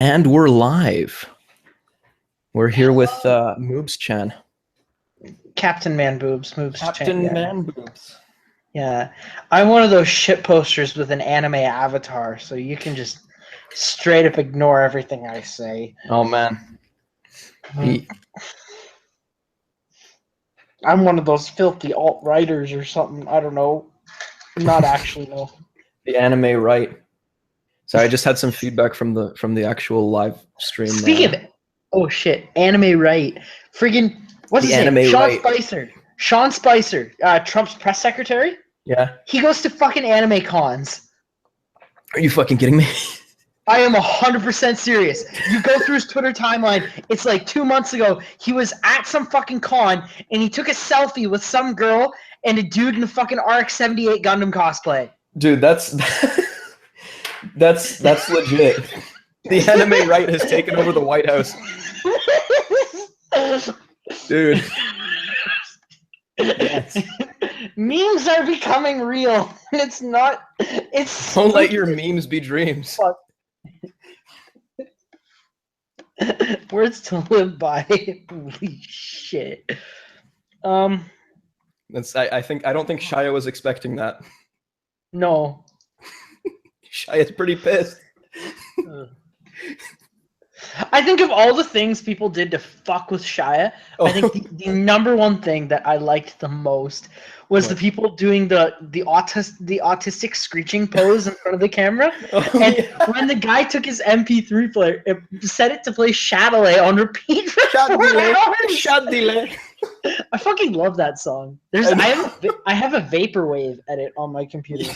And we're live. We're here with Moobs Chan. Captain Man Boobs, Moobs Captain Chan, Man Boobs. Yeah. I'm one of those shit posters with an anime avatar, so you can just straight up ignore everything I say. Oh man. I'm one of those filthy alt-writers or something. I don't know. Not actually, no. The anime right. So I just had some feedback from the actual live stream. Speaking of it, oh shit, anime right. Friggin' what's his name? Sean Spicer, Trump's press secretary. Yeah. He goes to fucking anime cons. Are you fucking kidding me? I am 100% serious. You go through his Twitter timeline. It's like 2 months ago. He was at some fucking con and he took a selfie with some girl and a dude in a fucking RX-78 Gundam cosplay. Dude, that's legit. The anime right has taken over the White House. Dude. Yes. Memes are becoming real. It's not. It's don't let your memes be dreams. Fuck. Words to live by. Holy shit. That's I don't think Shia was expecting that. No. Shia's pretty pissed. I think of all the things people did to fuck with Shia, I think the number one thing that I liked the most was the people doing the autistic screeching pose in front of the camera. When the guy took his MP3 player, it set it to play Chatelet on repeat for 4 hours. Chatelet. I fucking love that song. I have a vaporwave edit on my computer.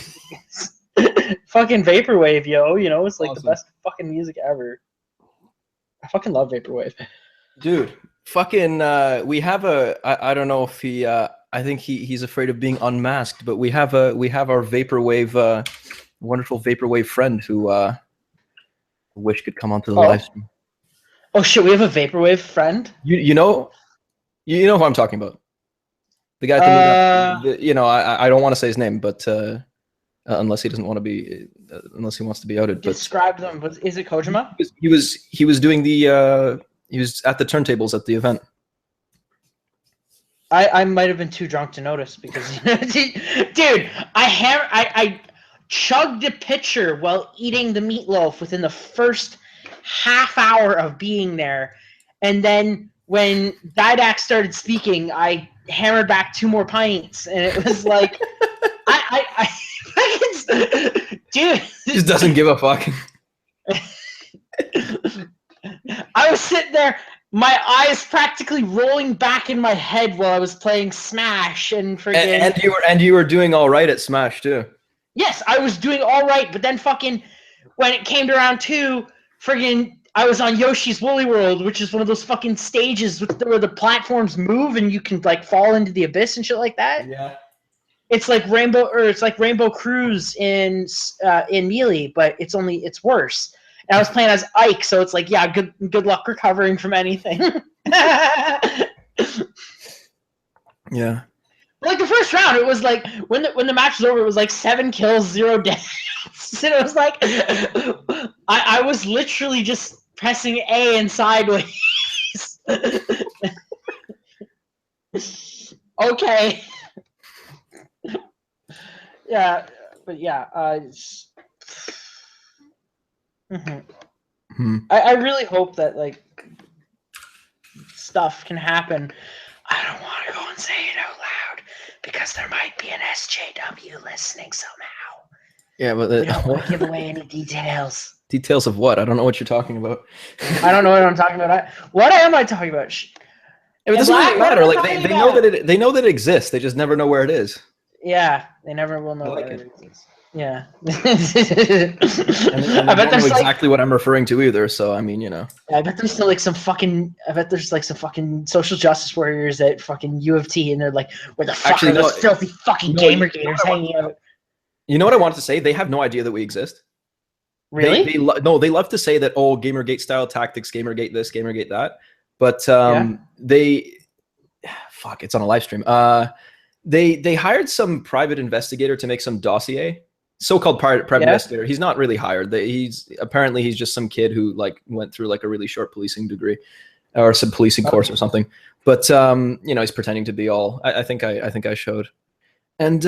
Fucking vaporwave, yo. You know, it's like awesome. The best fucking music ever. I fucking love vaporwave. Dude, fucking we have a I don't know if he I think he's afraid of being unmasked, but we have our vaporwave wonderful vaporwave friend who wish could come onto the live stream. Oh shit, we have a vaporwave friend? You know who I'm talking about. The guy I don't want to say his name, but unless he doesn't want to be, unless he wants to be outed. Describe them. Is it Kojima? He was doing the he was at the turntables at the event. I might have been too drunk to notice because, dude, I chugged a pitcher while eating the meatloaf within the first half hour of being there, and then when Didac started speaking, I hammered back 2 more pints, and it was like, dude, just doesn't give a fuck. I was sitting there, my eyes practically rolling back in my head while I was playing Smash and friggin'. And you were doing all right at Smash too. Yes, I was doing all right, but then fucking when it came to round 2, friggin', I was on Yoshi's Woolly World, which is one of those fucking stages where the platforms move and you can like fall into the abyss and shit like that. Yeah. It's like Rainbow Cruise in Melee, but it's worse. And I was playing as Ike, so it's like, yeah, good luck recovering from anything. Yeah. Like the first round, it was like when the match was over, it was like 7 kills, 0 deaths. And it was like I was literally just pressing A and sideways. Okay. Yeah, but yeah, I really hope that like stuff can happen. I don't want to go and say it out loud because there might be an SJW listening somehow. Yeah, but we don't want to give away any details. Details of what? I don't know what you're talking about. I don't know what I'm talking about. What am I talking about? It doesn't really matter. Like they know that it exists. They just never know where it is. Yeah, they never will know where it is. Yeah. I bet there's exactly what I'm referring to either. So I mean, you know. I bet there's still like some fucking social justice warriors at fucking U of T, and they're like, where the fuck are those filthy fucking gamergaters hanging out? You know what I wanted to say? They have no idea that we exist. Really? They love to say that, oh, Gamergate style tactics, Gamergate this, Gamergate that. But fuck, it's on a live stream. They hired some private investigator to make some dossier so-called private Yeah. investigator. He's not really hired. He's just some kid who like went through like a really short policing degree or some policing course or something. But he's pretending to be all. I think I showed. And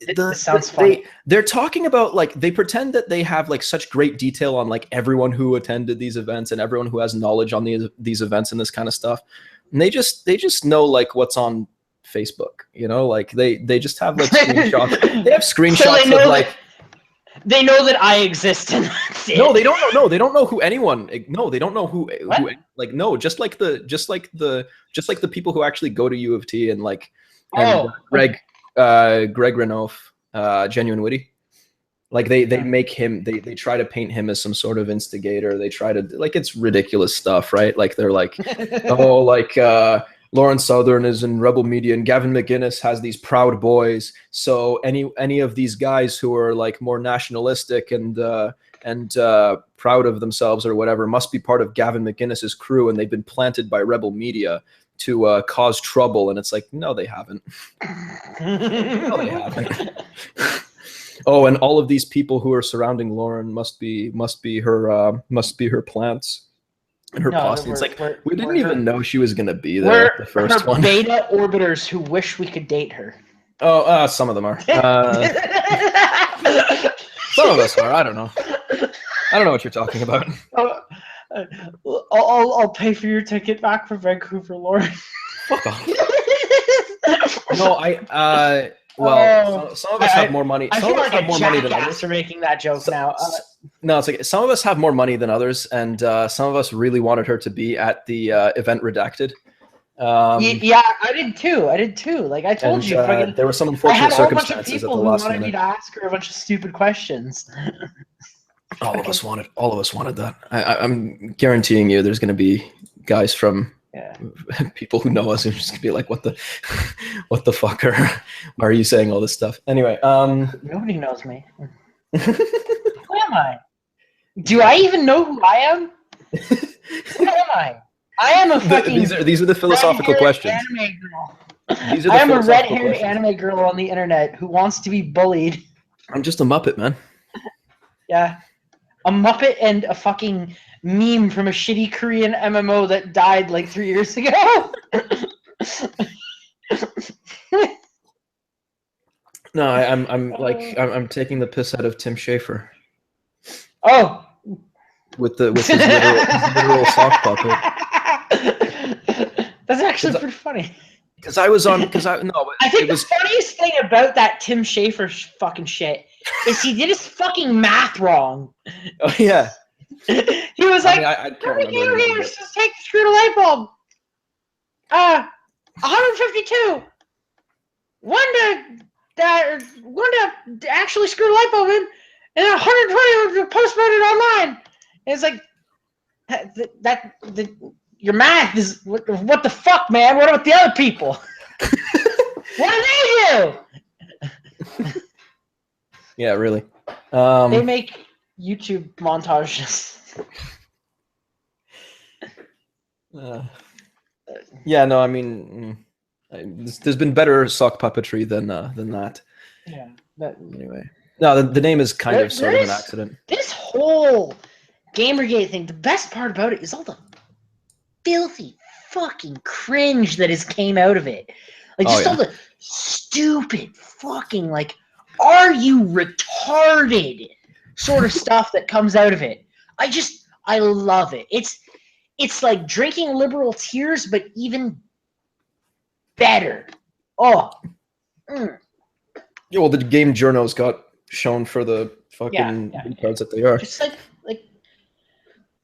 this sounds funny. They're talking about like they pretend that they have like such great detail on like everyone who attended these events and everyone who has knowledge on these events and this kind of stuff. And they just know like what's on Facebook, like they just have like screenshots. They have screenshots so of like they know that I exist and that's it. No, they don't know. No, they don't know who anyone. No, they don't know who like no, just like the people who actually go to U of T and like Greg Renouf, Genuine Witty. Like they make him they try to paint him as some sort of instigator. They try to like it's ridiculous stuff, right? Like they're like, oh, like Lauren Southern is in Rebel Media and Gavin McInnes has these proud boys. So any of these guys who are like more nationalistic and proud of themselves or whatever must be part of Gavin McInnes's crew, and they've been planted by Rebel Media to cause trouble. And it's like, no, they haven't. No, they haven't. Oh, and all of these people who are surrounding Lauren must be her plants and her posse. It's like we didn't even know she was gonna be there at the first one. Beta orbiters who wish we could date her. Oh, some of them are. Some of us are. I don't know. I don't know what you're talking about. I'll pay for your ticket back for Vancouver, Lauren. Fuck off. No, some of us have more money. Some of us have more money than others. For making that joke now. No, it's like some of us have more money than others, and some of us really wanted her to be at the event Redacted. Yeah, I did too. Like I told you, there were some unfortunate circumstances at the last minute. I had a whole bunch of people who wanted me to ask her a bunch of stupid questions. All of us wanted that. I'm guaranteeing you, there's going to be guys from people who know us who just gonna be like, what the fuck why are you saying all this stuff? Anyway, nobody knows me. Who am I? Do I even know who I am? Who am I? I am a fucking. These are the philosophical questions. Anime girl. I am a red-haired anime girl on the internet who wants to be bullied. I'm just a Muppet, man. Yeah, a Muppet and a fucking meme from a shitty Korean MMO that died like 3 years ago. No, I'm taking the piss out of Tim Schafer. Oh, with his literal sock puppet. That's actually pretty funny. I think the funniest thing about that Tim Schafer fucking shit is he did his fucking math wrong. Oh yeah. He was like, how many gamers just take the screw to light bulb? 152. One to actually screw the light bulb in, and 120 to post-mode it online. And it's like your math is what the fuck, man? What about the other people? What do they do? Yeah, really. They make YouTube montages. Yeah, no, I mean, there's been better sock puppetry than that. Yeah. Anyway, no, the name is kind of sort of an accident. This whole Gamergate thing, the best part about it is all the filthy fucking cringe that has came out of it. Like just all the stupid fucking like, are you retarded sort of stuff that comes out of it. I love it. It's like drinking liberal tears, but even better. Oh. Mm. Yeah, well, the game journos got shown for the fucking retards that they are. Just like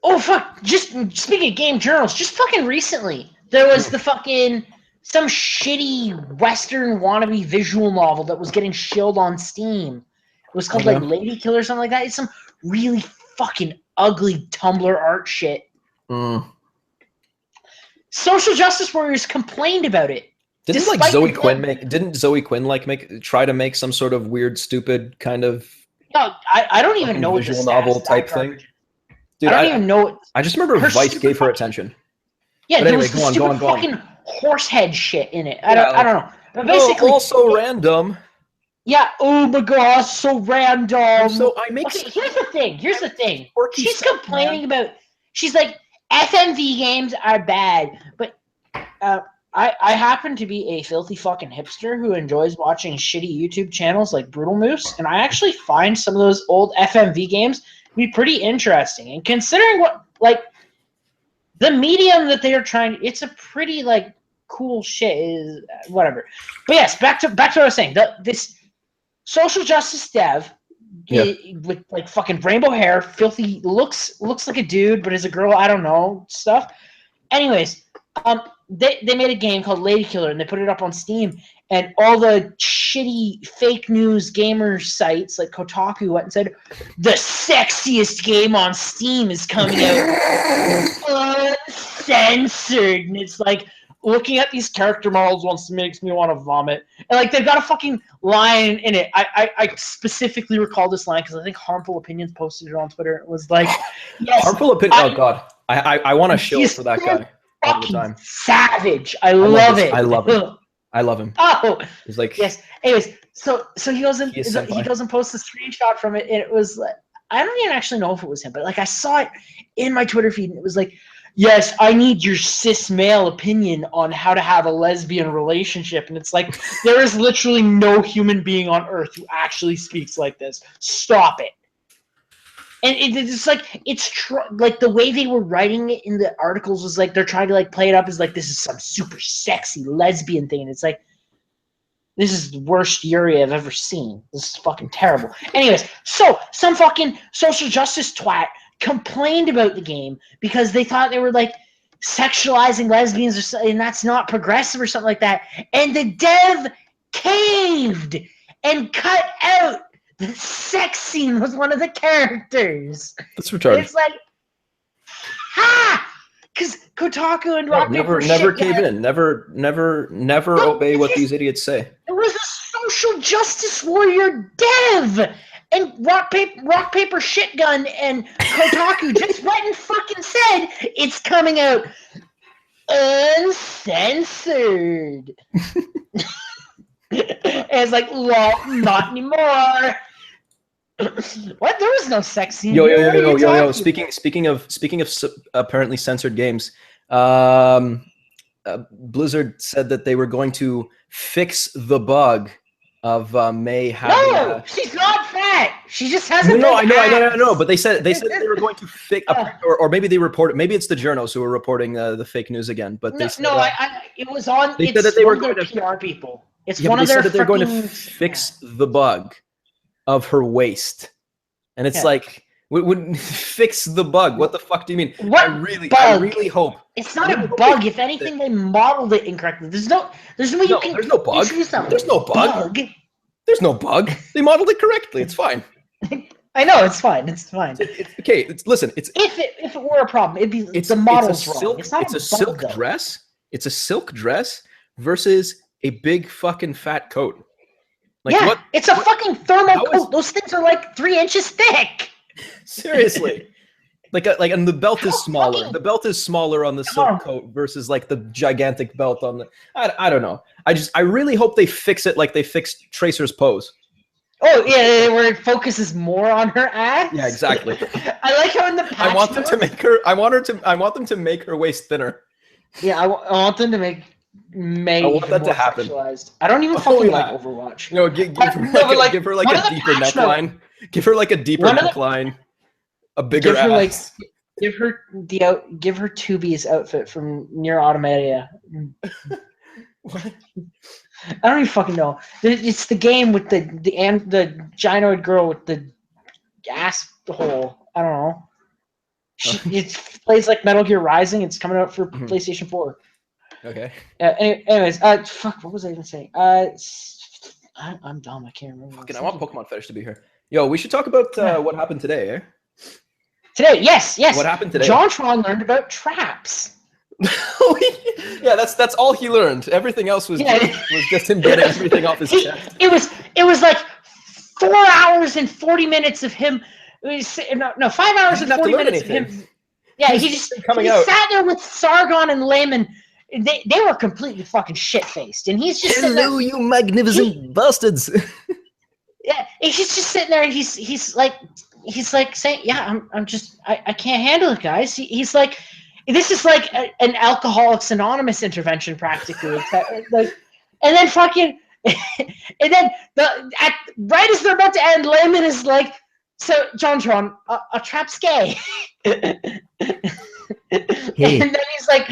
oh fuck! Just speaking of game journals, just fucking recently there was the fucking some shitty Western wannabe visual novel that was getting shilled on Steam. It was called like Lady Killer or something like that. It's some really fucking ugly Tumblr art shit. Social justice warriors complained about it. Didn't Zoe Quinn try to make some sort of weird, stupid kind of I don't even know what visual novel type thing? Dude, I don't even know. I just remember Vice gave her attention. Yeah, there was the stupid fucking horse head shit in it. I don't know. But basically, also random. Yeah. Oh my gosh, so random. So I make. Okay, here's the thing. Here's the thing. Quirky She's stuff, complaining man. about. She's like, FMV games are bad, but I happen to be a filthy fucking hipster who enjoys watching shitty YouTube channels like Brutal Moose, and I actually find some of those old FMV games to be pretty interesting. And considering what like the medium that they are trying, it's a pretty like cool shit. Is whatever. But yes, back to what I was saying. This social justice dev Yeah. with like fucking rainbow hair, filthy looks like a dude, but is a girl. I don't know stuff. Anyways, they made a game called Lady Killer, and they put it up on Steam. And all the shitty fake news gamer sites like Kotaku went and said the sexiest game on Steam is coming out uncensored, and it's like looking at these character models once makes me want to vomit. And like they've got a fucking line in it. I specifically recall this line because I think Harmful Opinions posted it on Twitter. It was like, yes, Harmful Opinion. Oh God, I want to shill for that guy all the fucking time. savage. I love it. I love him. I love him. Oh, He's like, yes. Anyways, so he goes and senpai. he goes and posts a screenshot from it, and it was like, I don't even actually know if it was him, but like I saw it in my Twitter feed, and it was like, yes, I need your cis male opinion on how to have a lesbian relationship, and it's like there is literally no human being on earth who actually speaks like this. Stop it. And it's like like the way they were writing it in the articles was like they're trying to like play it up as like this is some super sexy lesbian thing, and it's like this is the worst Yuri I've ever seen. This is fucking terrible. Anyways, so some fucking social justice twat complained about the game because they thought they were like sexualizing lesbians or something, and that's not progressive or something like that. And the dev caved and cut out the sex scene was one of the characters. That's retarded. It's like, ha! Because Kotaku and Rock never cave in. Never obey what these idiots say. It was a social justice warrior dev, and Rock Paper Shitgun and Kotaku just went and fucking said it's coming out uncensored. And it's like, well, not anymore. What? There was no sex scene. Yo. Speaking of apparently censored games, Blizzard said that they were going to fix the bug of May having. No, she's not fat. She just has a No, big I know. But they said they were going to fix, or maybe they reported. Maybe it's the journals who are reporting the fake news again. But they said, it was on. They said that they were going to to PR people. It's yeah, one but of they their. said that they're going to fix the bug of her waist, and it's like, would fix the bug? What the fuck do you mean? What I bug? really hope it's not a bug. If anything, they modeled it incorrectly. There's no way you can. There's no bug. There's no bug. There's no bug. They modeled it correctly. It's fine. I know it's fine. It's fine. Okay. Listen. It's if it were a problem, it'd be the model's wrong. It's not a silk dress. It's a silk dress versus a big fucking fat coat. Like, yeah, it's a fucking thermal coat. Those things are like 3 inches thick. Seriously. And the belt is smaller. The belt is smaller on the silk coat versus like the gigantic belt on the. I don't know. I really hope they fix it like they fixed Tracer's pose. Oh yeah, where it focuses more on her ass. Yeah, exactly. I like how in the patch I want them to make her. I want them to make her waist thinner. Yeah, I want them to make May. I want that to happen. Sexualized. I don't even fucking like Overwatch. No, give her like a deeper neckline. Give her like a deeper neckline. A bigger ass. Give her Tubi's outfit from Nier Automata. What? I don't even fucking know. It's the game with the gynoid girl with the ass hole. I don't know. It plays like Metal Gear Rising. It's coming out for PlayStation 4. Okay. Anyways, fuck. What was I even saying? I'm dumb. I can't remember. Fucking, I want Pokemon Fetish to be here. Yo, we should talk about what happened today, eh? Today, yes. What happened today? JonTron learned about traps. Yeah, that's all he learned. Everything else was just him getting everything off his chest. It was like 4 hours and 40 minutes of him. 5 hours and 40 minutes of him. Yeah, he sat there with Sargon and Layman. They were completely fucking shit faced, and he's just hello, you magnificent bastards. Yeah, he's just sitting there. He's like saying, yeah, I can't handle it, guys. He's like, this is like an Alcoholics Anonymous intervention practically. Like, and then fucking, and then right as they're about to end, Layman is like, so JonTron, a trap's gay. Hey. And then he's like,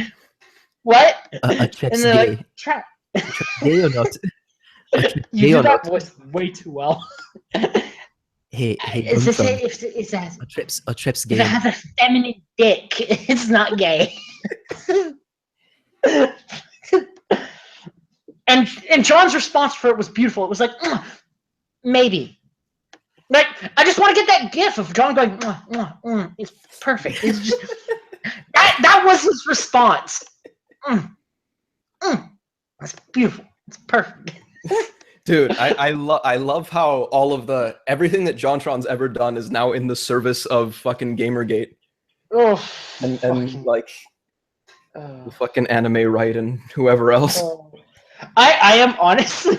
what? A trap's and they're gay. like, trap. Gay or not? You did that voice way too well. Hey, a trap's gay. If it has a feminine dick, it's not gay. and John's response for it was beautiful. It was like, maybe. Like, I just want to get that gif of John going, it's perfect. It's just that was his response. That's beautiful. It's perfect. Dude, I love how all of everything that JonTron's ever done is now in the service of fucking Gamergate. Oh, and like the fucking Anime Right and whoever else. I am honestly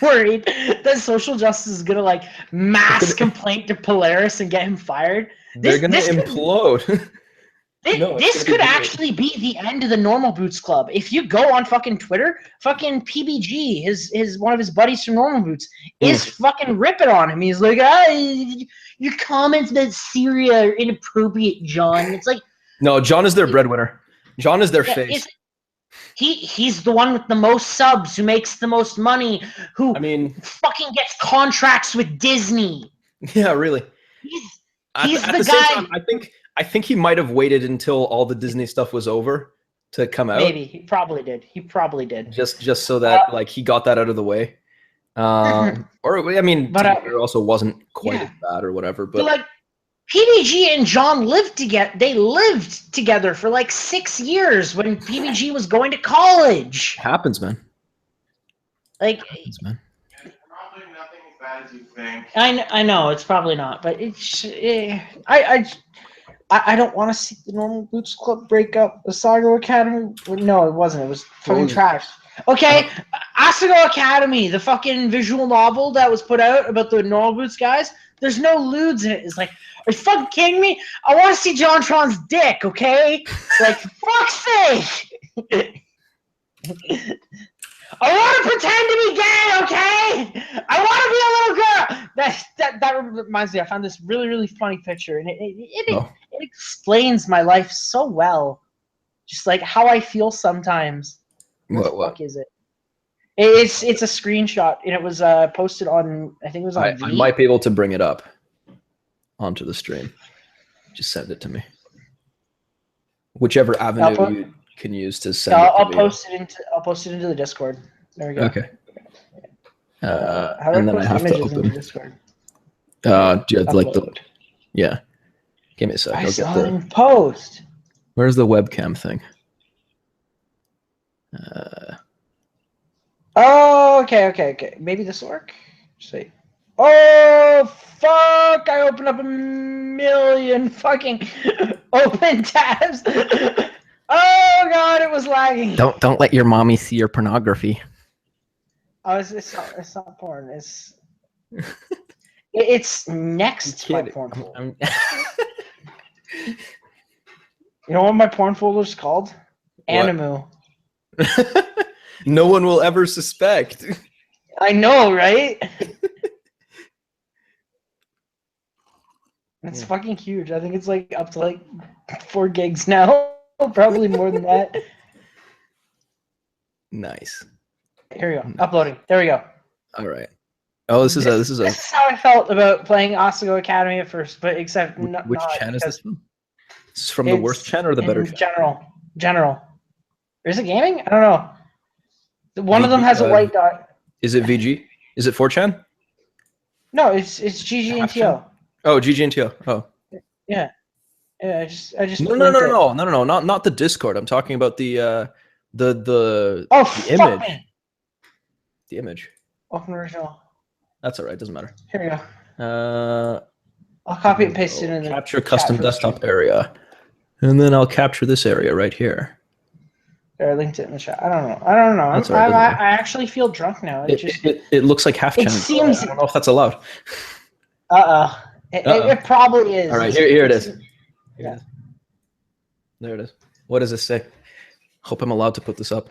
worried that social justice is gonna like mass complaint to Polaris and get him fired. They're gonna implode. This could actually be the end of the Normal Boots Club. If you go on fucking Twitter, fucking PBG, his one of his buddies from Normal Boots, is fucking ripping on him. He's like, your comments about Syria are inappropriate, John. It's like, no, John is their breadwinner. John is their face. He's the one with the most subs, who makes the most money, who fucking gets contracts with Disney. Yeah, really. He's the guy. Same time, I think he might have waited until all the Disney stuff was over to come out. Maybe he probably did. Just so that like he got that out of the way. Or I mean, but it also wasn't quite as bad or whatever. But like PBG and John lived together. They lived together for like 6 years when PBG was going to college. Happens, man. Like, happens, man. Probably nothing as bad as you think. I know it's probably not, but it's I don't want to see the Normal Boots Club break up. Asago Academy? No, it wasn't. It was fucking trash. Okay, Asago Academy, the fucking visual novel that was put out about the Normal Boots guys. There's no lewds in it. It's like, are you fucking kidding me? I want to see JonTron's dick, okay? Like, fuck's sake! I want to pretend to be gay, okay? I want to be a little girl. That reminds me. I found this really, really funny picture, and it explains my life so well. Just like how I feel sometimes. What the fuck is it? It's a screenshot, and it was posted on. I think it was on. I might be able to bring it up onto the stream. Just send it to me. Whichever avenue you can use to send. I'll post it into the Discord. There we go. Okay. How and then I have to open. Discord? Yeah. Give me a sec. I saw it in post. Where's the webcam thing? Oh, okay. Maybe this will work. See. Oh fuck! I opened up a million fucking open tabs. Oh god, it was lagging. Don't let your mommy see your pornography. Oh, it's not porn. It's next to my porn folder. You know what my porn folder is called? Animu. No one will ever suspect. I know, right? It's fucking huge. I think it's like up to like 4 gigs now. Probably more than that. Nice. Here we go. Nice. Uploading. There we go. All right. Oh, this is how I felt about playing Asago Academy at first, but except which chan is this from? This is from the worst chan or the better chan? General. Is it gaming? I don't know. One of them has a white dot. Is it VG? Is it 4chan? No, it's GG and TO. Oh, GG and TO. Oh. Yeah. Yeah, I just No, not the Discord. I'm talking about the image. Me. The image. Open original. That's all right. Doesn't matter. Here we go. I'll copy and paste it in the capture custom desktop area, and then I'll capture this area right here. Or I linked it in the chat. I don't know. I don't know. That's all right, doesn't matter. I actually feel drunk now. It looks like half It channel. seems. I don't know if that's allowed. It probably is. All right, here it is. Yeah. There it is. What does this say? Hope I'm allowed to put this up.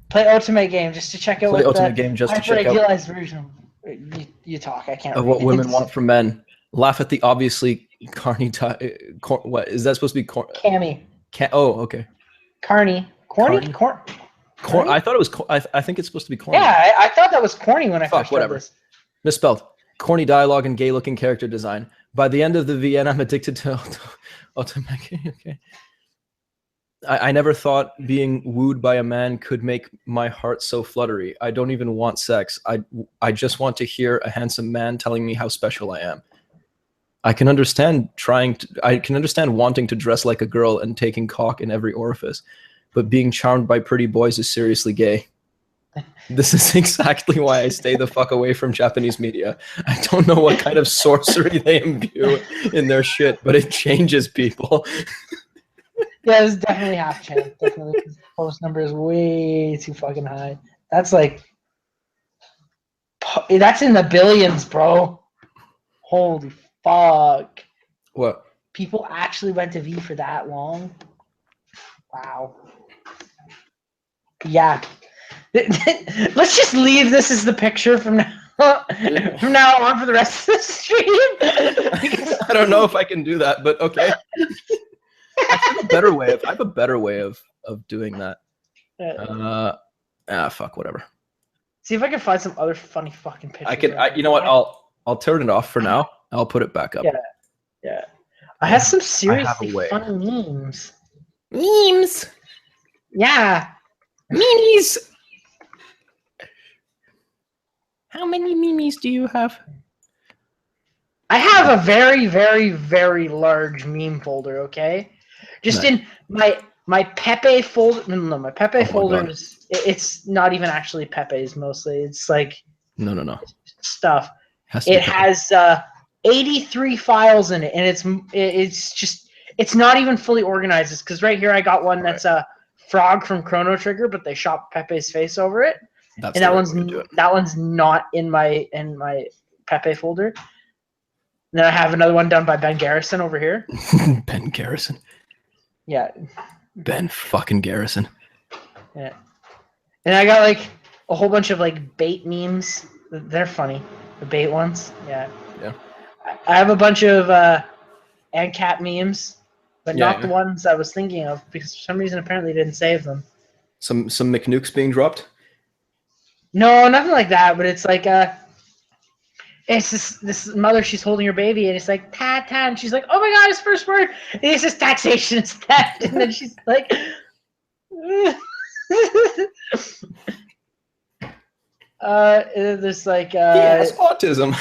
Play Ultimate Game just to check out Play what Ultimate Game just to check out idealized version. You talk. I can't. of what women want from men. Laugh at the obviously corny. What is that supposed to be? Cammy. Oh, okay. Corny. Corny. I thought it was. I think it's supposed to be corny. Yeah, I thought that was corny when I first read whatever. this. Misspelled. Corny dialogue and gay-looking character design. By the end of the VN, I'm addicted to Ultimate. Okay. I never thought being wooed by a man could make my heart so fluttery. I don't even want sex. I just want to hear a handsome man telling me how special I am. I can understand wanting to dress like a girl and taking cock in every orifice, but being charmed by pretty boys is seriously gay. This is exactly why I stay the fuck away from Japanese media. I don't know what kind of sorcery they imbue in their shit, but it changes people. Yeah, it's definitely half chance. Definitely, the post number is way too fucking high. That's like, that's in the billions, bro. Holy fuck! What? People actually went to V for that long? Wow. Yeah. Let's just leave this as the picture from now on for the rest of the stream. I don't know if I can do that, but okay. I have a better way of doing that. Fuck, whatever. See if I can find some other funny fucking pictures. You know what? I'll turn it off for now. I'll put it back up. Yeah. I have some seriously funny memes. Memes. Yeah. Memes. How many memes do you have? I have a very, very, very large meme folder, okay? Just in my Pepe folder. No, my Pepe folder is, it's not even actually Pepe's mostly. It's like no stuff. It has 83 files in it, and it's not even fully organized. Because right here I got one that's a frog from Chrono Trigger, but they shot Pepe's face over it. That's and that one's not in my Pepe folder. Then I have another one done by Ben Garrison over here. Ben Garrison. Yeah. Ben fucking Garrison. Yeah. And I got like a whole bunch of like bait memes. They're funny. The bait ones. Yeah. Yeah. I have a bunch of ANCAP memes, but not the ones I was thinking of because for some reason apparently didn't save them. Some McNukes being dropped? No, nothing like that, but it's like it's this mother, she's holding her baby, and it's like ta ta, and she's like, "Oh my god, his first word!" And it's just taxation is theft, and then she's like, there's like he has autism.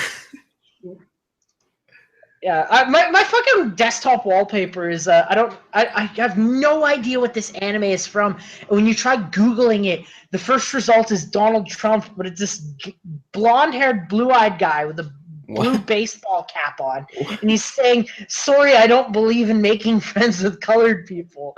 Yeah, my fucking desktop wallpaper is I have no idea what this anime is from. And when you try Googling it, the first result is Donald Trump, but it's this blonde-haired, blue-eyed guy with a blue baseball cap on, and he's saying, "Sorry, I don't believe in making friends with colored people."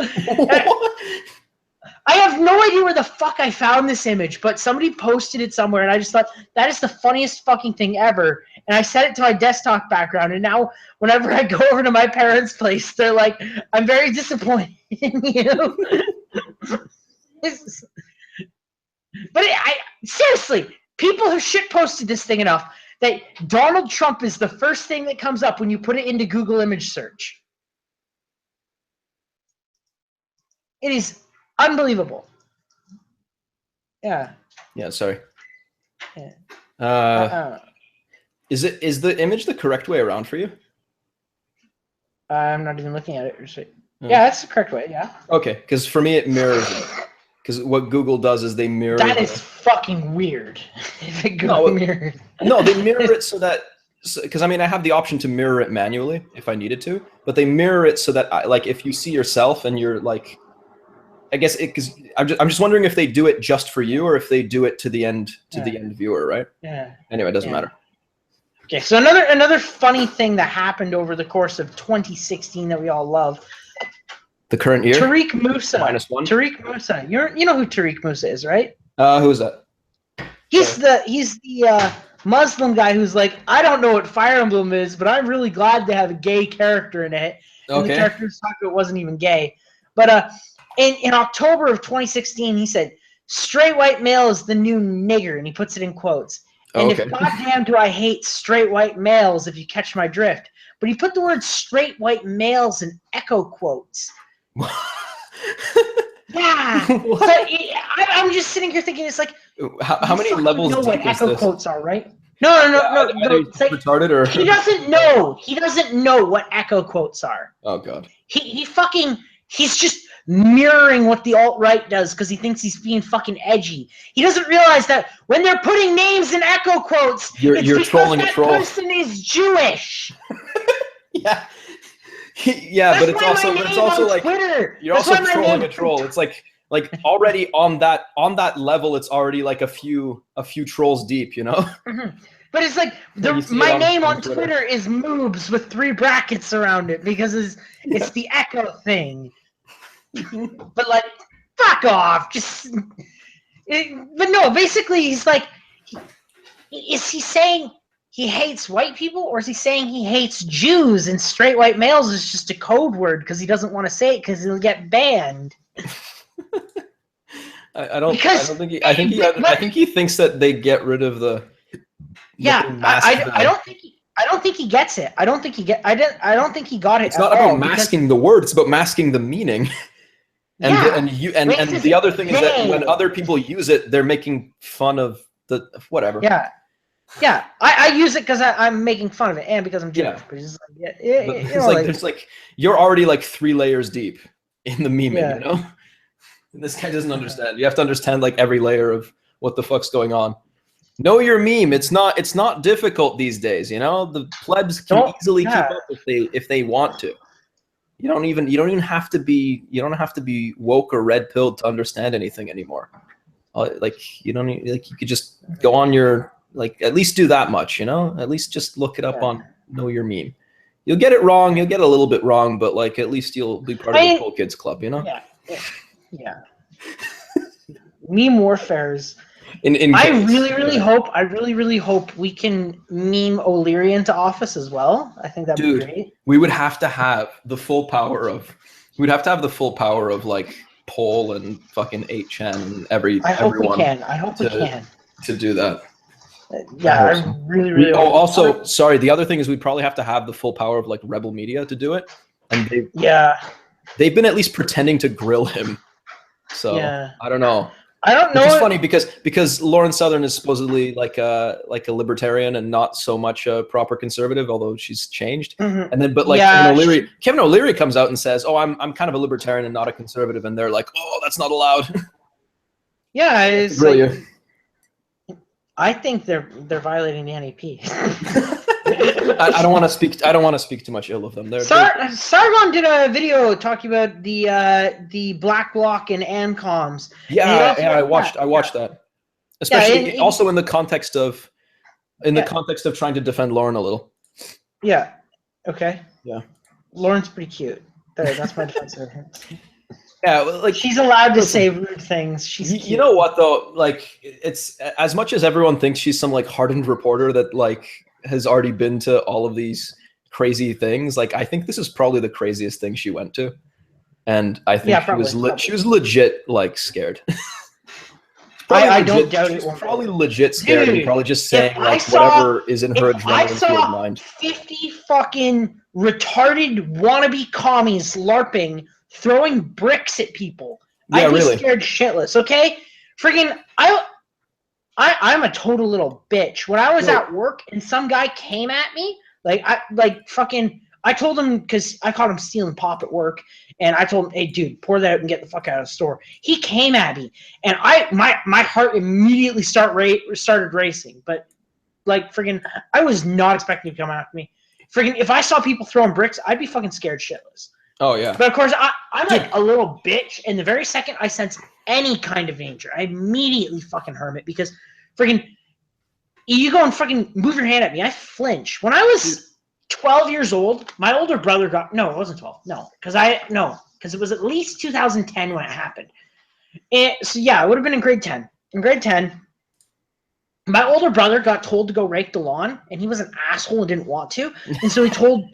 I have no idea where the fuck I found this image, but somebody posted it somewhere, and I just thought, that is the funniest fucking thing ever. And I set it to my desktop background, and now whenever I go over to my parents' place, they're like, "I'm very disappointed in you." But seriously, people have shitposted this thing enough that Donald Trump is the first thing that comes up when you put it into Google image search. It is unbelievable. Yeah. Yeah, sorry. Yeah. Is the image the correct way around for you? I'm not even looking at it. Yeah, that's the correct way, yeah. Okay, because for me it mirrors it. Because what Google does is they mirror. That is fucking weird. If it mirrors. No, they mirror it so that, because I mean I have the option to mirror it manually if I needed to, but they mirror it so that like if you see yourself and you're like, I guess because I'm just wondering if they do it just for you or if they do it to the end viewer, right? Yeah. Anyway, it doesn't matter. Okay, so another funny thing that happened over the course of 2016 that we all love The current year? Tariq Musa. -1? Tariq Musa. You know who Tariq Musa is, right? Who is that? He's the Muslim guy who's like, I don't know what Fire Emblem is, but I'm really glad to have a gay character in it. And the character it wasn't even gay. But in October of 2016, he said, straight white male is the new nigger, and he puts it in quotes. And if goddamn do I hate straight white males, if you catch my drift. But he put the word straight white males in echo quotes. Yeah. So I'm just sitting here thinking, it's like, how many levels know what deep is echo this? quotes are, right? No. It's like, retarded or he doesn't know. He doesn't know what echo quotes are. Oh god. He's just mirroring what the alt-right does because he thinks he's being fucking edgy. He doesn't realize that when they're putting names in echo quotes, you're trolling a troll. That person is Jewish. Yeah. Yeah, but it's also like Twitter. You're also trolling a troll. It's like already on that level, it's already like a few trolls deep, you know. Mm-hmm. But it's like my name on Twitter is Moobs with 3 brackets around it because it's the echo thing. But like, fuck off. But no, basically he's like, is he saying he hates white people, or is he saying he hates Jews and straight white males is just a code word because he doesn't want to say it because he'll get banned? I think he thinks that they get rid of the I don't think he gets it. I don't think he got it. It's not about masking the word, it's about masking the meaning. And the other thing is that when other people use it, they're making fun of the whatever. Yeah. I use it because I'm making fun of it and because I'm Jewish. But it's like, there's like you're already like 3 layers deep in the memeing, you know? And this guy doesn't understand. You have to understand like every layer of what the fuck's going on. Know your meme. It's not difficult these days, you know? The plebs can easily keep up if they want to. You don't even have to be woke or red pilled to understand anything anymore. Like you could just go on your at least do that much, you know? At least just look it up on Know Your Meme. You'll get it wrong, you'll get a little bit wrong, but like at least you'll be part of the cool kids club, you know? Yeah. Meme warfares. I really hope we can meme O'Leary into office as well. I think that'd be great. We would have to have the full power of like Paul and fucking 8chan and everyone. I hope we can to do that. I really hope. Also, sorry, the other thing is we'd probably have to have the full power of like Rebel Media to do it. And they've been at least pretending to grill him. So I don't know. It's funny because Lauren Southern is supposedly like a libertarian and not so much a proper conservative, although she's changed. Mm-hmm. And then Kevin O'Leary comes out and says, "Oh, I'm kind of a libertarian and not a conservative," and they're like, "Oh, that's not allowed." Yeah, it's like, I think they're violating the NAP. I don't want to speak too much ill of them. Sargon did a video talking about the Black Bloc and ANCOMs. I watched that. Especially also in the context of trying to defend Lauren a little. Yeah. Okay. Yeah. Lauren's pretty cute. That's my defense of her. Yeah, like she's allowed to say rude things. She's cute. You know what though? Like it's as much as everyone thinks she's some like hardened reporter that like has already been to all of these crazy things. Like I think this is probably the craziest thing she went to, and I think she was legit like scared. I don't doubt it. She's probably legit scared and probably just saying like whatever is in her adrenaline mind. 50 fucking retarded wannabe commies LARPing, throwing bricks at people. I'd be scared shitless. Okay, freaking I'm a total little bitch. When I was at work and some guy came at me, I told him because I caught him stealing pop at work, and I told him, "Hey, dude, pour that out and get the fuck out of the store." He came at me, and my heart immediately started racing. But like freaking, I was not expecting to come after me. Freaking, if I saw people throwing bricks, I'd be fucking scared shitless. Oh yeah. But of course, I'm like a little bitch, and the very second I sense any kind of danger, I immediately fucking hermit because freaking, you go and freaking move your hand at me, I flinch. When I was 12 years old, my older brother it wasn't 12. No, because because it was at least 2010 when it happened. So yeah, it would have been in grade 10. In grade 10, my older brother got told to go rake the lawn, and he was an asshole and didn't want to. And so he told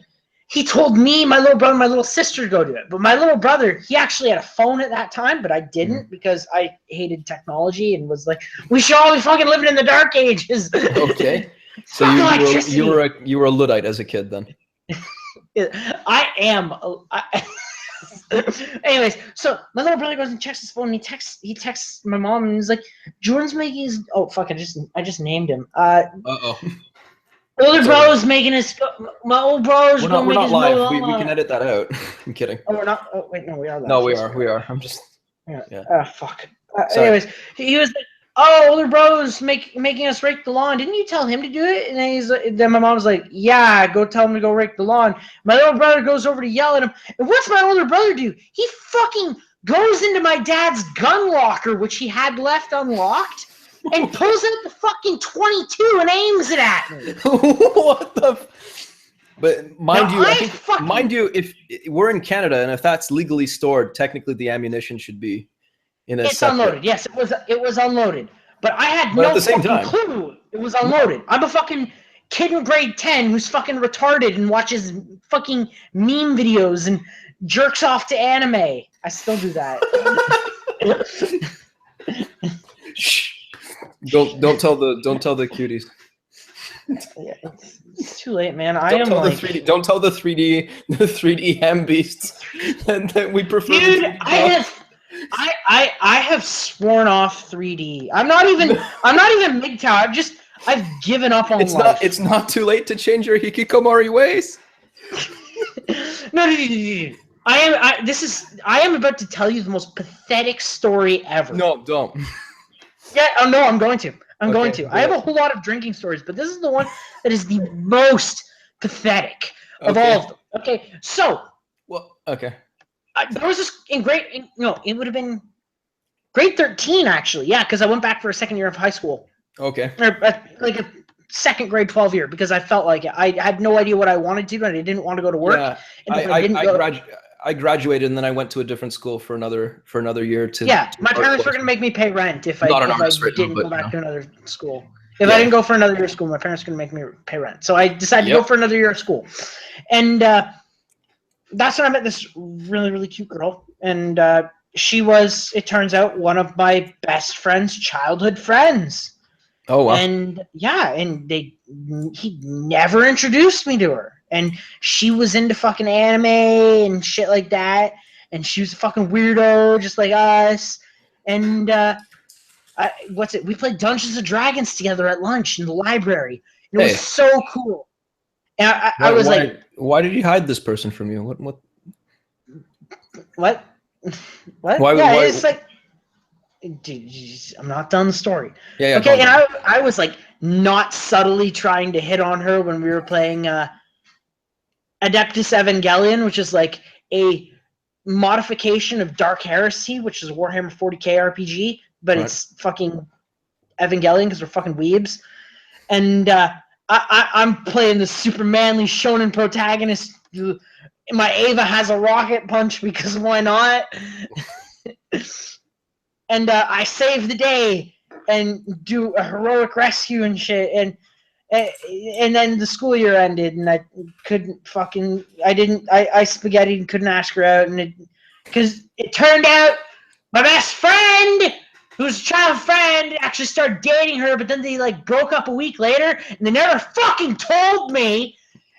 me, my little brother, and my little sister to go do it. But my little brother, he actually had a phone at that time, but I didn't because I hated technology and was like, we should all be fucking living in the dark ages. Okay. So you were a Luddite as a kid then. I am. Anyways, so my little brother goes and checks his phone. And he texts my mom and he's like, "Jordan's making his." Oh fuck! I just named him. Older bro's making his. My old bro's going to make his. We're not live. We can edit that out. I'm kidding. Oh, we're not. Oh wait, no, we are live. No, we are. I'm just. Yeah. Fuck. Anyways, he was like, "Oh, older bro's making us rake the lawn. Didn't you tell him to do it?" And then my mom was like, "Yeah, go tell him to go rake the lawn." My little brother goes over to yell at him. And what's my older brother do? He fucking goes into my dad's gun locker, which he had left unlocked, and pulls out the fucking 22 and aims it at me. What the? But mind you, if we're in Canada and if that's legally stored, technically the ammunition should be. It's unloaded. Yes, it was unloaded. But I had no fucking clue it was unloaded. I'm a fucking kid in grade 10 who's fucking retarded and watches fucking meme videos and jerks off to anime. I still do that. Shh. Don't tell the cuties. Yeah, it's too late, man. Don't tell the 3D ham beasts that we prefer. Dude, I have sworn off 3D. I'm not even MGTOW. I've given up on life. It's not too late to change your hikikomori ways. No. I am about to tell you the most pathetic story ever. No, don't. Yeah, no, I'm going to. I have a whole lot of drinking stories, but this is the one that is the most pathetic of all of them. Okay, so. Well, okay. There was this it would have been grade 13 actually. Yeah, because I went back for a second year of high school. Okay. Or like a second grade 12 year because I felt like it. I had no idea what I wanted to do and I didn't want to go to work. Yeah, and I graduated and then I went to a different school for another year to. Yeah, my parents were going to make me pay rent if I didn't go back to another school. If I didn't go for another year of school, my parents were going to make me pay rent. So I decided to go for another year of school, and. That's when I met this really, really cute girl. And she was, it turns out, one of my best friend's childhood friends. Oh, wow. And yeah, and he never introduced me to her. And she was into fucking anime and shit like that. And she was a fucking weirdo, just like us. And we played Dungeons and Dragons together at lunch in the library. And it was so cool. And I was like, why did you hide this person from you? What? What? It's like, dude, I'm not done the story. Yeah. Okay, and I was like not subtly trying to hit on her when we were playing Adeptus Evangelion, which is like a modification of Dark Heresy, which is a Warhammer 40k RPG, but it's fucking Evangelion because we're fucking weebs. And I'm playing the super manly shonen protagonist. My Ava has a rocket punch because why not? And I save the day and do a heroic rescue and shit. And then the school year ended and I couldn't fucking. I spaghetti and couldn't ask her out. And because it turned out my best friend, who's a child friend, actually started dating her, but then they like broke up a week later and they never fucking told me.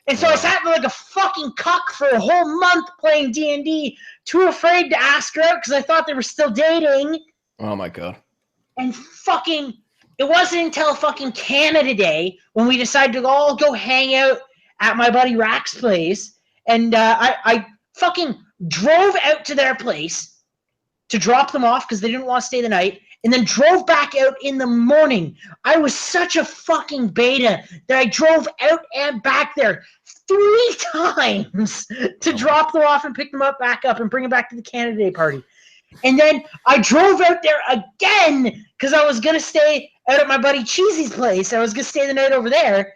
And so I sat there like a fucking cuck for a whole month playing D&D, too afraid to ask her out because I thought they were still dating. Oh my god. And fucking, it wasn't until fucking Canada Day when we decided to all go hang out at my buddy Rack's place. And I fucking drove out to their place to drop them off because they didn't want to stay the night, and then drove back out in the morning. I was such a fucking beta that I drove out and back there 3 times to drop them off and pick them up back up and bring them back to the Canada Day party. And then I drove out there again because I was going to stay out at my buddy Cheesy's place. I was going to stay the night over there.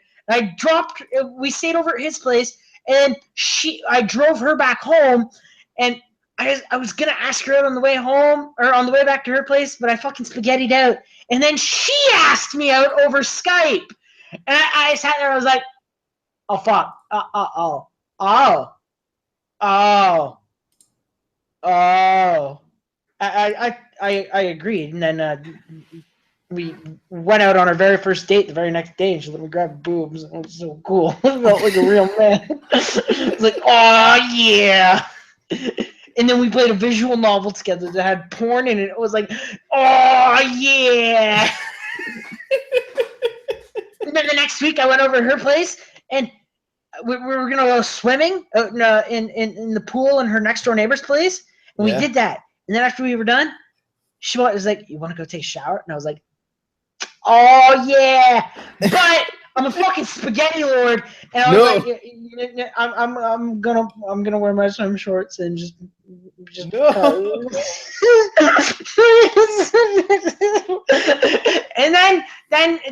We stayed over at his place, and I drove her back home, and I was gonna ask her out on the way home or on the way back to her place, but I fucking spaghettied out. And then she asked me out over Skype. And I sat there, I was like, oh fuck. Oh. I agreed. And then we went out on our very first date the very next day, and she let me grab boobs. It was so cool. I felt like a real man. It's like, oh yeah. And then we played a visual novel together that had porn in it. It was like, oh yeah. And then the next week I went over to her place, and we were gonna go swimming in the pool in her next door neighbor's place, and we did that. And then after we were done, she was like, "You want to go take a shower?" And I was like, "Oh yeah," but I'm a fucking spaghetti lord, and I was like, "I'm gonna wear my swim shorts and just." No. And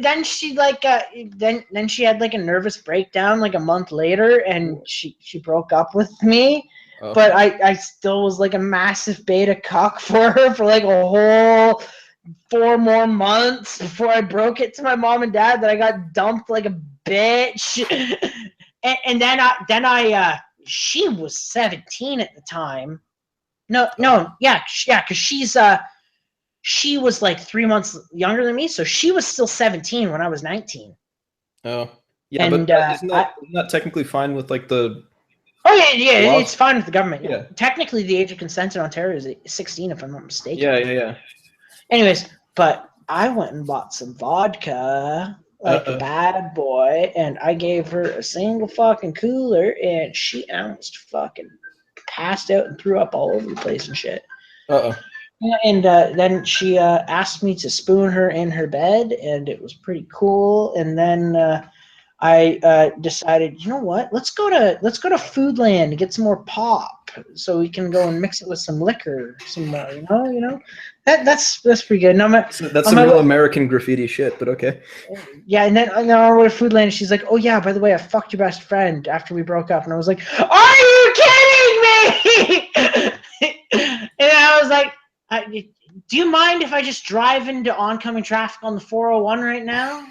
then she like then she had like a nervous breakdown like a month later, and she broke up with me. Oh. But I still was like a massive beta cuck for her for like a whole 4 more months before I broke it to my mom and dad that I got dumped like a bitch. And then I she was 17 at the time. Because she was like 3 months younger than me, so she was still 17 when I was 19. Oh, yeah, and, but isn't that technically fine with like the? Oh yeah, laws? It's fine with the government. Yeah. Technically, the age of consent in Ontario is 16, if I'm not mistaken. Yeah. Anyways, but I went and bought some vodka. Like a bad boy, and I gave her a single fucking cooler, and she almost fucking passed out and threw up all over the place and shit. And then she asked me to spoon her in her bed, and it was pretty cool. And then I decided, you know what? Let's go to Foodland and get some more pop, so we can go and mix it with some liquor, some more. You know, that's pretty good. That's some real American graffiti shit, but okay. Yeah, and then I went to Foodland, and she's like, "Oh yeah, by the way, I fucked your best friend after we broke up," and I was like, "Are you kidding me?" And I was like, "Do you mind if I just drive into oncoming traffic on the 401 right now?"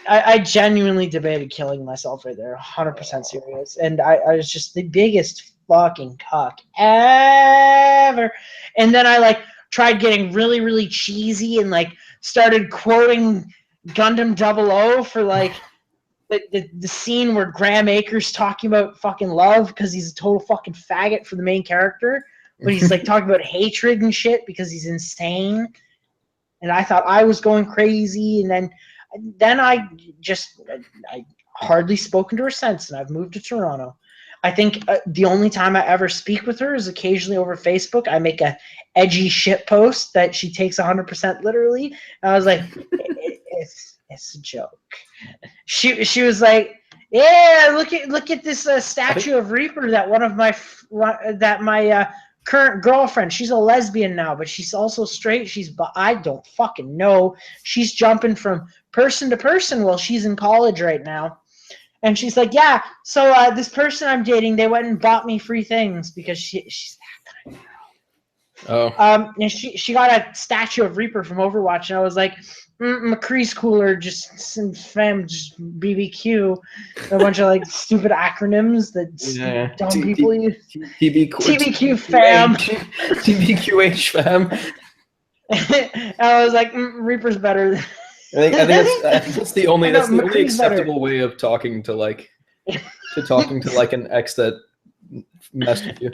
I genuinely debated killing myself right there, 100% serious. And I was just the biggest fucking cuck ever. And then I like tried getting really, really cheesy and like started quoting Gundam 00 for like the scene where Graham Akers talking about fucking love because he's a total fucking faggot for the main character. But he's like talking about hatred and shit because he's insane. And I thought I was going crazy. And then I hardly spoken to her since, and I've moved to Toronto. I think the only time I ever speak with her is occasionally over Facebook. I make a edgy shit post that she takes 100% literally. And I was like, it's a joke. She was like, yeah, look at this statue of Reaper that my current girlfriend, she's a lesbian now, but she's also straight. I don't fucking know. She's jumping from person to person while she's in college right now. And she's like, yeah, so this person I'm dating, they went and bought me free things because she's that kind of girl. Oh. And she got a statue of Reaper from Overwatch, and I was like, McCree's cooler, just some fam, just BBQ, a bunch of like stupid acronyms that dumb people use. TBQ fam. TBQH fam. I was like, Reaper's better. I think that's the only acceptable way of talking to an ex that messed with you.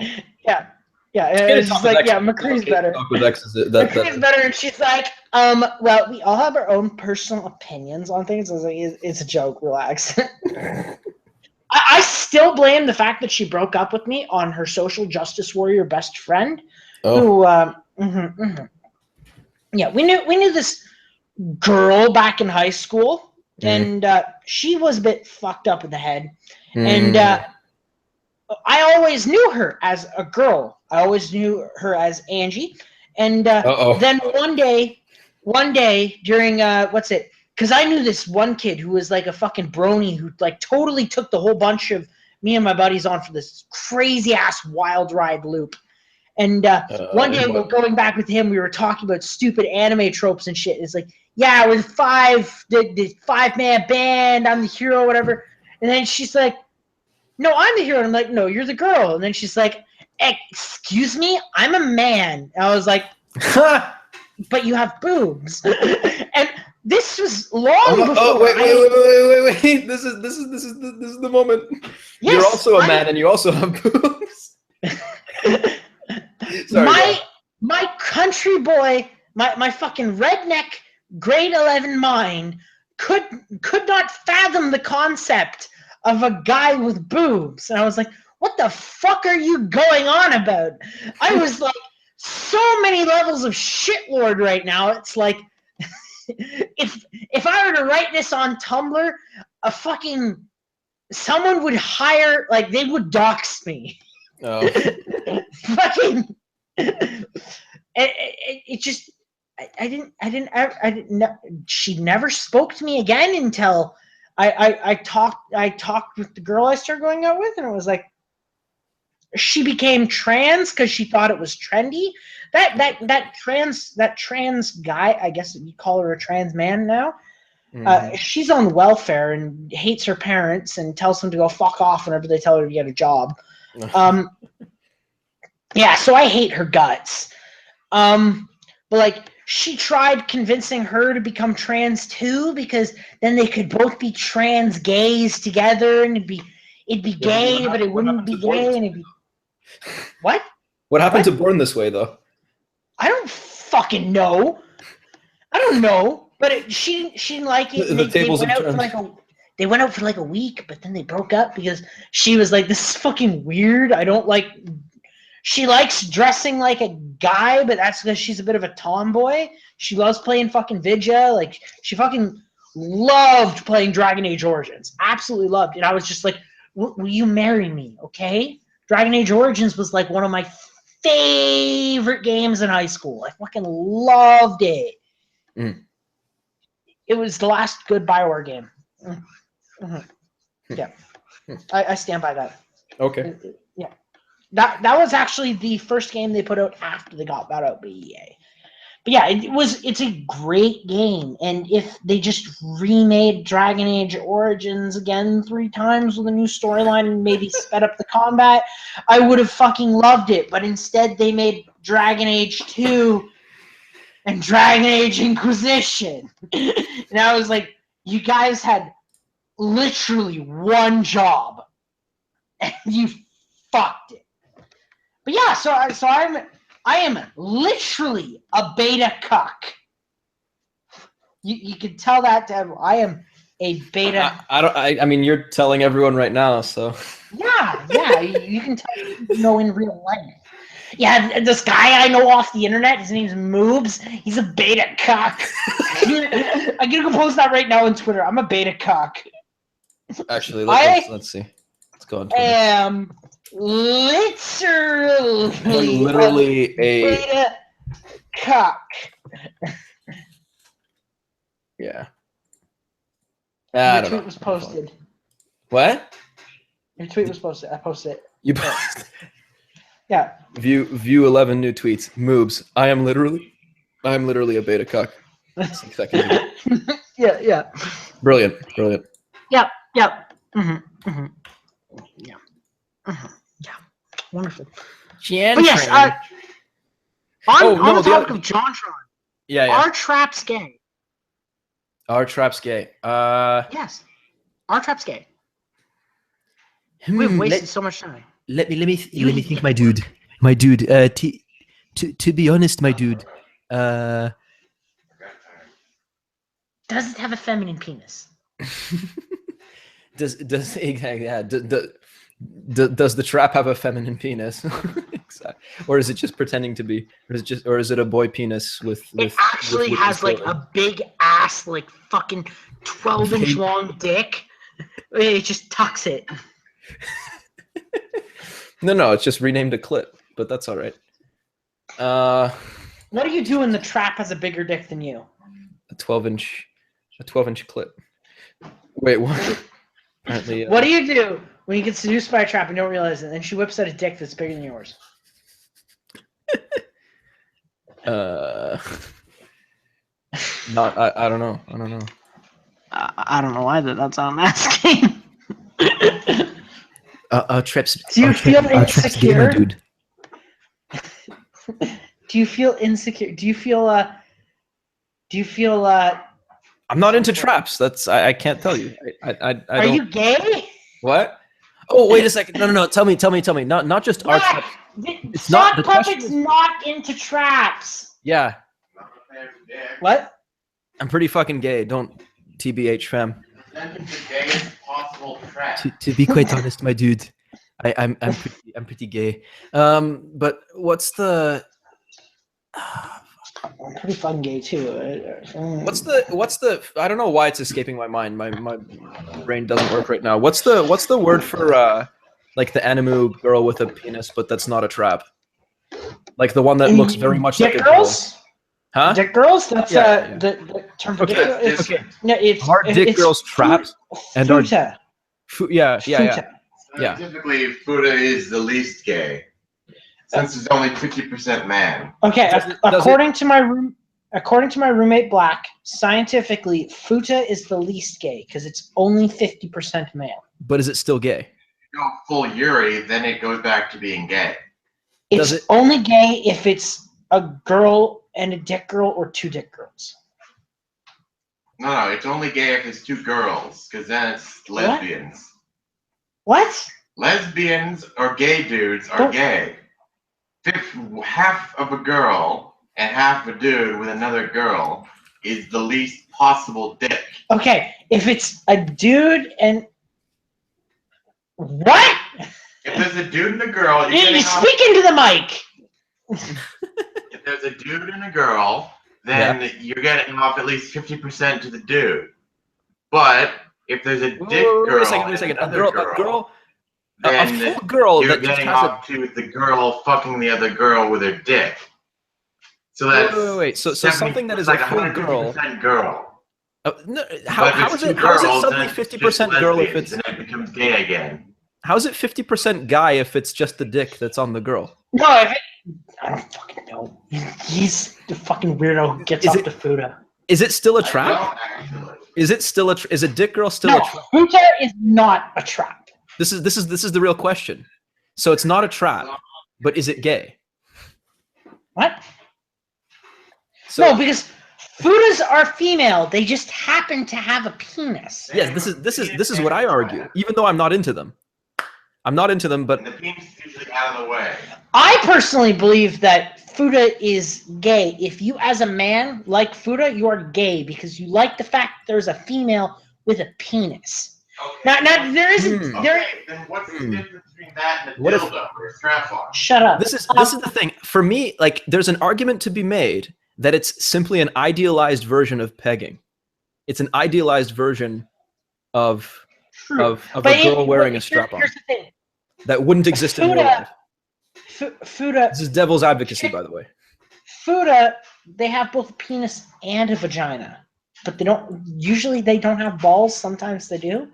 Yeah, it's just like, McCree's better. McCree's better, and she's like, well, we all have our own personal opinions on things. I was like, it's a joke, relax. I still blame the fact that she broke up with me on her social justice warrior best friend, who, yeah, we knew this girl back in high school, and she was a bit fucked up in the head, and I always knew her as a girl. I always knew her as Angie, and then one day during because I knew this one kid who was like a fucking brony who like totally took the whole bunch of me and my buddies on for this crazy ass wild ride loop. And one day we're going back with him. We were talking about stupid anime tropes and shit. It's like, yeah, we're the 5-man band. I'm the hero, whatever. And then she's like, no, I'm the hero. And I'm like, no, you're the girl. And then she's like, excuse me, I'm a man. And I was like, but you have boobs. And this was long before. Oh, wait! This is the moment. Yes, you're also a man, and you also have boobs. Sorry, my country boy, my fucking redneck grade 11 mind could not fathom the concept of a guy with boobs. And I was like, what the fuck are you going on about? I was like, so many levels of shitlord right now. It's like, if I were to write this on Tumblr, someone would hire, like, they would dox me. Oh. Fucking, it just, I didn't know. She never spoke to me again until I talked with the girl I started going out with, and it was like, she became trans because she thought it was trendy. That trans guy, I guess you call her a trans man now. She's on welfare and hates her parents and tells them to go fuck off whenever they tell her to get a job. Yeah, so I hate her guts. But like, she tried convincing her to become trans too, because then they could both be trans gays together, and it'd be gay, but it wouldn't be gay, and it'd be what? What happened to Born This Way, though? I don't fucking know. I don't know, but she didn't like it. They went out for like a week, but then they broke up because she was like, "This is fucking weird. I don't like." She likes dressing like a guy, but that's because she's a bit of a tomboy. She loves playing fucking Vidya. Like, she fucking loved playing Dragon Age Origins. Absolutely loved it. I was just like, will you marry me, okay? Dragon Age Origins was like one of my favorite games in high school. I fucking loved it. It was the last good BioWare game. Yeah. I stand by that. Okay. Yeah. That was actually the first game they put out after they got bought out by EA. But yeah, it's a great game, and if they just remade Dragon Age Origins again 3 times with a new storyline and maybe sped up the combat, I would have fucking loved it. But instead, they made Dragon Age 2 and Dragon Age Inquisition, and I was like, you guys had literally one job, and you fucked it. But yeah, so I am literally a beta cuck. You can tell that to everyone. I am a beta. I mean, you're telling everyone right now, so. Yeah, you can tell in real life. Yeah, this guy I know off the internet, his name's Moobs. He's a beta cuck. I'm gonna go post that right now on Twitter. I'm a beta cuck. Actually, let's see. Let's go on Twitter. I am literally a beta cuck. Yeah. Your tweet was posted. What? Your tweet was posted. I posted it. You posted. Yeah. View 11 new tweets. Moobs. I am literally a beta cuck. 6 seconds ago. Yeah. Brilliant. Yep. Yeah. Wonderful. But yes, on the topic of JonTron. Yeah. R-Trap's gay. R-Trap's gay. Yes. R-Trap's gay. We've wasted so much time. Let me think, my dude. To be honest, my dude. Does it have a feminine penis? Does the trap have a feminine penis? Or is it just pretending to be? Or is it a boy penis with it actually has like a big ass, like fucking 12-inch long dick. It just tucks it. No, it's just renamed a clit, but that's all right. What do you do when the trap has a bigger dick than you? A 12-inch clit. Wait, what? Apparently, what do you do when you get seduced by a trap and don't realize it, and then she whips out a dick that's bigger than yours. Not. I don't know. I don't know. I don't know either. That's what I'm asking. Trips. Do you feel Trips gay, my insecure? dude. Do you feel insecure? Do you feel I'm not into traps. That's I can't tell you. I are don't. you gay? What? Oh, wait a second. No. Tell me. Not just our traps. It's not. The question Puppet's is, not into traps. yeah, What? I'm pretty fucking gay. Don't TBH, fam. Sentence the gayest possible trap. To be quite honest, my dude, I'm pretty gay. But what's the I'm pretty fucking gay too. what's the I don't know why it's escaping my mind. My brain doesn't work right now. What's the word for like the animu girl with a penis, but that's not a trap? Like the one that looks very much like a girl. girls? Huh? Dick girls? That's Yeah. the term for Okay, dick girls. okay. No, it's Are dick it's girls traps? And are futa. yeah. Futa. Yeah. Typically, Fuda is the least gay, since it's only 50% man. Okay, Does it- according to my roommate Black, scientifically, futa is the least gay because it's only 50% male. But is it still gay? Go full Yuri, then it goes back to being gay. Does It's it- only gay if it's a girl and a dick girl or two dick girls. No, it's only gay if it's two girls, because then it's lesbians. What? Lesbians or gay dudes are Don't- gay. Half of a girl and half a dude with another girl is the least possible dick. Okay, if it's a dude and what? If there's a dude and a girl, you're You getting off. speak into the mic. If there's a dude and a girl, then you're getting off at least 50% to the dude. But if there's a dick girl, Wait a second. and A girl, a then full girl you're that just getting has off to the girl fucking the other girl with her dick. So that's wait. So something that is like a full girl. 150% girl. No, But how if is it's it? two How is it girls, suddenly then it's 50% just girl if lesbians, it's? and it becomes gay again. How is it 50% guy if it's just the dick that's on the girl? No, I don't fucking know. He's the fucking weirdo who gets Is off it- the futa. Is it still a I trap? don't actually. Is it still is a dick girl still No, a trap? futa is not a trap. This is the real question. So it's not a trap, but is it gay? What? So No, because futas are female. They just happen to have a penis. yes, this is what I argue. Even though I'm not into them, I'm not into them. But And the penis is usually out of the way. I personally believe that futa is gay. If you, as a man, like futa, you are gay because you like the fact there's a female with a penis. Okay. Now there isn't. Hmm. There. Okay, then what's the difference between that and a What if- dildo or a strap-on? Shut up. this is the thing for me. Like, there's an argument to be made that it's simply an idealized version of pegging. It's an idealized version of True. of a But girl wearing a here- strap-on Here's the thing. that wouldn't exist in real Futa- life. Futa. This is devil's advocacy, by the way. Futa, they have both a penis and a vagina, but they don't. Usually, they don't have balls. Sometimes they do.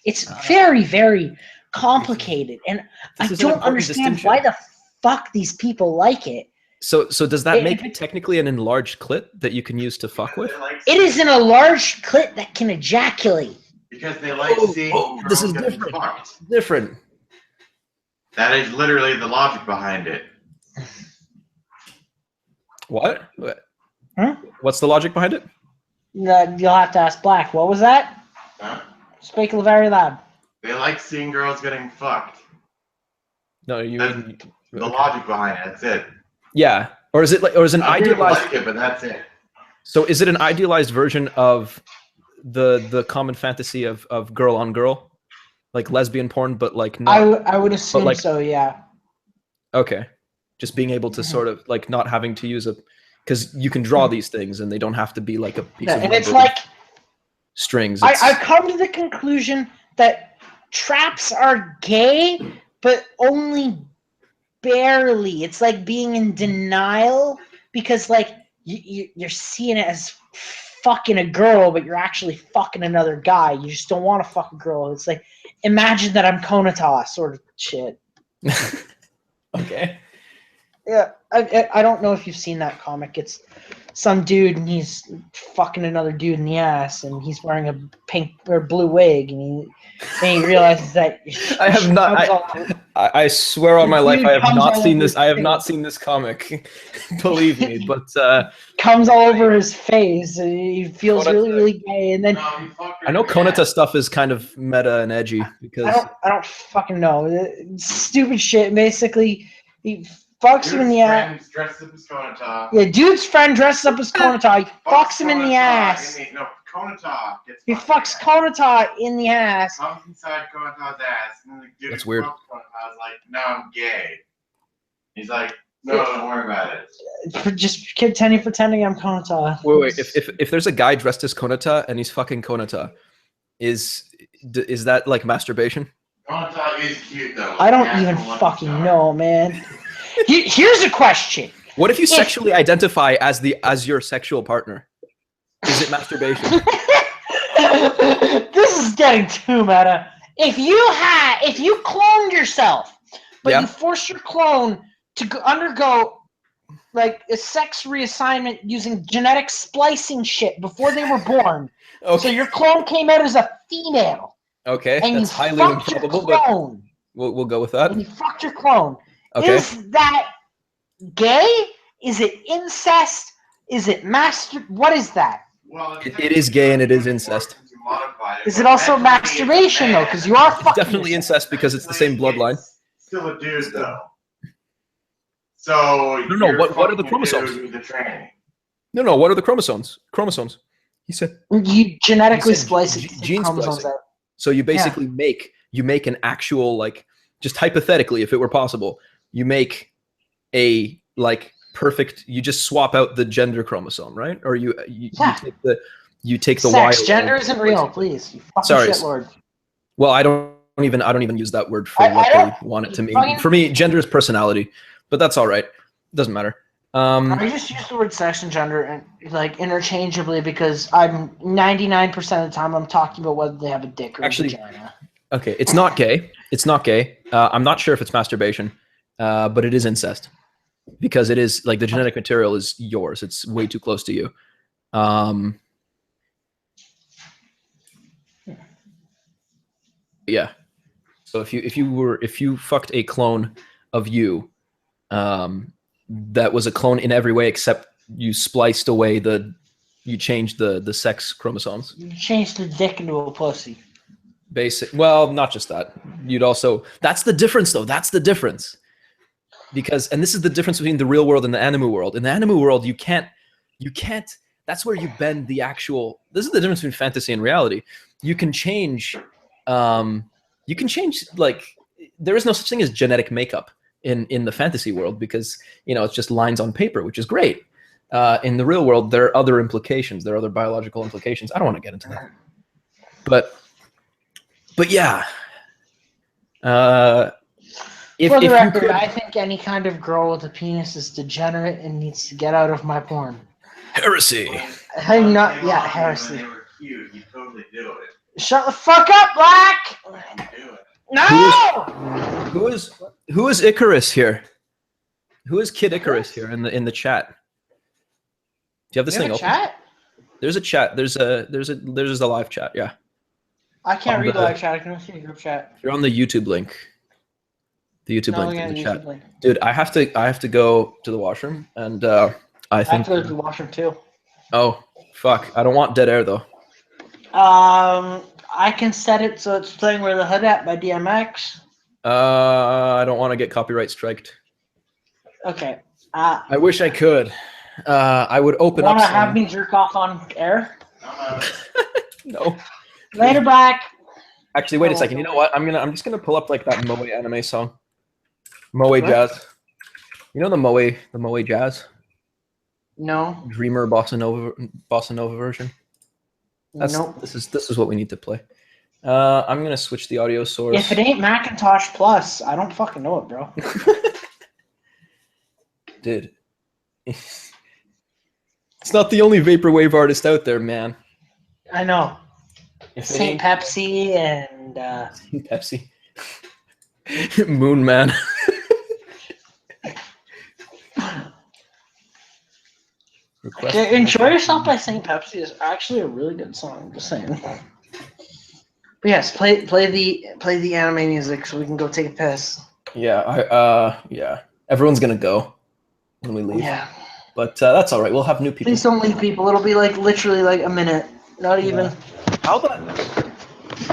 It's very, very complicated, and I This is an don't important understand distinction. why the fuck these people like it. So does that It- make it technically an enlarged clit that you can use to fuck with? They like It is in a large clit that can ejaculate. because they like Oh, seeing oh, girls this is getting different. fucked. Different. That is literally the logic behind it. What? Huh? What's the logic behind it? You'll have to ask Black. What was that? Huh? Speak very loud. They like seeing girls getting fucked. No, you That's mean The okay. logic behind it. That's it. Yeah, or is it like, or is an I really idealized? like it, but that's it. So is it an idealized version of the common fantasy of girl on girl, like lesbian porn, but like not? I would assume like- so. Yeah. Okay, just being able to sort of like not having to use a, because you can draw these things and they don't have to be like a piece Yeah, of and it's rubber like strings. I've come to the conclusion that traps are gay, but only barely. It's like being in denial because like you're seeing it as fucking a girl, but you're actually fucking another guy. You just don't want to fuck a girl. It's like, imagine that I'm Konata sort of shit. Okay. Yeah, I don't know if you've seen that comic. It's some dude and he's fucking another dude in the ass, and he's wearing a pink or blue wig, and he realizes that I have not. I swear on my life, I have not seen this. I have not seen this comic. Believe me, but comes all over his face. And he feels really, really gay, and then I know Konata stuff is kind of meta and edgy because I don't fucking know. Stupid shit. Basically, he fucks him in the ass. Dresses up as Konata. Yeah, dude's friend dresses up as Konata. He fucks him in the ass. Konata gets He fucks Konata in the ass. Comes inside Konata's ass, and then the dude That's weird. Konata's like, "No, I'm gay." He's like, "No, don't worry about it." Just pretending I'm Konata. wait. If there's a guy dressed as Konata and he's fucking Konata, is that like masturbation? Konata is cute though. I don't even fucking know, man. Here's a question. What if you sexually identify as your sexual partner? Is it masturbation? This is getting too meta. If you cloned yourself, but you forced your clone to undergo like a sex reassignment using genetic splicing shit before they were born, so your clone came out as a female. Okay, and that's you highly fucked improbable, your but clone. we'll go with that. And you fucked your clone. Okay. Is that gay? Is it incest? Is it what is that? Well, It is gay and it is incest. Is it also masturbation though? Because you are It's fucking definitely yourself. incest because it's the same bloodline. Still a dude though. So No. What are the chromosomes? No. What are the chromosomes? Chromosomes. He said. You genetically He said splice it. gene chromosomes splicing. out. So you basically make an actual, like, just hypothetically, if it were possible, you make a like perfect. You just swap out the gender chromosome, right? Or you take the sex. Y. Gender isn't real, please. You fucking shitlord. Well, I don't even use that word for what they want it to mean. For me, gender is personality, but that's all right. It doesn't matter. I just use the word sex and gender and like interchangeably because I'm 99% of the time I'm talking about whether they have a dick or a vagina. Okay, it's not gay. It's not gay. I'm not sure if it's masturbation, but it is incest because it is like the genetic material is yours. It's way too close to you. Yeah. So if you fucked a clone of you, that was a clone in every way except you spliced away you changed the sex chromosomes. You changed the dick into a pussy. Well, not just that. You'd also, that's the difference though. That's the difference. Because, and this is the difference between the real world and the anime world. In the anime world, you can't, that's where you bend the actual, this is the difference between fantasy and reality. You can change, like, there is no such thing as genetic makeup in the fantasy world because, it's just lines on paper, which is great. In the real world, there are other implications. There are other biological implications. I don't want to get into that. But yeah. For the record, I think any kind of girl with a penis is degenerate and needs to get out of my porn. Heresy. I'm not, heresy. They were cute. You totally do it. Shut the fuck up, Black! Do it. No! Who is Icarus here? Who is Kid Icarus here in the chat? Do you have this thing open? Chat? There's a chat. There's a live chat. Yeah. I can't read the live chat. I can only see the group chat. You're on the YouTube link. The YouTube link in the chat. Link. Dude, I have to go to the washroom, and I think. I have to go to the washroom too. Oh fuck! I don't want dead air though. I can set it so it's playing Where the Hood At by DMX. I don't want to get copyright striked. Okay. I wish I could. I would open up. Want to have me jerk off on air? No. Later, Black. Actually, wait a second. You know what? I'm just gonna pull up like that Moe anime song. Moe Jazz. You know the Moe Jazz? No. Dreamer Bossa Nova version. Nope. This is what we need to play. I'm gonna switch the audio source. If it ain't Macintosh Plus, I don't fucking know it, bro. Dude. It's not the only vaporwave artist out there, man. I know. If it Saint ain't Pepsi and Pepsi. Moon Man. Request Okay, Enjoy permission. Yourself by Saint Pepsi is actually a really good song. Just saying. But yes, play the anime music so we can go take a piss. Yeah, yeah. Everyone's gonna go when we leave. Yeah. But that's all right. We'll have new people. Please don't leave, people. It'll be like literally like a minute. Not even. How about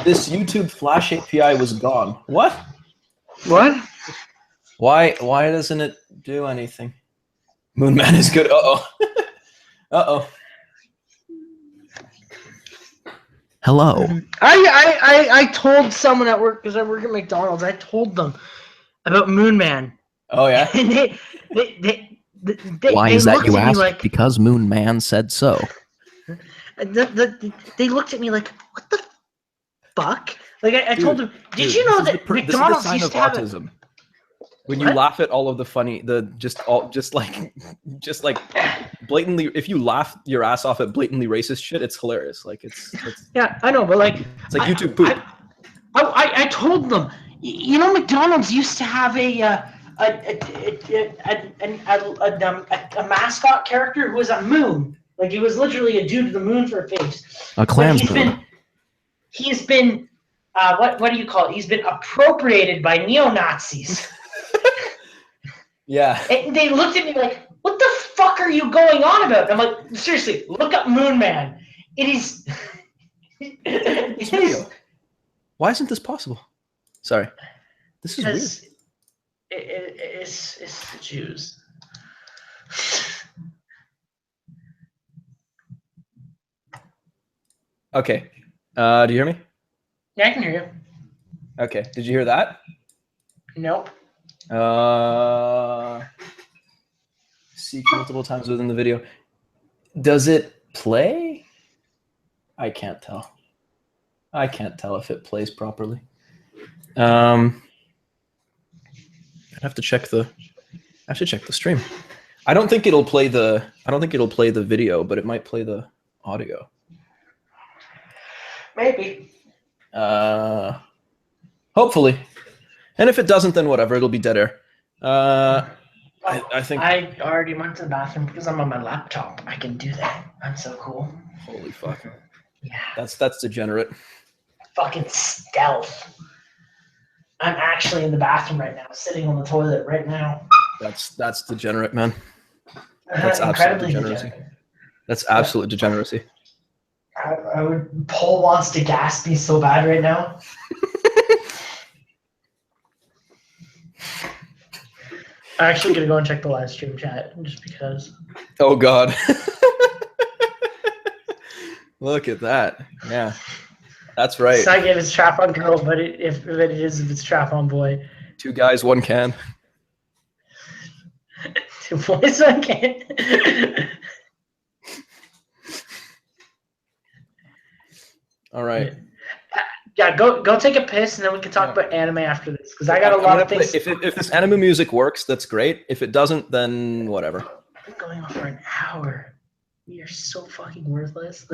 this YouTube Flash API was gone? What? What? Why doesn't it do anything? Moon Man is good. Uh-oh. Uh-oh. Hello. I told someone at work, because I work at McDonald's, I told them about Moon Man. Oh yeah? And Why they is that, looked you at me ask? like, Because Moon Man said so. they looked at me like, what the fuck? Like I told them, did Dude, you know this is that this is the McDonald's sign used of to have autism. When you What? laugh at all of the funny, just like blatantly, if you laugh your ass off at blatantly racist shit, it's hilarious. Like it's Yeah, I know, but like YouTube poop. I told them, you know, McDonald's used to have a mascot character who was a moon. Like, it was literally a dude with a moon for a face. A But Klansman. he's been what do you call it? He's been appropriated by neo-Nazis. Yeah. And they looked at me like, what the fuck are you going on about? And I'm like, seriously, look up Moon Man. It is. This video. Why isn't this possible? Sorry. This is weird. Because it's the Jews. Okay. Do you hear me? Yeah, I can hear you. Okay. Did you hear that? Nope. Seek multiple times within the video. Does it play? I can't tell. I can't tell if it plays properly. I'd have to check the. I have to check the stream. I don't think it'll play the. I don't think it'll play the video, but it might play the audio. Maybe. Hopefully. And if it doesn't, then whatever. It'll be dead air. I think. I already went to the bathroom because I'm on my laptop. I can do that. I'm so cool. Holy fuck. Yeah. That's degenerate. Fucking stealth. I'm actually in the bathroom right now, sitting on the toilet right now. That's degenerate, man. That's absolute degeneracy. That's absolute degeneracy. I would. Paul wants to gas me so bad right now. I'm actually gonna go and check the live stream chat just because. Oh God. Look at that. Yeah. That's right. It's not if it's trap on girl, but if it's trap on boy. 2 guys, 1 can. 2 boys, 1 can. All right. Yeah, go take a piss, and then we can talk about anime after this, because I got a lot of things. If this anime music works, that's great. If it doesn't, then whatever. I've been going on for an hour. We are so fucking worthless.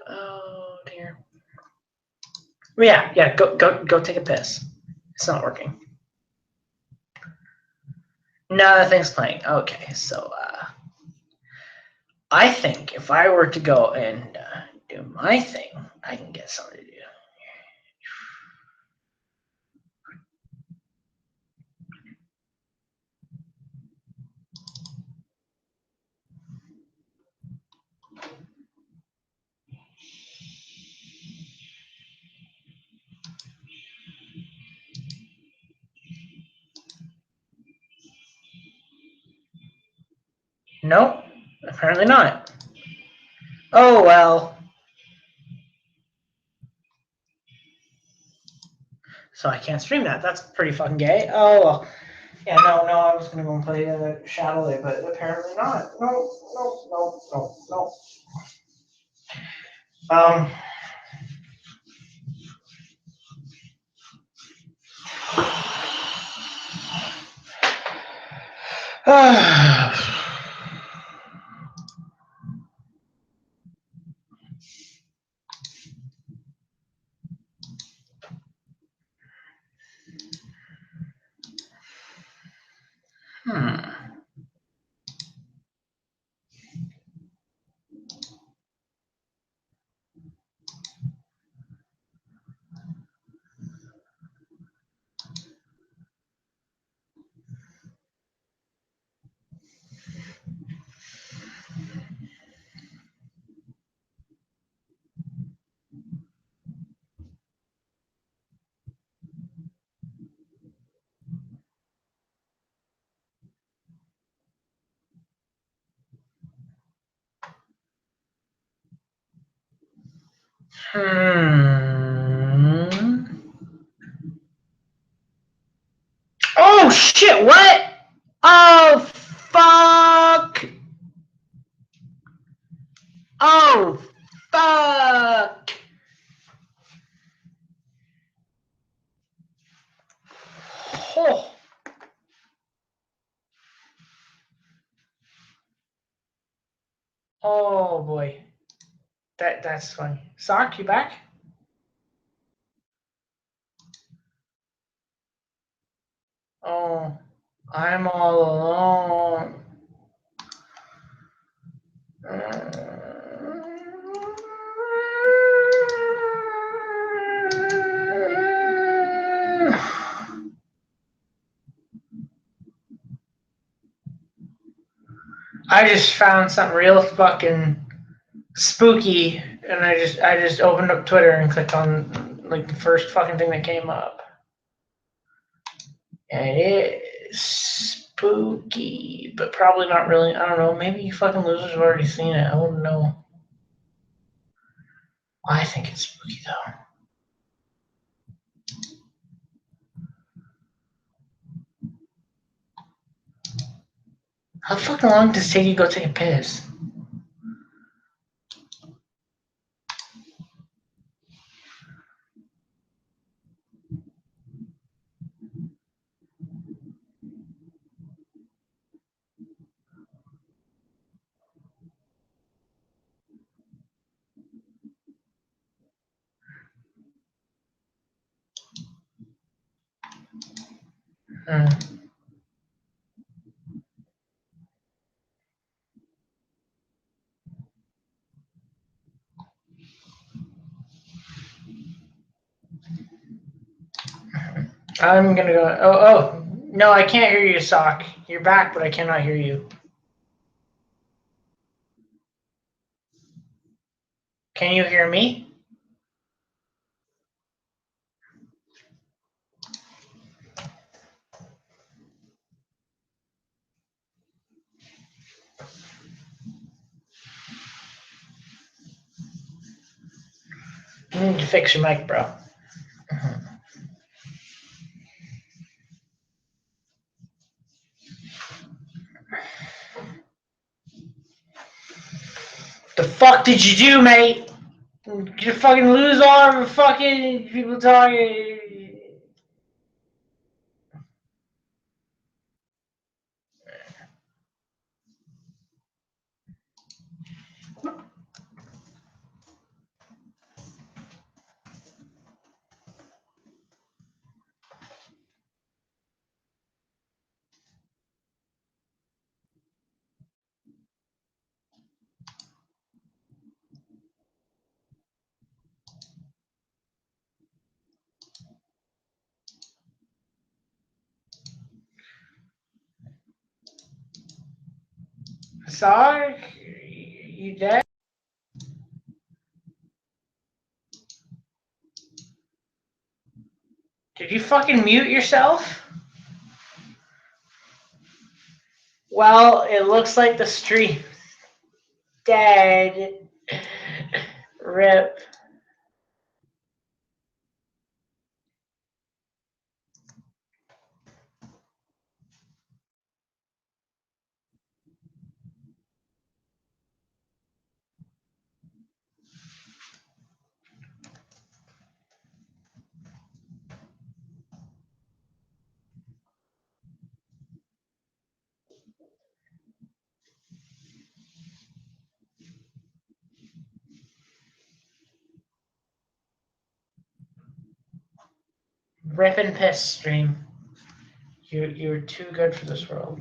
Oh dear. Well, yeah. Go take a piss. It's not working. No, that thing's playing. Okay, so I think if I were to go and do my thing, I can get something to do. Nope, apparently not. Oh well. So I can't stream that. That's pretty fucking gay. Oh well. Yeah, no, I was gonna go and play Shadowlay, but apparently not. No. Hmm. Oh shit! What? Oh fuck! Oh fuck! Oh, oh boy. That's funny. Sock, you back? Oh, I'm all alone. I just found something real fucking spooky, and I just opened up Twitter and clicked on like the first fucking thing that came up, and it is spooky, but probably not really. I don't know. Maybe you fucking losers have already seen it. I wouldn't know. I think it's spooky though. How fucking long does it take you to go take a piss? Hmm. I'm gonna go. Oh, no, I can't hear you, Sock. You're back, but I cannot hear you. Can you hear me? You need to fix your mic, bro. The fuck did you do, mate? Did you fucking lose all of the fucking people talking? Sock, you dead? Did you fucking mute yourself? Well, it looks like the stream dead. Rip. Rip and piss stream. You're too good for this world.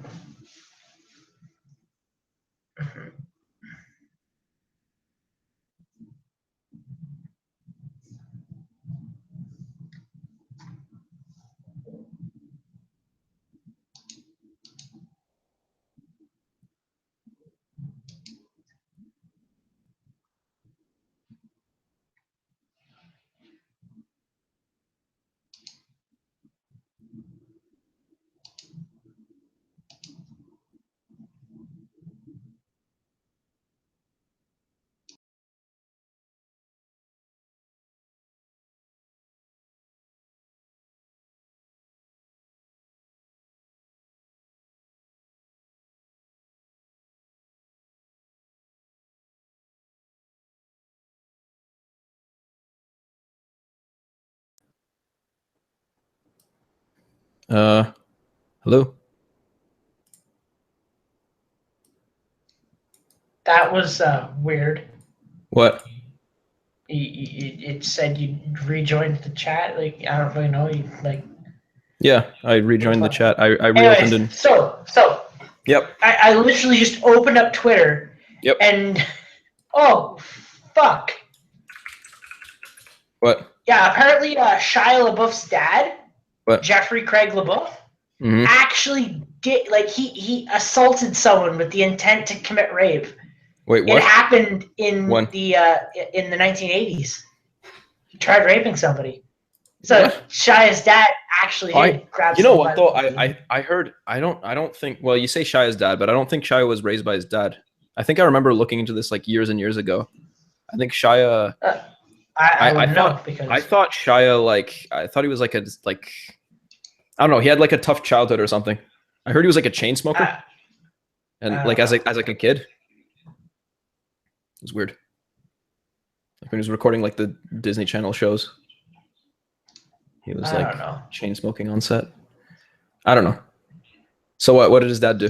Hello. That was weird. What? It said you rejoined the chat. Like, I don't really know. You like. Yeah, I rejoined the chat. I reopened Anyways, and. so Yep. I literally just opened up Twitter. Yep. And oh fuck. What? Yeah, apparently Shia LaBeouf's dad, What? Jeffrey Craig LaBeouf, Mhm. actually did he assaulted someone with the intent to commit rape. Wait, what? It happened in When? the 1980s. He tried raping somebody. So What? Shia's dad actually did grab. You know someone what by though? the pussy. I heard. I don't think. Well, you say Shia's dad, but I don't think Shia was raised by his dad. I think I remember looking into this like years and years ago. I think Shia. I wouldn't know thought because I thought Shia I thought he was like I don't know. He had like a tough childhood or something. I heard he was like a chain smoker, and I like don't as a kid, it was weird. Like when he was recording like the Disney Channel shows, he was I like don't know. chain smoking on set. I don't know. So what? What did his dad do?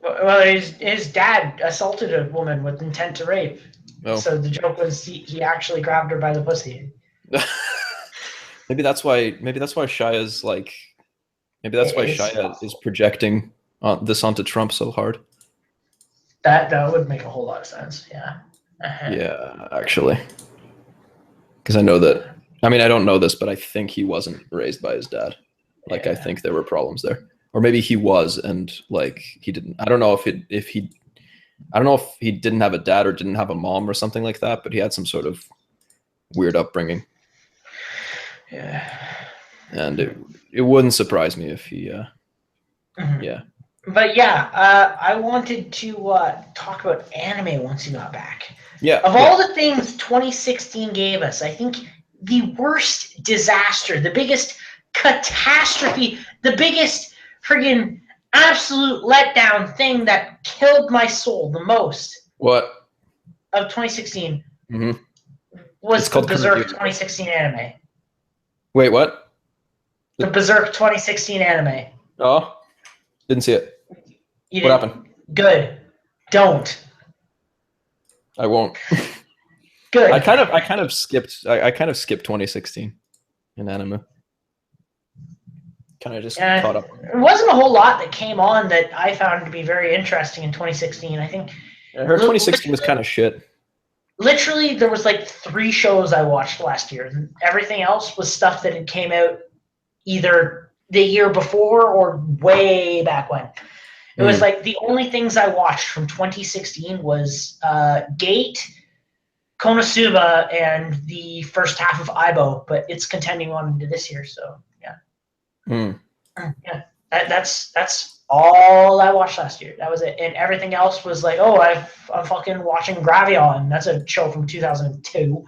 Well, his dad assaulted a woman with intent to rape. Oh. So the joke was he actually grabbed her by the pussy. Maybe that's why Shia's like. Maybe that's why Shia is projecting this onto Trump so hard. That would make a whole lot of sense. Yeah. Yeah, actually, because I know that. I mean, I don't know this, but I think he wasn't raised by his dad. Like, I think there were problems there, or maybe he was, and like he didn't. I don't know I don't know if he didn't have a dad or didn't have a mom or something like that, but he had some sort of weird upbringing. Yeah. And it wouldn't surprise me if he. Yeah. But yeah, I wanted to talk about anime once you got back. Yeah. Of all the things 2016 gave us, I think the worst disaster, the biggest catastrophe, the biggest friggin' absolute letdown thing that killed my soul the most What? of 2016 It's was the called Berserk 2016 anime. Wait, what? The Berserk 2016 anime. Oh, didn't see it. You What didn't- happened? Good. Don't. I won't. Good. I kind of skipped 2016 in anime. Kind of just caught up. There wasn't a whole lot that came on that I found to be very interesting in 2016. I think I heard 2016 was kind of shit. literally there was like 3 shows I watched last year. And everything else was stuff that had came out either the year before or way back when. It was like the only things I watched from 2016 was Gate, Konosuba, and the first half of Aibo, but it's continuing on into this year, so yeah. Yeah, that's all I watched last year. That was it, and everything else was like, oh, I'm fucking watching Gravion. That's a show from 2002.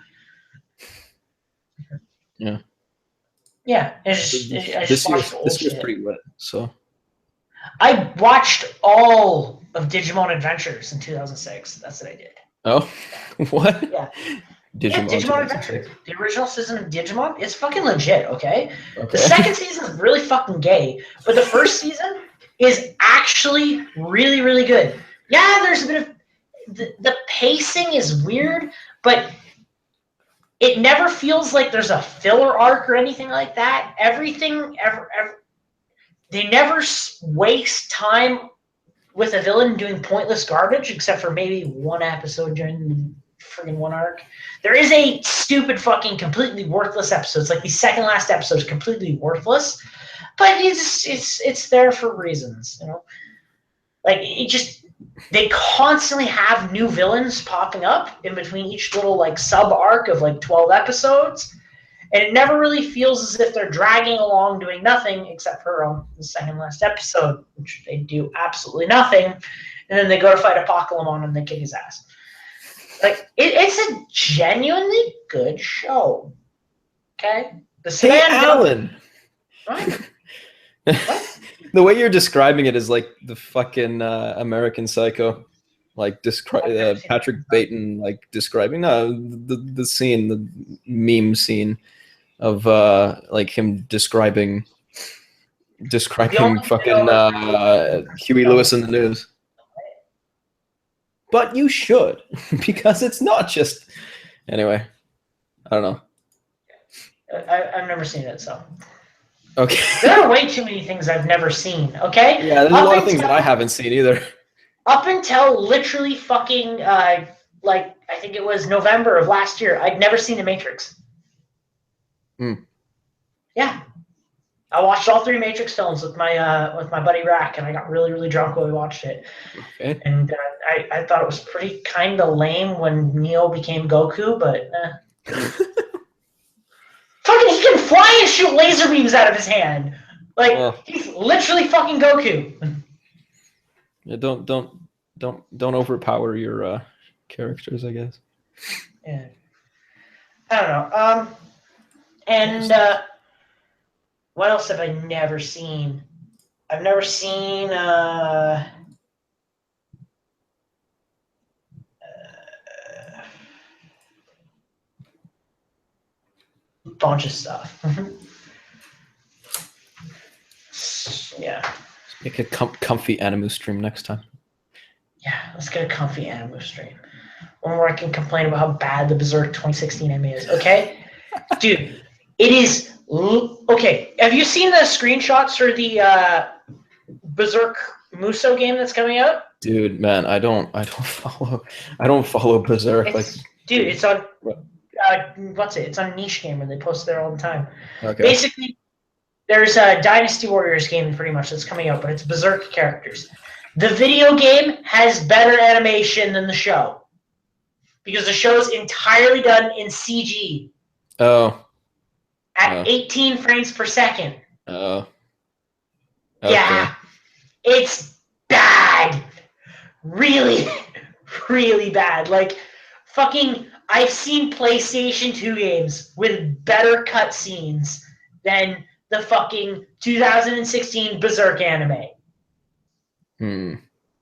Yeah. Yeah, I just watched old this shit. year's pretty lit. So I watched all of Digimon Adventures in 2006. That's what I did. Oh, what? Yeah. Digimon Adventures. The original season of Digimon is fucking legit, okay? Okay. The second season is really fucking gay, but the first season is actually really, really good. Yeah, there's a bit of the pacing is weird, but it never feels like there's a filler arc or anything like that. Everything, they never waste time with a villain doing pointless garbage, except for maybe one episode during the friggin' one arc. There is a stupid fucking completely worthless episode. It's like the second last episode is completely worthless, but it's there for reasons, you know. Like it just they constantly have new villains popping up in between each little like sub arc of like 12 episodes, and it never really feels as if they're dragging along doing nothing except for the second last episode, which they do absolutely nothing, and then they go to fight Apocalypse and they kick his ass. Like it's a genuinely good show. Okay, Hey, Alan. What? The way you're describing it is like the fucking American Psycho, like Patrick Bateman, like describing the scene, the meme scene of like him describing fucking Huey Lewis in the News. But you should, because it's not just. Anyway, I don't know. I've never seen it, so. Okay. There are way too many things I've never seen, okay? Yeah, there's a lot of things that I haven't seen either. Up until literally fucking, like, I think it was November of last year, I'd never seen The Matrix. Yeah. I watched all 3 Matrix films with my buddy Rack, and I got really, really drunk while we watched it. Okay. And I thought it was pretty kind of lame when Neo became Goku, but fucking he can fly and shoot laser beams out of his hand. Like he's literally fucking Goku. Yeah, don't overpower your characters, I guess. Yeah. I don't know. And what else have I never seen? I've never seen a bunch of stuff. Yeah. Make a comfy anime stream next time. Yeah, let's get a comfy anime stream. One where I can complain about how bad the Berserk 2016 anime is, okay? Dude, it is... Okay, have you seen the screenshots for the Berserk Muso game that's coming out? Dude, man, I don't follow Berserk. Dude, it's on... It's on Niche Gamer. They post there all the time. Okay. Basically, there's a Dynasty Warriors game pretty much that's coming out, but it's Berserk characters. The video game has better animation than the show because the show is entirely done in CG. Oh. At 18 frames per second. Oh. Okay. Yeah. It's bad. Really, really bad. Like, fucking, I've seen PlayStation 2 games with better cutscenes than the fucking 2016 Berserk anime. It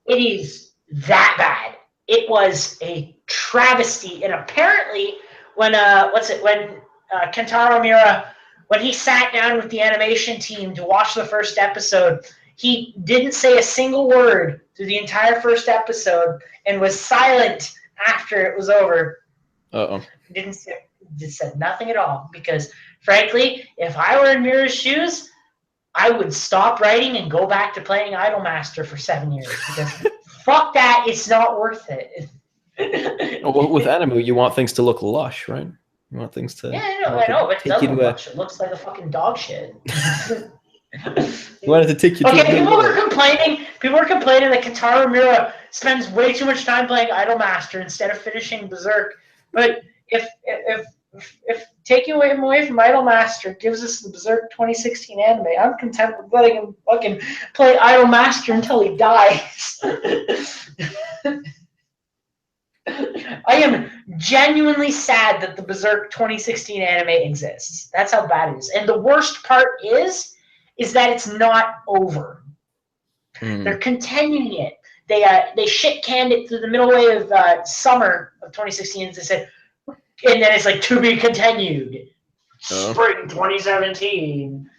is that bad. It was a travesty. And apparently, when Kentaro Miura, when he sat down with the animation team to watch the first episode, he didn't say a single word through the entire first episode and was silent after it was over. Just said nothing at all because, frankly, if I were in Miura's shoes, I would stop writing and go back to playing Idolmaster for 7 years because fuck that, it's not worth it. Well, with anime, you want things to look lush, right? You want things to... Yeah, I know, but it doesn't look lush. It looks like a fucking dog shit. You wanted to take you to people were complaining that Kentaro Miura spends way too much time playing Idolmaster instead of finishing Berserk. But if taking him away from Idolmaster gives us the Berserk 2016 anime, I'm content with letting him fucking play Idolmaster until he dies. I am genuinely sad that the Berserk 2016 anime exists. That's how bad it is. And the worst part is that it's not over. They're continuing it. They shit-canned it through the middle way of summer of 2016. They said, and then it's like, to be continued. Spring 2017.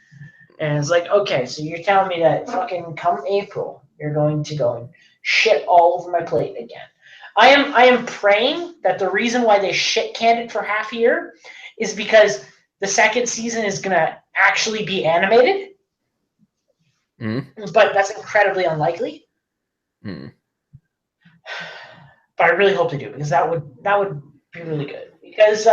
And it's like, okay, so you're telling me that fucking come April, you're going to go and shit all over my plate again. I am praying that the reason why they shit canned it for half a year is because the second season is gonna actually be animated. But that's incredibly unlikely. But I really hope they do, because that would be really good. Because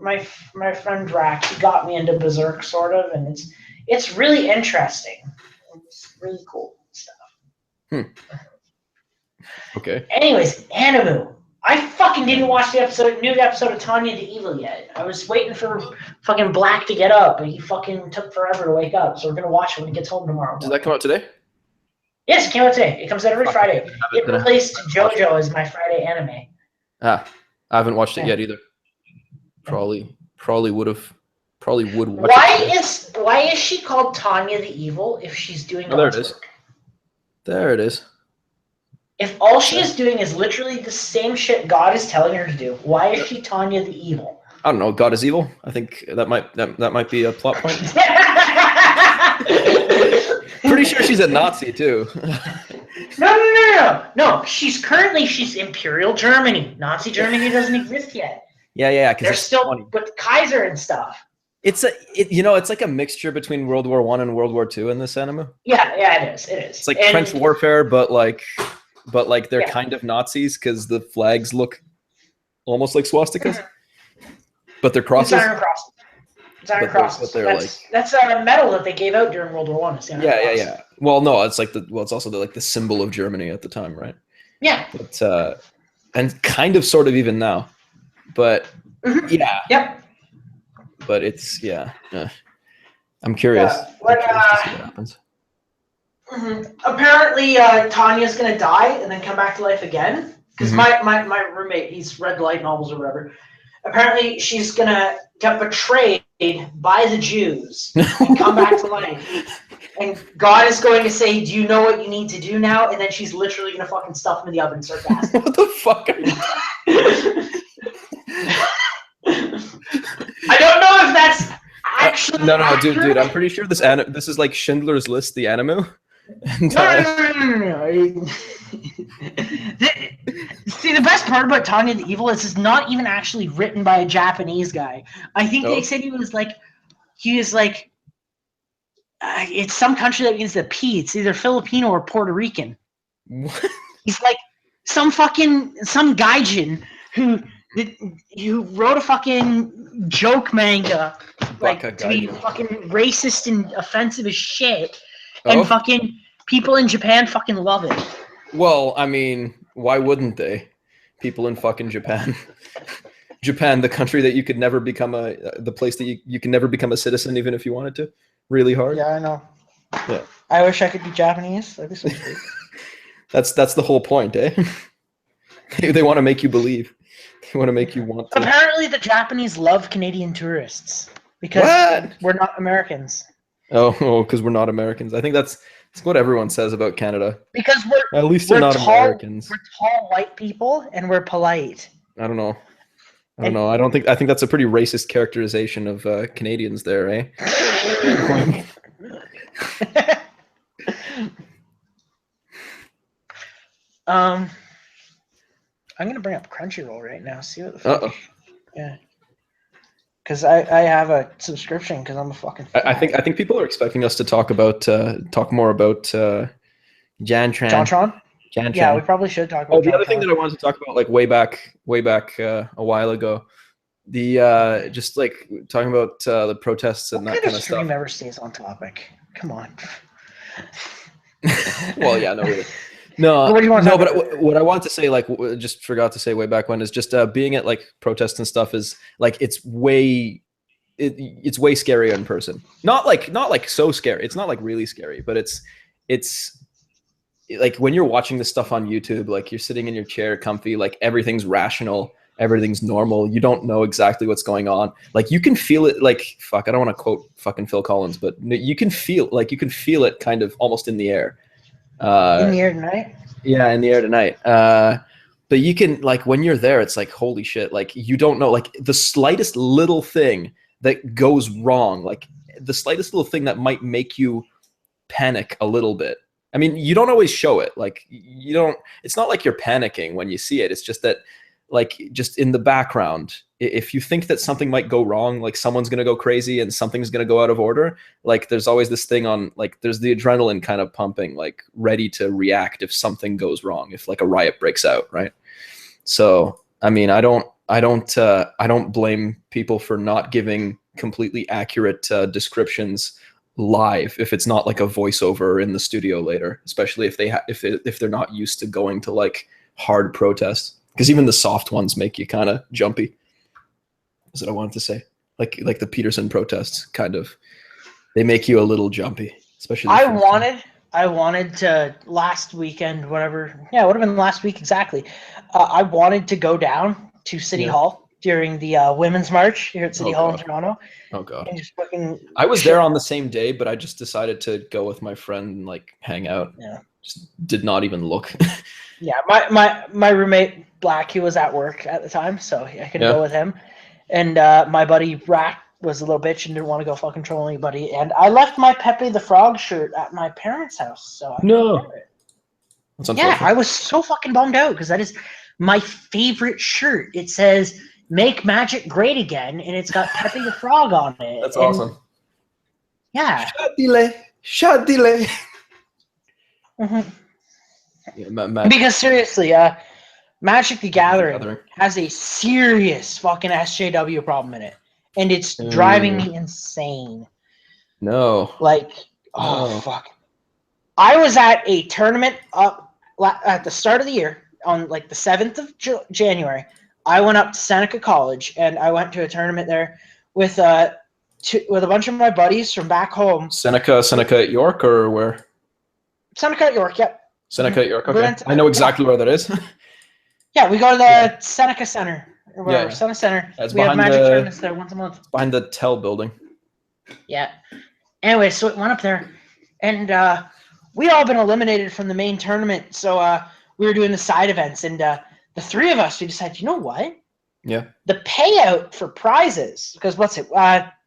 my friend Drac, he got me into Berserk sort of, and it's really interesting. It's really cool stuff. Okay. Anyways, Animu. I fucking didn't watch the new episode of Tanya the Evil yet. I was waiting for fucking Black to get up, but he fucking took forever to wake up. So we're gonna watch it when he gets home tomorrow. Does that come out today? Yes, it came out today. It comes out every Friday. It replaced JoJo as my Friday anime. I haven't watched it yet either. Probably would watch it. Why is she called Tanya the Evil if she's doing God's work? There it is. If all she is doing is literally the same shit God is telling her to do, why is she Tanya the Evil? I don't know. God is evil. I think that might be a plot point. Pretty sure she's a Nazi too. No. She's Imperial Germany. Nazi Germany doesn't exist yet. Yeah. They're still with Kaiser and stuff. It's like a mixture between World War I and World War II in this anime. Yeah, it is. It's like trench warfare, but they're kind of Nazis because the flags look almost like swastikas, but they're crosses. It's Iron Crosses. That's a medal that they gave out during World War I. Yeah. Well, no, it's like it's also the symbol of Germany at the time, right? Yeah. But and kind of sort of even now, but yeah. Yep. But it's I'm curious. What happens. Apparently, Tanya's gonna die and then come back to life again. Because my roommate, he's read light novels or whatever. Apparently, she's gonna get betrayed by the Jews and come back to life. And God is going to say, "Do you know what you need to do now?" And then she's literally gonna fucking stuff him in the oven, sarcastic. What the fuck? I don't know if that's actually. No, dude. I'm pretty sure this is like Schindler's List, the anime. And, No. See, the best part about Tanya the Evil is it's not even actually written by a Japanese guy. I think they said he was like, it's some country that begins with a P. It's either Filipino or Puerto Rican. What? He's like some gaijin who wrote a fucking joke manga, to be fucking racist and offensive as shit. And fucking people in Japan fucking love it. Well, I mean, why wouldn't they? People in fucking Japan. Japan, the country that you could never become the place that you can never become a citizen even if you wanted to. Really hard. Yeah, I know. Yeah. I wish I could be Japanese. That'd be so sweet. That's the whole point, eh? They want to make you believe. They want to make you want to. Apparently the Japanese love Canadian tourists because we're not Americans. Oh, because we're not Americans. I think that's what everyone says about Canada. Because at least they're not tall, Americans. We're tall white people and we're polite. I don't know. I think that's a pretty racist characterization of Canadians there, eh? I'm gonna bring up Crunchyroll right now. See what the fuck. Yeah. Because I have a subscription because I'm a fucking fan. I think people are expecting us to talk more about JonTron. Yeah, we probably should talk about. The other thing that I wanted to talk about, like way back a while ago, the just like talking about the protests and that kind of stuff. Stream never stays on topic. Come on. Well, yeah, no, really. No, but what I want to say, like, just forgot to say way back when, is just being at like protests and stuff is like it's way scarier in person. Not like so scary. It's not like really scary, but it's like when you're watching this stuff on YouTube, like you're sitting in your chair, comfy, like everything's rational, everything's normal. You don't know exactly what's going on. Like you can feel it. Like fuck, I don't want to quote fucking Phil Collins, but you can feel it kind of almost in the air. In the air tonight? Yeah, in the air tonight. But you can, like, when you're there, it's like, holy shit. Like, you don't know, like, the slightest little thing that goes wrong, like, the slightest little thing that might make you panic a little bit I mean, you don't always show it. Like you don't. It's not like you're panicking when you see it. It's just that, like, just in the background, if you think that something might go wrong, like someone's gonna go crazy and something's gonna go out of order, like there's always this thing on, like there's the adrenaline kind of pumping, like ready to react if something goes wrong, if like a riot breaks out, right? So I mean, I don't blame people for not giving completely accurate descriptions live if it's not like a voiceover in the studio later, especially if if they're not used to going to like hard protests, because even the soft ones make you kind of jumpy. Is what I wanted to say. Like the Peterson protests, kind of, they make you a little jumpy, especially. I wanted to last weekend, whatever. Yeah, it would have been last week exactly. I wanted to go down to City Hall during the Women's March here at City Hall in Toronto. Oh god. And just fucking. I was there on the same day, but I just decided to go with my friend and like hang out. Yeah. Just did not even look. Yeah, my roommate Black, he was at work at the time, so I couldn't go with him. And my buddy Rat was a little bitch and didn't want to go fucking troll anybody. And I left my Pepe the Frog shirt at my parents' house, so I couldn't wear it. That's unfortunate. Yeah, I was so fucking bummed out because that is my favorite shirt. It says "Make Magic Great Again," and it's got Pepe the Frog on it. That's awesome. Yeah. Shadile. Mm-hmm. Yeah, because seriously, Magic the Gathering has a serious fucking SJW problem in it, and it's driving me insane. No. Like, fuck. I was at a tournament up at the start of the year on like the 7th of January. I went up to Seneca College and I went to a tournament there with a bunch of my buddies from back home. Seneca at York or where? Seneca at York, yep. Seneca at York, okay. I know exactly where that is. Yeah, we go to the Seneca Center or whatever. Yeah. Seneca Center. It's we have magic tournaments there once a month. Behind the Tell building. Yeah. Anyway, so it went up there, and we all been eliminated from the main tournament, so we were doing the side events, and the three of us, we decided, you know what? Yeah. The payout for prizes, because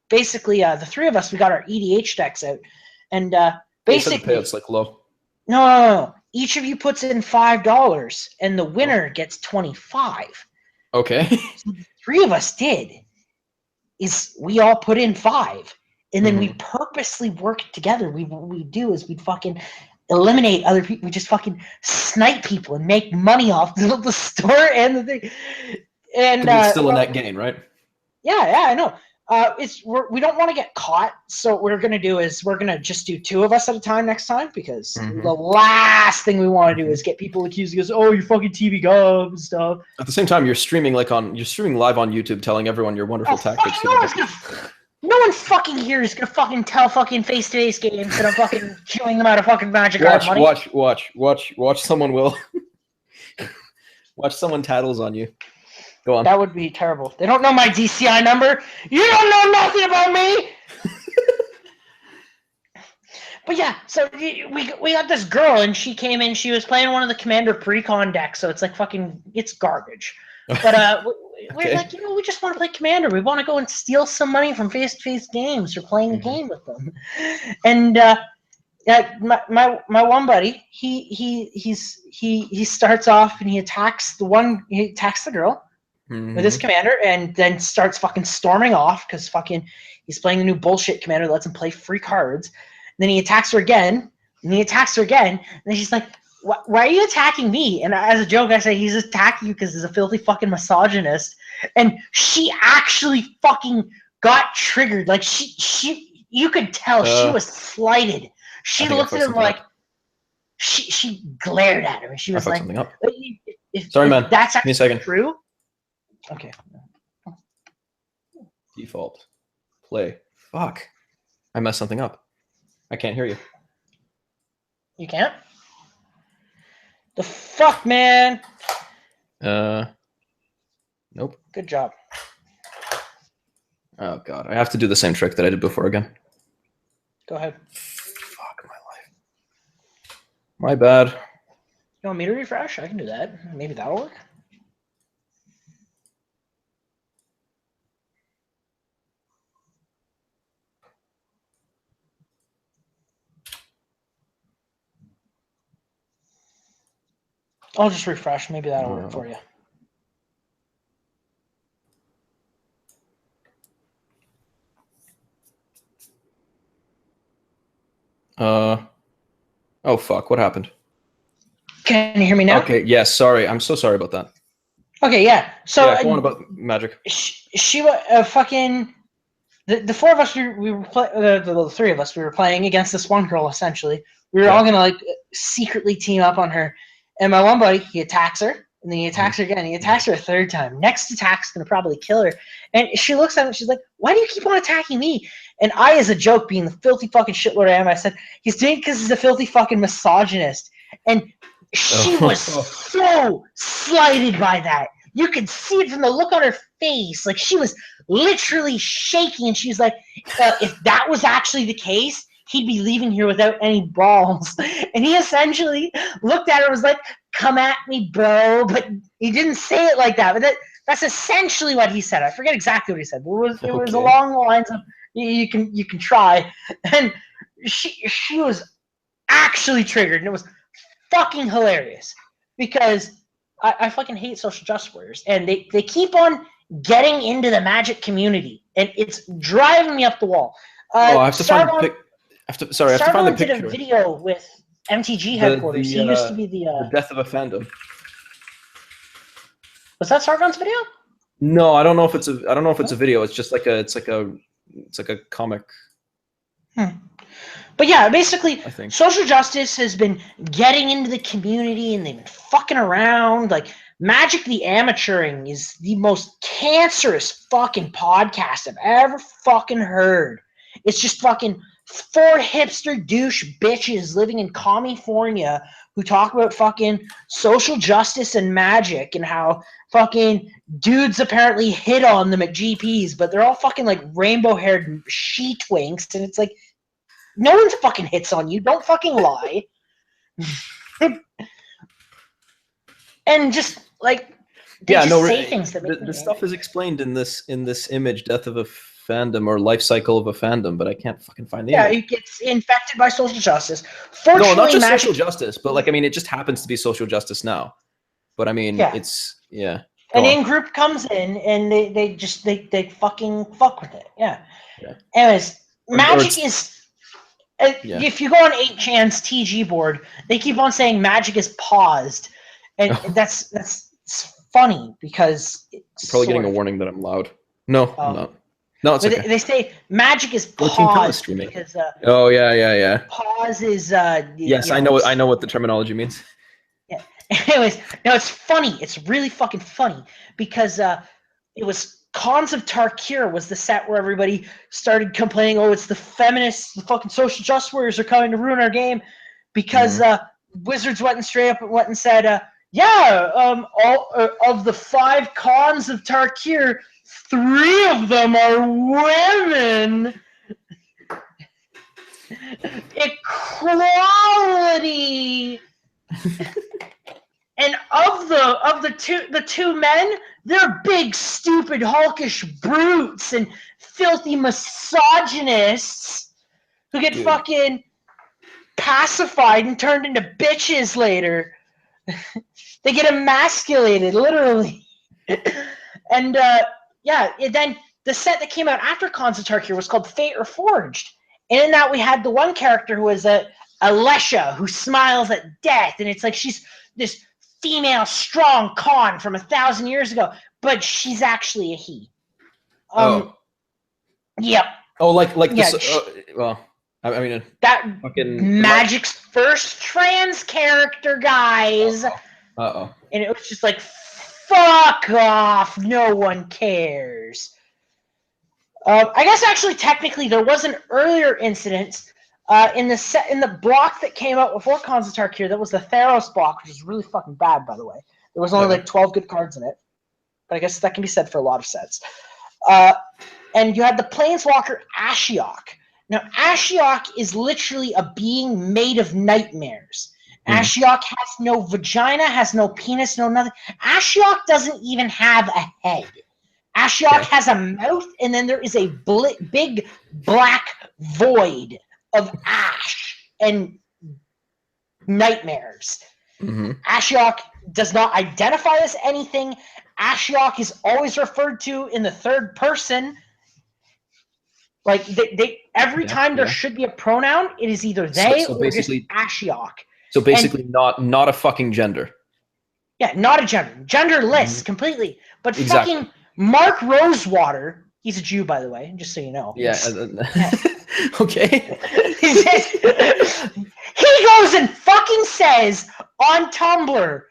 basically the three of us, we got our EDH decks out, and basically the payout's like low. No. Each of you puts in $5, and the winner gets 25. Okay. So the three of us did is we all put in 5, and then we purposely worked together. What we do is we'd fucking eliminate other people. We just fucking snipe people and make money off the store and the thing. And it's still a net gain, right? Yeah, I know. We don't want to get caught, so what we're gonna do is we're gonna just do 2 of us at a time next time, because the last thing we want to do is get people accusing us, oh, you fucking TV gov and stuff. At the same time, you're streaming live on YouTube, telling everyone your wonderful tactics. No one fucking here is gonna fucking tell fucking face-to-face games that I'm fucking chewing them out of fucking magic card money. Watch someone will. Watch someone tattles on you. Go on. That would be terrible. They don't know my DCI number. You don't know nothing about me. But yeah, so we got this girl, and she came in. She was playing one of the Commander Precon decks, so it's like it's garbage. But we're like, we just want to play Commander. We want to go and steal some money from face-to-face games or playing a game with them. And my one buddy, he starts off and he attacks the girl with his commander, and then starts fucking storming off because fucking he's playing a new bullshit commander that lets him play free cards. And then he attacks her again, and then she's like, why are you attacking me? And as a joke, I say he's attacking you because he's a filthy fucking misogynist. And she actually fucking got triggered. Like you could tell she was slighted. She looked at him like she glared at him, and she was like, something up. Sorry, man. That's Give me a second. True. Okay. Default. Play. Fuck. I messed something up. I can't hear you. You can't? The fuck, man? Nope. Good job. Oh god, I have to do the same trick that I did before again. Go ahead. Fuck my life. My bad. You want me to refresh? I can do that. Maybe that'll work. I'll just refresh. Maybe that'll work for you. Oh fuck! What happened? Can you hear me now? Okay. Yes. Sorry. I'm so sorry about that. Okay. Yeah. So Yeah. Go on about magic. she was fucking. The four of us, we were the three of us, we were playing against this one girl. Essentially, we were all gonna like secretly team up on her. And my one buddy, he attacks her, and then he attacks her again. And he attacks her a third time. Next attack's gonna probably kill her. And she looks at him. She's like, "Why do you keep on attacking me?" And I, as a joke, being the filthy fucking shitlord I am, I said, "He's doing it because he's a filthy fucking misogynist." And she was so slighted by that. You could see it from the look on her face. Like, she was literally shaking, and she was like, if that was actually the case, he'd be leaving here without any balls. And he essentially looked at her and was like, "Come at me, bro." But he didn't say it like that. But that's essentially what he said. I forget exactly what he said. But it was along the lines of, you can try. And she was actually triggered, and it was fucking hilarious because I fucking hate social justice warriors, and they keep on getting into the Magic community, and it's driving me up the wall. I have to find the pic. I have to find the picture. Did a video with MTG headquarters. He used to be the death of a fandom. Was that Sargon's video? No, I don't know if it's a video. It's just like a comic. But yeah, basically, I think social justice has been getting into the community, and they've been fucking around. Like, Magic the Amateuring is the most cancerous fucking podcast I've ever fucking heard. It's just fucking 4 hipster douche bitches living in California who talk about fucking social justice and magic, and how fucking dudes apparently hit on them at GPs, but they're all fucking like rainbow-haired she-twinks, and it's like, no one fucking hits on you. Don't fucking lie. And just like, they say things that make the stuff is explained in this image, death of a fandom or life cycle of a fandom, but I can't fucking find the image. It gets infected by social justice. Fortunately, no, not just social justice, but like, I mean, it just happens to be social justice now. But I mean, it's An in-group comes in, and they fucking fuck with it. Yeah. Anyways, Magic is. If you go on 8chan's TG board, they keep on saying Magic is paused, and that's funny because I'm probably getting a warning that I'm loud. No, I'm not. No, it's okay. They say Magic is paused because pause is yes, I know what the terminology means. Yeah. Anyways, now it's funny. It's really fucking funny because it was Cons of Tarkir was the set where everybody started complaining, "Oh, it's the feminists, the fucking social justice warriors are coming to ruin our game," because Wizards went and said, all of the 5 Cons of Tarkir, 3 of them are women. Equality. And of the two men, they're big, stupid, hulkish brutes and filthy misogynists who get fucking pacified and turned into bitches later. They get emasculated, literally. And then the set that came out after Cons of Tarkir was called Fate Reforged. And in that we had the one character who was Alesha, who smiles at death, and it's like she's this female strong con from 1,000 years ago, but she's actually a he. Yep. Oh, like this. Well, I mean that fucking Magic's first trans character, guys. And it was just like, fuck off. No one cares. I guess actually, technically, there was an earlier incident in the block that came out before Cons of Tarkir. That was the Theros block, which is really fucking bad, by the way. There was only like 12 good cards in it, but I guess that can be said for a lot of sets. And you had the Planeswalker Ashiok. Now, Ashiok is literally a being made of nightmares. Ashiok has no vagina, has no penis, no nothing. Ashiok doesn't even have a head. Ashiok has a mouth, and then there is a big black void of ash and nightmares. Ashiok does not identify as anything. Ashiok is always referred to in the third person. Like every time there should be a pronoun, it is either they or just Ashiok. So basically, not a fucking gender. Yeah, not a gender. Genderless completely. But fucking Mark Rosewater, he's a Jew, by the way, just so you know. Yeah. Okay. He goes and fucking says on Tumblr,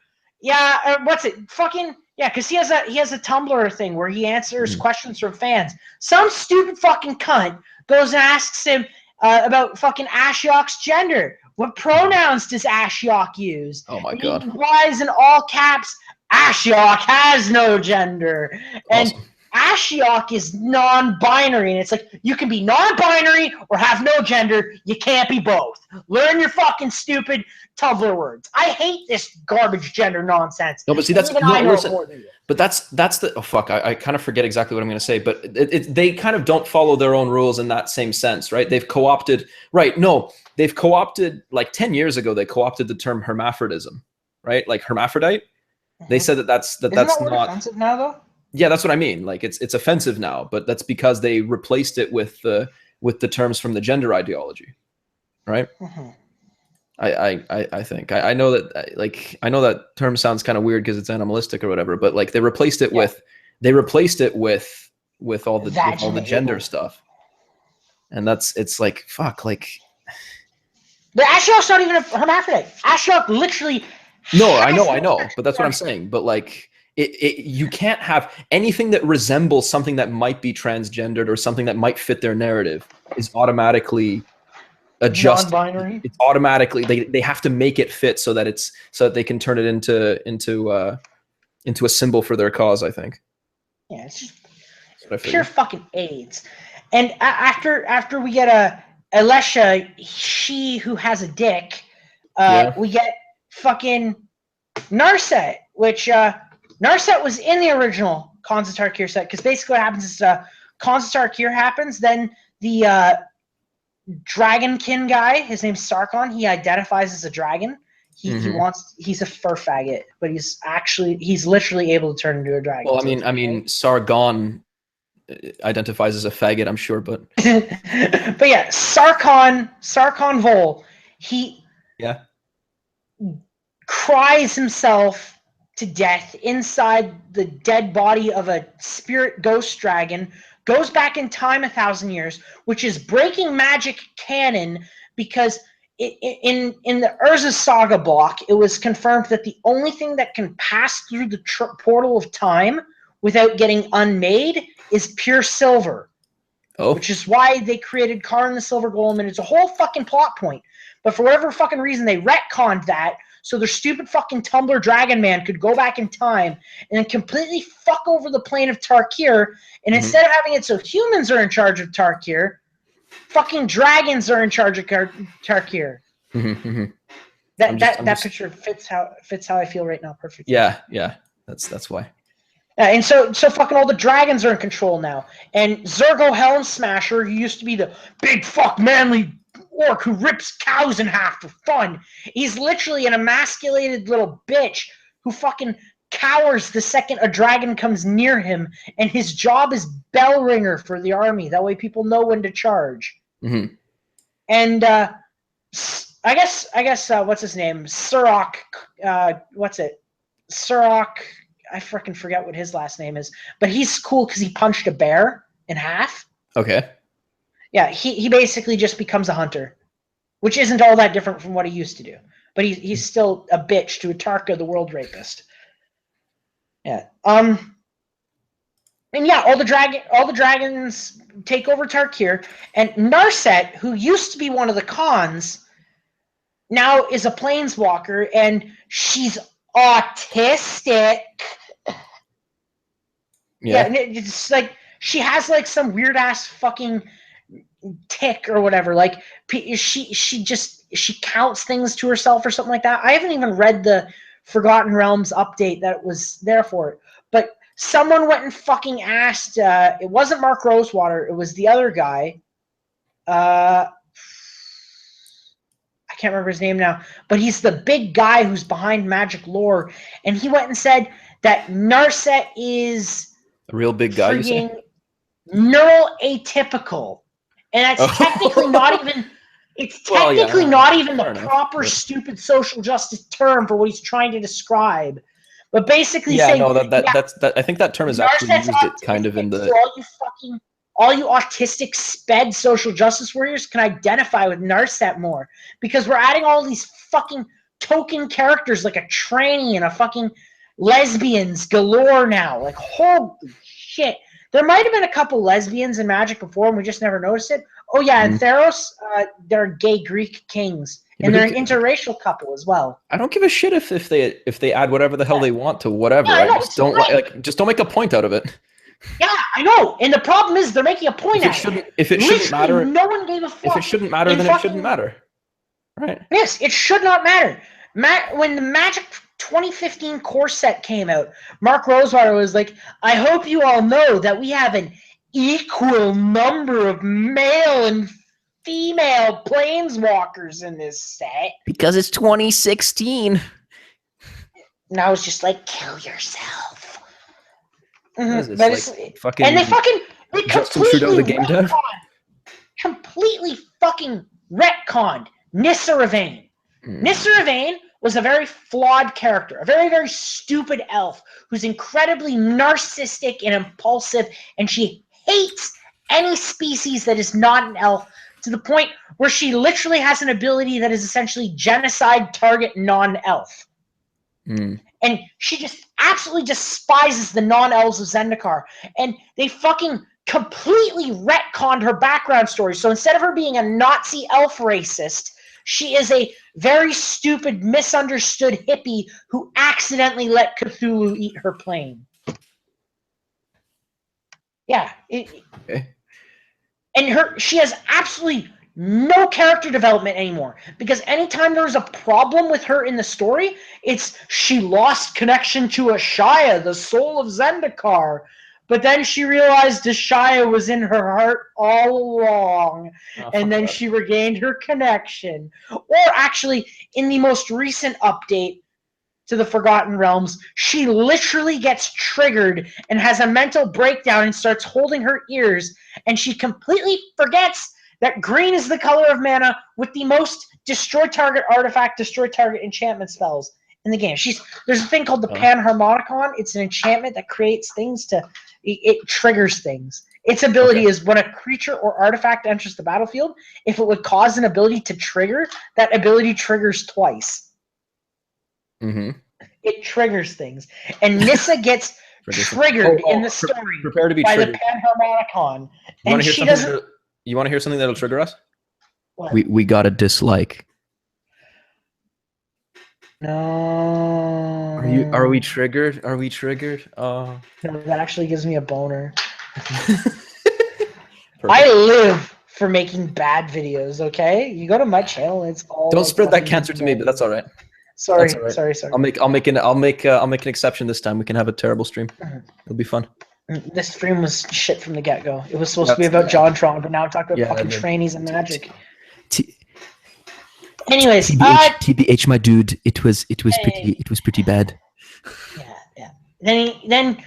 what's it? Fucking because he has a Tumblr thing where he answers questions from fans. Some stupid fucking cunt goes and asks him about fucking Ashiok's gender. What pronouns does Ashiok use? Oh my god! He replies in all caps, Ashiok has no gender. And Ashiok is non-binary, and it's like, you can be non-binary or have no gender. You can't be both. Learn your fucking stupid Tumblr words. I hate this garbage gender nonsense. No, but see, that's but that's the fuck. I kind of forget exactly what I'm going to say, but they kind of don't follow their own rules in that same sense, right? They've co-opted, they've co-opted, like 10 years ago, they co-opted the term hermaphrodism, right? Like hermaphrodite. They said that's Isn't not offensive now, though. Yeah, that's what I mean. Like it's offensive now, but that's because they replaced it with the terms from the gender ideology, right? I think I know that I know that term sounds kind of weird because it's animalistic or whatever, but like they replaced it with all the gender stuff, and it's like fuck, like. But Ashiok's not even a hermaphrodite. Ashiok literally. No, I know, but that's what I'm saying. But like. You can't have anything that resembles something that might be transgendered or something that might fit their narrative is automatically adjusted. Non-binary. It's automatically they have to make it fit so that they can turn it into a symbol for their cause. I think. Yeah, it's just pure fucking AIDS. And after we get a Alesha, she who has a dick, we get fucking Narset, which. Narset was in the original Khans of Tarkir set, because basically what happens is Khans of Tarkir happens, then the Dragonkin guy, his name's Sarkon, he identifies as a dragon. He's a fur faggot, but he's literally able to turn into a dragon. Well, I mean, Sargon identifies as a faggot, I'm sure, but but yeah, Sarkon Vol, he cries himself to death inside the dead body of a spirit ghost dragon, goes back in time 1,000 years, which is breaking magic canon because in the Urza Saga block, it was confirmed that the only thing that can pass through the portal of time without getting unmade is pure silver. Oh. Which is why they created Karn the Silver Golem, and it's a whole fucking plot point. But for whatever fucking reason, they retconned that so their stupid fucking Tumblr Dragon Man could go back in time and then completely fuck over the plane of Tarkir. And instead of having it so humans are in charge of Tarkir, fucking dragons are in charge of Tarkir. That picture fits how I feel right now perfectly. Yeah. That's why. And so fucking all the dragons are in control now. And Zergo Helm Smasher, who used to be the big fuck manly orc who rips cows in half for fun, he's literally an emasculated little bitch who fucking cowers the second a dragon comes near him, and his job is bell ringer for the army. That way people know when to charge. And I guess what's his name? Surok. Surok. I freaking forget what his last name is, but he's cool because he punched a bear in half. Okay. Yeah, he basically just becomes a hunter, which isn't all that different from what he used to do. But he's still a bitch to Atarka, the world rapist. Yeah. And yeah, all the dragons take over Tarkir, and Narset, who used to be one of the Khans, now is a planeswalker, and she's autistic. Yeah, and it's like she has like some weird ass fucking tick or whatever. Like she counts things to herself or something like that. I haven't even read the Forgotten Realms update that was there for it, but someone went and fucking asked. It wasn't Mark Rosewater. It was the other guy. I can't remember his name now, but he's the big guy who's behind magic lore, and he went and said that Narset is A real big guy, you say? freaking neural atypical, and that's technically not even. It's technically not even the proper stupid social justice term for what he's trying to describe. But basically, saying, that's I think that term is actually used it kind of in the. So all you autistic sped social justice warriors can identify with Narset more, because we're adding all these fucking token characters like a tranny and a fucking lesbians galore now. Like, holy shit. There might have been a couple lesbians in Magic before and we just never noticed it. Oh yeah, and Theros, they're gay Greek kings. And they're an interracial couple as well. I don't give a shit if they add whatever the hell they want to whatever. Yeah, I know, just don't make a point out of it. Yeah, I know. And the problem is they're making a point out of it. If it shouldn't matter, no one gave a fuck. If it shouldn't matter, then it shouldn't matter. Right. Yes, it should not matter. When the Magic 2015 core set came out, Mark Rosewater was like, I hope you all know that we have an equal number of male and female planeswalkers in this set. Because it's 2016. And I was just like, kill yourself. Mm-hmm. But like fucking and they Justin Trudeau, the game dev. Completely fucking retconned Nissa Ravain. Nissa Ravain was a very flawed character, a very, very stupid elf who's incredibly narcissistic and impulsive, and she hates any species that is not an elf, to the point where she literally has an ability that is essentially genocide target non-elf. And she just absolutely despises the non-elves of Zendikar. And they fucking completely retconned her background story. So instead of her being a Nazi elf racist, she is a very stupid, misunderstood hippie who accidentally let Cthulhu eat her plane. Yeah. Okay. And she has absolutely no character development anymore, because anytime there was a problem with her in the story, it's she lost connection to Ashaya, the soul of Zendikar, but then she realized Ashaya was in her heart all along, and then she regained her connection. Or actually, in the most recent update to the Forgotten Realms, she literally gets triggered and has a mental breakdown and starts holding her ears, and she completely forgets that green is the color of mana with the most destroy target artifact, destroy target enchantment spells in the game. There's a thing called the Panharmonicon. It's an enchantment that creates things it triggers things. Its ability is when a creature or artifact enters the battlefield, if it would cause an ability to trigger, that ability triggers twice. It triggers things. And Nissa gets triggered in the story by the Panharmonicon. And she doesn't... You want to hear something that'll trigger us? What? We got a dislike. No. Are we triggered? Are we triggered? No, that actually gives me a boner. I live for making bad videos, okay? You go to my channel, it's all Don't spread that cancer to me, but that's all right. Sorry, That's all right. sorry. I'll make an exception this time. We can have a terrible stream. It'll be fun. This stream was shit from the get-go. It was supposed to be about JonTron, but now I'm talking about fucking trannies and magic. Anyways, TBH, my dude, it was pretty bad. Yeah. Then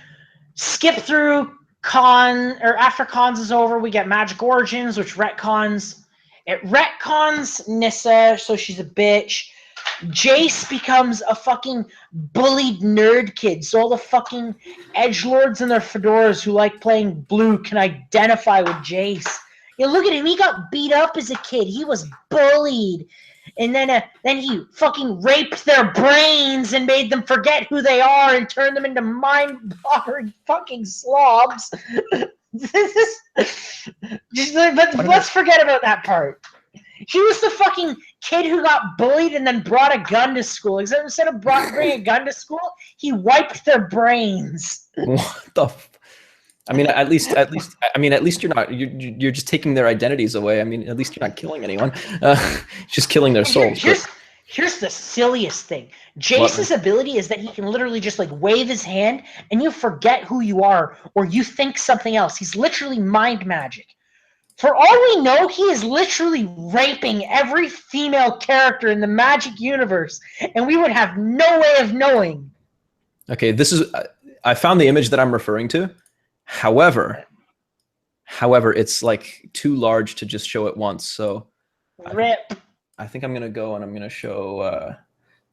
skip through after cons is over, we get Magic Origins, which retcons. It retcons Nissa, so she's a bitch. Jace becomes a fucking bullied nerd kid, so all the fucking edgelords and their fedoras who like playing blue can identify with Jace. You know, look at him, he got beat up as a kid, he was bullied. And then he fucking raped their brains and made them forget who they are and turned them into mind-boggling fucking slobs. Let's forget about that part. He was the fucking kid who got bullied and then brought a gun to school. Instead of bringing a gun to school, he wiped their brains. What the? I mean, at least you're not. You're just taking their identities away. I mean, at least you're not killing anyone. Just killing their souls. Here's the silliest thing. Jace's ability is that he can literally just like wave his hand and you forget who you are or you think something else. He's literally mind magic. For all we know, he is literally raping every female character in the Magic universe, and we would have no way of knowing. Okay, this is. I found the image that I'm referring to. However, it's like too large to just show it once. So Rip. I think I'm gonna go and I'm gonna show.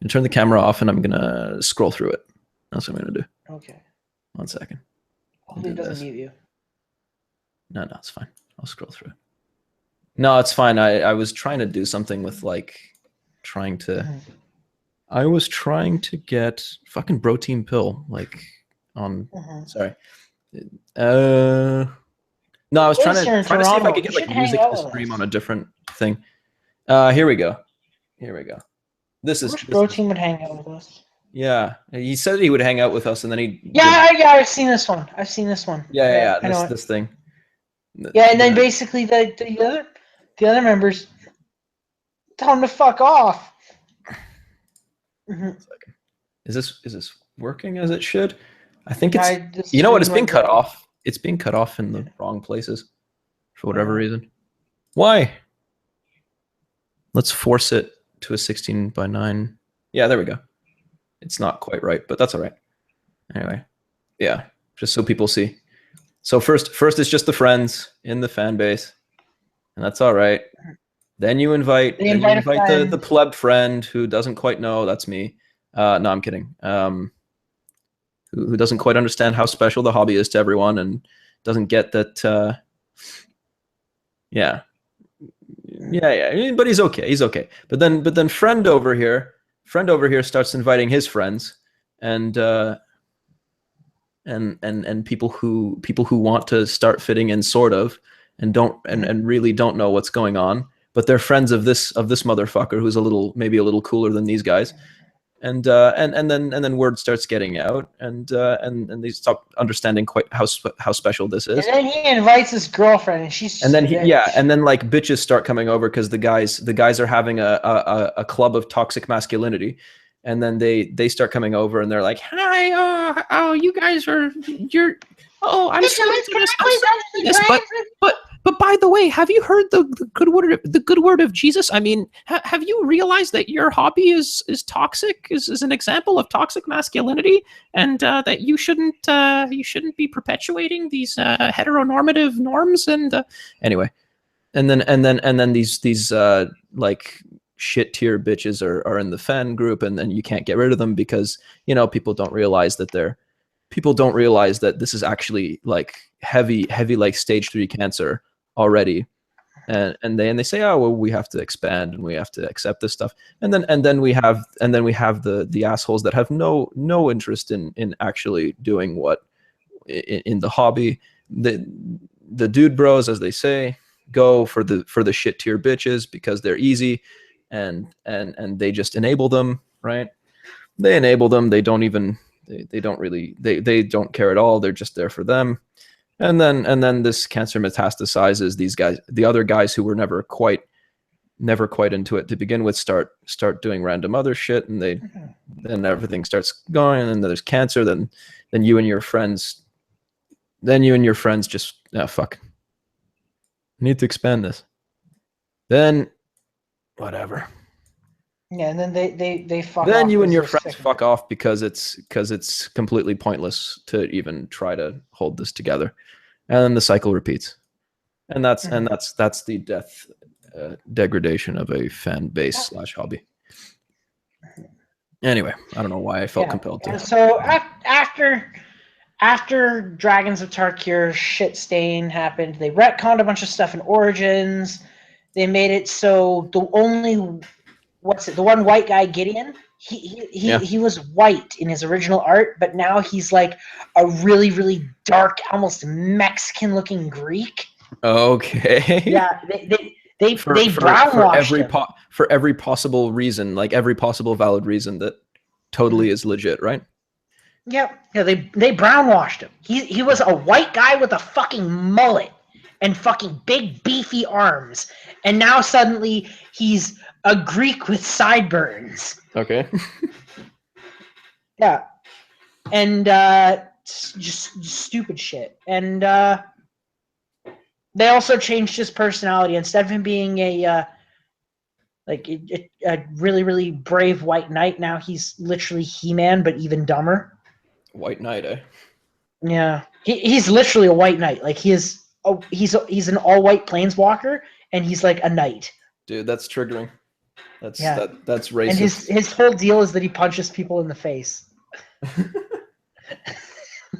And turn the camera off, and I'm gonna scroll through it. That's what I'm gonna do. Okay. 1 second. Hopefully it doesn't mute you. No, it's fine. I'll scroll through it. No, it's fine. I was trying to do something with like trying to. I was trying to get fucking Bro Team Pill like on. Sorry. No, I was trying to see if I could get like music to stream on a different thing. Here we go. This is. Bro Team would hang out with us. Yeah, he said he would hang out with us, and then he. Yeah, I've seen this one. Yeah. This thing. Yeah, and then basically the other members tell him to fuck off. Is this working as it should? I think it's. You know what? It's being cut off. It's being cut off in the wrong places, for whatever reason. Why? Let's force it to a 16:9. Yeah, there we go. It's not quite right, but that's all right. Anyway, yeah, just so people see. So first it's just the friends in the fan base, and that's all right. Then you invite the pleb friend who doesn't quite know. That's me. No, I'm kidding. Who doesn't quite understand how special the hobby is to everyone, and doesn't get that. Yeah. But he's okay. But then friend over here starts inviting his friends, and people who want to start fitting in, sort of, and really don't know what's going on, but they're friends of this motherfucker who's maybe a little cooler than these guys, and then word starts getting out, and they stop understanding quite how special this is. And then he invites his girlfriend, and she's. And then like bitches start coming over because the guys are having a club of toxic masculinity, and then they start coming over, and they're like, "Hi, you guys I'm sorry to this, but by the way, have you heard the good word of Jesus? I mean, have you realized that your hobby is toxic, is an example of toxic masculinity, and that you shouldn't be perpetuating these heteronormative norms?" And anyway, and then these like shit tier bitches are in the fan group, and then you can't get rid of them because people don't realize that this is actually like heavy like stage 3 cancer already, and they say, oh well, we have to expand and we have to accept this stuff, and then we have the assholes that have no interest in actually doing what in the hobby. The dude bros, as they say, go for the shit tier bitches because they're easy, and they just enable them, right? They enable them. They don't care at all. They're just there for them. And then this cancer metastasizes. These guys, the other guys who were never quite into it to begin with, start doing random other shit, and then everything starts going, and then there's cancer. Then you and your friends just fuck. I need to expand this. Then whatever. Yeah, and then they fuck. Then you and your friends fuck off because it's completely pointless to even try to hold this together, and then the cycle repeats, and that's the death, degradation of a fan base / hobby. Anyway, I don't know why I felt compelled to. So after Dragons of Tarkir shit stain happened, they retconned a bunch of stuff in Origins. They made it so the one white guy, Gideon, he was white in his original art, but now he's like a really, really dark, almost Mexican looking Greek. Okay. Yeah, they brownwashed him. For every possible reason, like every possible valid reason that totally is legit, right? Yep. Yeah, they brownwashed him. He was a white guy with a fucking mullet and fucking big beefy arms, and now suddenly he's a Greek with sideburns. Okay. Yeah. And just stupid shit. And They also changed his personality. Instead of him being a really, really brave white knight, now he's literally He-Man, but even dumber. White Knight, eh? Yeah, he's literally a white knight. Like he's an all-white planeswalker, and he's like a knight. Dude, that's triggering. That's Yeah. that's racist. And his whole deal is that he punches people in the face.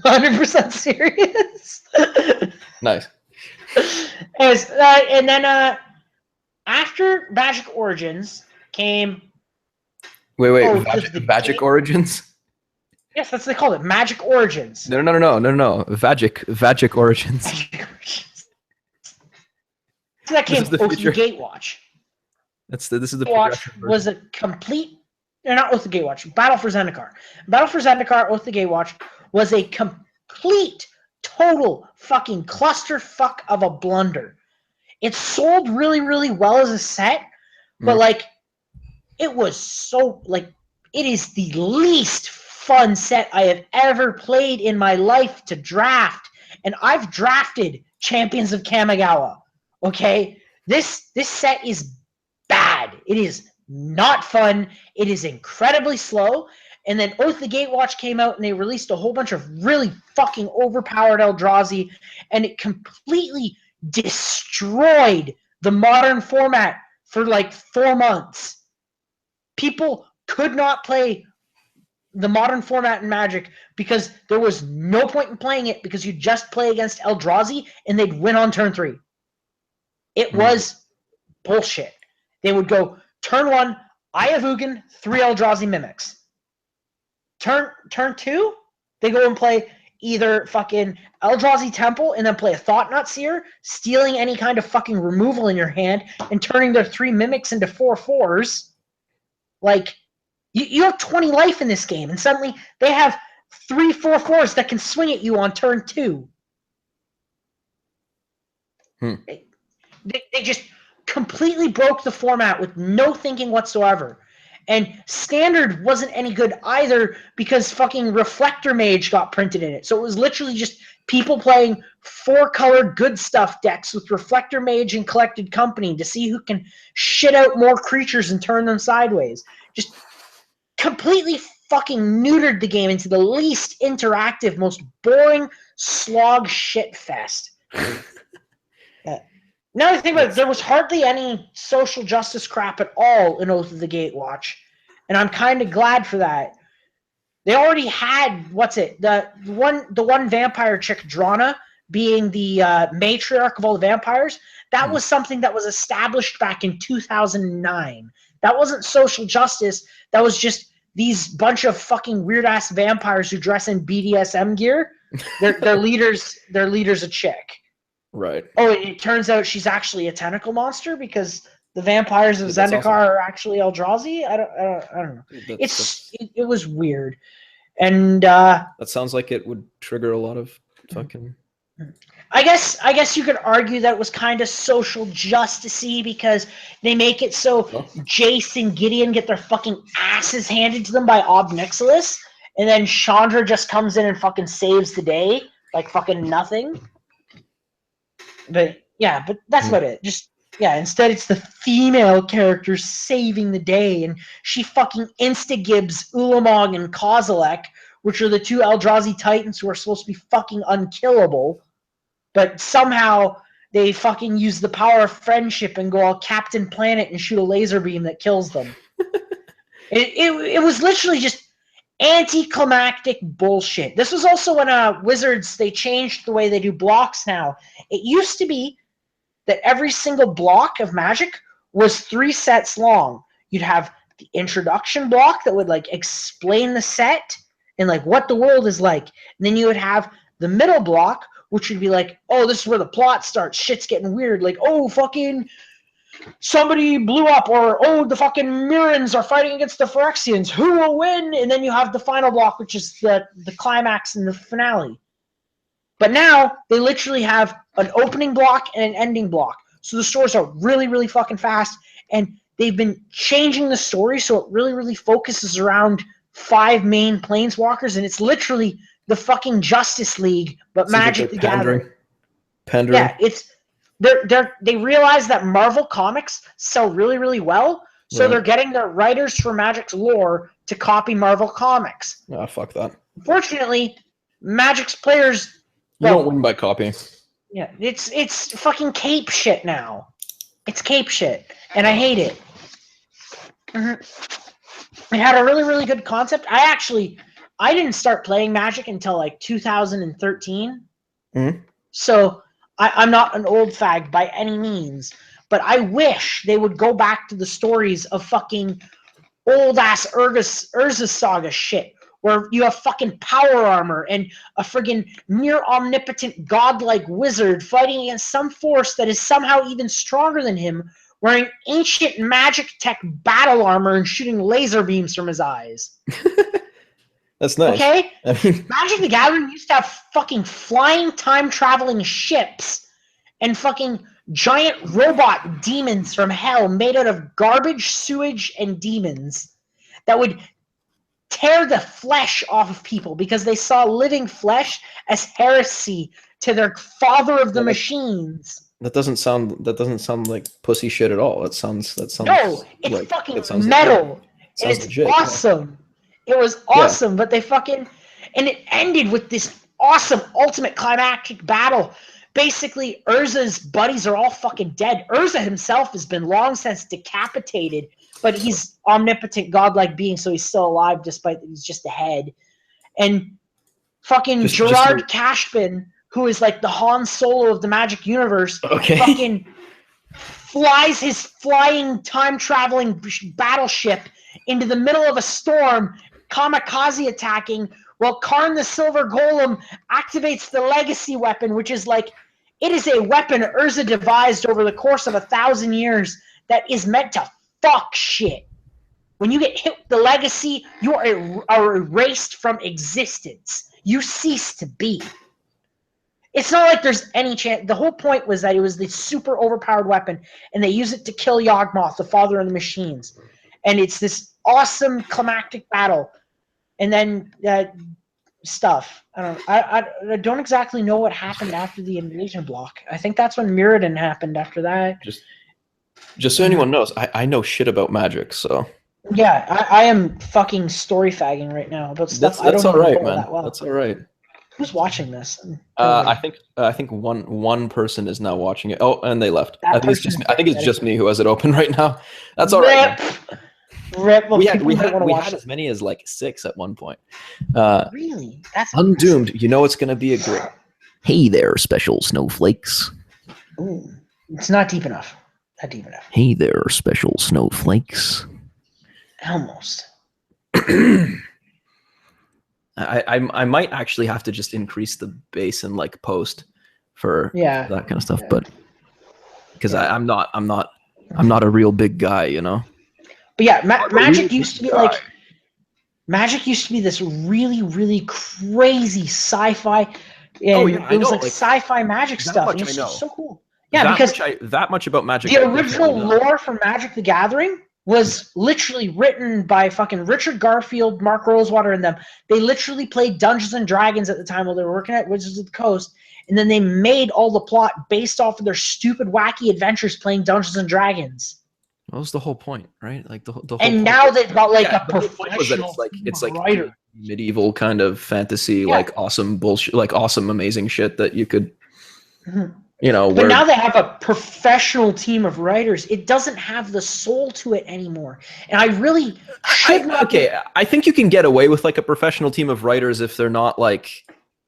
100% serious. Nice. And then after Magic Origins came. Wait. Magic Origins? Yes, that's what they call it. Magic Origins. No. Vagic Origins. So that came This is the Oath of the future. Gatewatch. This is the Gatewatch progressive version. was a complete. Not Oath of the Gatewatch. Battle for Zendikar. Battle for Zendikar, Oath of the Gatewatch was a complete, total fucking clusterfuck of a blunder. It sold really, really well as a set, but like, it was so like, it is the least fun set I have ever played in my life to draft, and I've drafted Champions of Kamigawa. Okay, this set is bad. It is not fun. It is incredibly slow. And then Oath of the Gatewatch came out, and they released a whole bunch of really fucking overpowered Eldrazi, and it completely destroyed the modern format for like 4 months. People could not play the modern format in Magic because there was no point in playing it because you just play against Eldrazi and they'd win on turn 3. It was bullshit. They would go turn 1, Ayavugan, 3 Eldrazi Mimics. Turn 2, they go and play either fucking Eldrazi Temple and then play a Thought-Knot Seer, stealing any kind of fucking removal in your hand and turning their 3 Mimics into 4/4s. Like, you have 20 life in this game, and suddenly they have 3 4/4s that can swing at you on turn 2. They just completely broke the format with no thinking whatsoever. And Standard wasn't any good either because fucking Reflector Mage got printed in it. So it was literally just people playing 4-color good stuff decks with Reflector Mage and Collected Company to see who can shit out more creatures and turn them sideways. Just completely fucking neutered the game into the least interactive, most boring slog shit fest. Now I think about it, there was hardly any social justice crap at all in Oath of the Gatewatch, and I'm kind of glad for that. They already had the one vampire chick, Drana, being the matriarch of all the vampires. That was something that was established back in 2009. That wasn't social justice. That was just these bunch of fucking weird ass vampires who dress in BDSM gear. Their leader's a chick. Right. Oh, it turns out she's actually a tentacle monster because the vampires of Zendikar awesome. are actually Eldrazi. I don't know. It was weird, and that sounds like it would trigger a lot of fucking. I guess you could argue that it was kind of social justicey because they make it so Jace and Gideon get their fucking asses handed to them by Ob Nixilis, and then Chandra just comes in and fucking saves the day like fucking nothing. But that's about it. Instead it's the female character saving the day, and she fucking insta-gibs Ulamog and Kozilek, which are the 2 Eldrazi Titans who are supposed to be fucking unkillable, but somehow they fucking use the power of friendship and go all Captain Planet and shoot a laser beam that kills them. It was literally just anticlimactic bullshit. This was also when Wizards, they changed the way they do blocks now. It used to be that every single block of Magic was 3 sets long. You'd have the introduction block that would like explain the set and like what the world is like. And then you would have the middle block, which would be like, oh, this is where the plot starts. Shit's getting weird. Like, oh, fucking somebody blew up, or oh, the fucking Mirrans are fighting against the Phyrexians. Who will win? And then you have the final block, which is the climax and the finale. But now they literally have an opening block and an ending block. So the stories are really, really fucking fast, and they've been changing the story so it really, really focuses around 5 main planeswalkers, and it's literally the fucking Justice League, but Magic the Gathering. Pandering. Yeah, they realize that Marvel comics sell really, really well, so they're getting their writers for Magic's lore to copy Marvel comics. Ah, fuck that. Unfortunately, Magic's players. You don't win by copying. Yeah, it's fucking cape shit now. It's cape shit, and I hate it. It had a really, really good concept. I didn't start playing Magic until like 2013. So I'm not an old fag by any means, but I wish they would go back to the stories of fucking old ass Urza Saga shit, where you have fucking power armor and a friggin' near omnipotent godlike wizard fighting against some force that is somehow even stronger than him, wearing ancient magic tech battle armor and shooting laser beams from his eyes. That's nice. Okay? I mean, Magic the Gathering used to have fucking flying time-traveling ships and fucking giant robot demons from hell made out of garbage, sewage, and demons that would tear the flesh off of people because they saw living flesh as heresy to their father of the machines. that doesn't sound like pussy shit at all. That sounds No, it's like, fucking it sounds metal. legit. And it's legit, awesome. It was awesome, but they fucking... And it ended with this awesome ultimate climactic battle. Basically, Urza's buddies are all fucking dead. Urza himself has been long since decapitated, but he's omnipotent godlike being, so he's still alive despite that he's just a head. And fucking Gerard Cashman, who is like the Han Solo of the Magic universe, fucking flies his flying time-traveling battleship into the middle of a storm, kamikaze attacking, while Karn the Silver Golem activates the legacy weapon, which is like, it is a weapon Urza devised over the course of 1,000 years that is meant to fuck shit. When you get hit with the legacy, you are erased from existence. You cease to be. It's not like there's any chance. The whole point was that it was this super overpowered weapon, and they use it to kill Yawgmoth, the father of the machines. And it's this awesome climactic battle. And then stuff. I don't exactly know what happened after the invasion block. I think that's when Mirrodin happened after that. Just so anyone knows, I know shit about Magic, so yeah, I am fucking story fagging right now about stuff. That's all right, man. That's all right. Who's watching this? I think one person is now watching it. Oh, and they left. I think it's just me who has it open right now. That's all right. Rip. Well, we had as many as like 6 at one point. Really? That's Undoomed. You know it's going to be a great. Hey there, special snowflakes. Ooh, it's not deep enough. Not deep enough. Hey there, special snowflakes. Almost. I might actually have to just increase the bass and like post for that kind of stuff, but because I'm not a real big guy, you know. But yeah, Magic used to be like Magic used to be this really, really crazy sci-fi. And it was like sci-fi Magic stuff. And it was so cool. Yeah, because that much about Magic. The original lore for Magic the Gathering was literally written by fucking Richard Garfield, Mark Rosewater, and them. They literally played Dungeons and Dragons at the time while they were working at Wizards of the Coast, and then they made all the plot based off of their stupid, wacky adventures playing Dungeons and Dragons. That was the whole point, right? Like the whole. And point now they've got like a professional it's like writer. Medieval kind of fantasy, like awesome bullshit, like awesome amazing shit that you could, you know. But now they have a professional team of writers. It doesn't have the soul to it anymore, and I really should not. Okay, I think you can get away with like a professional team of writers if they're not like.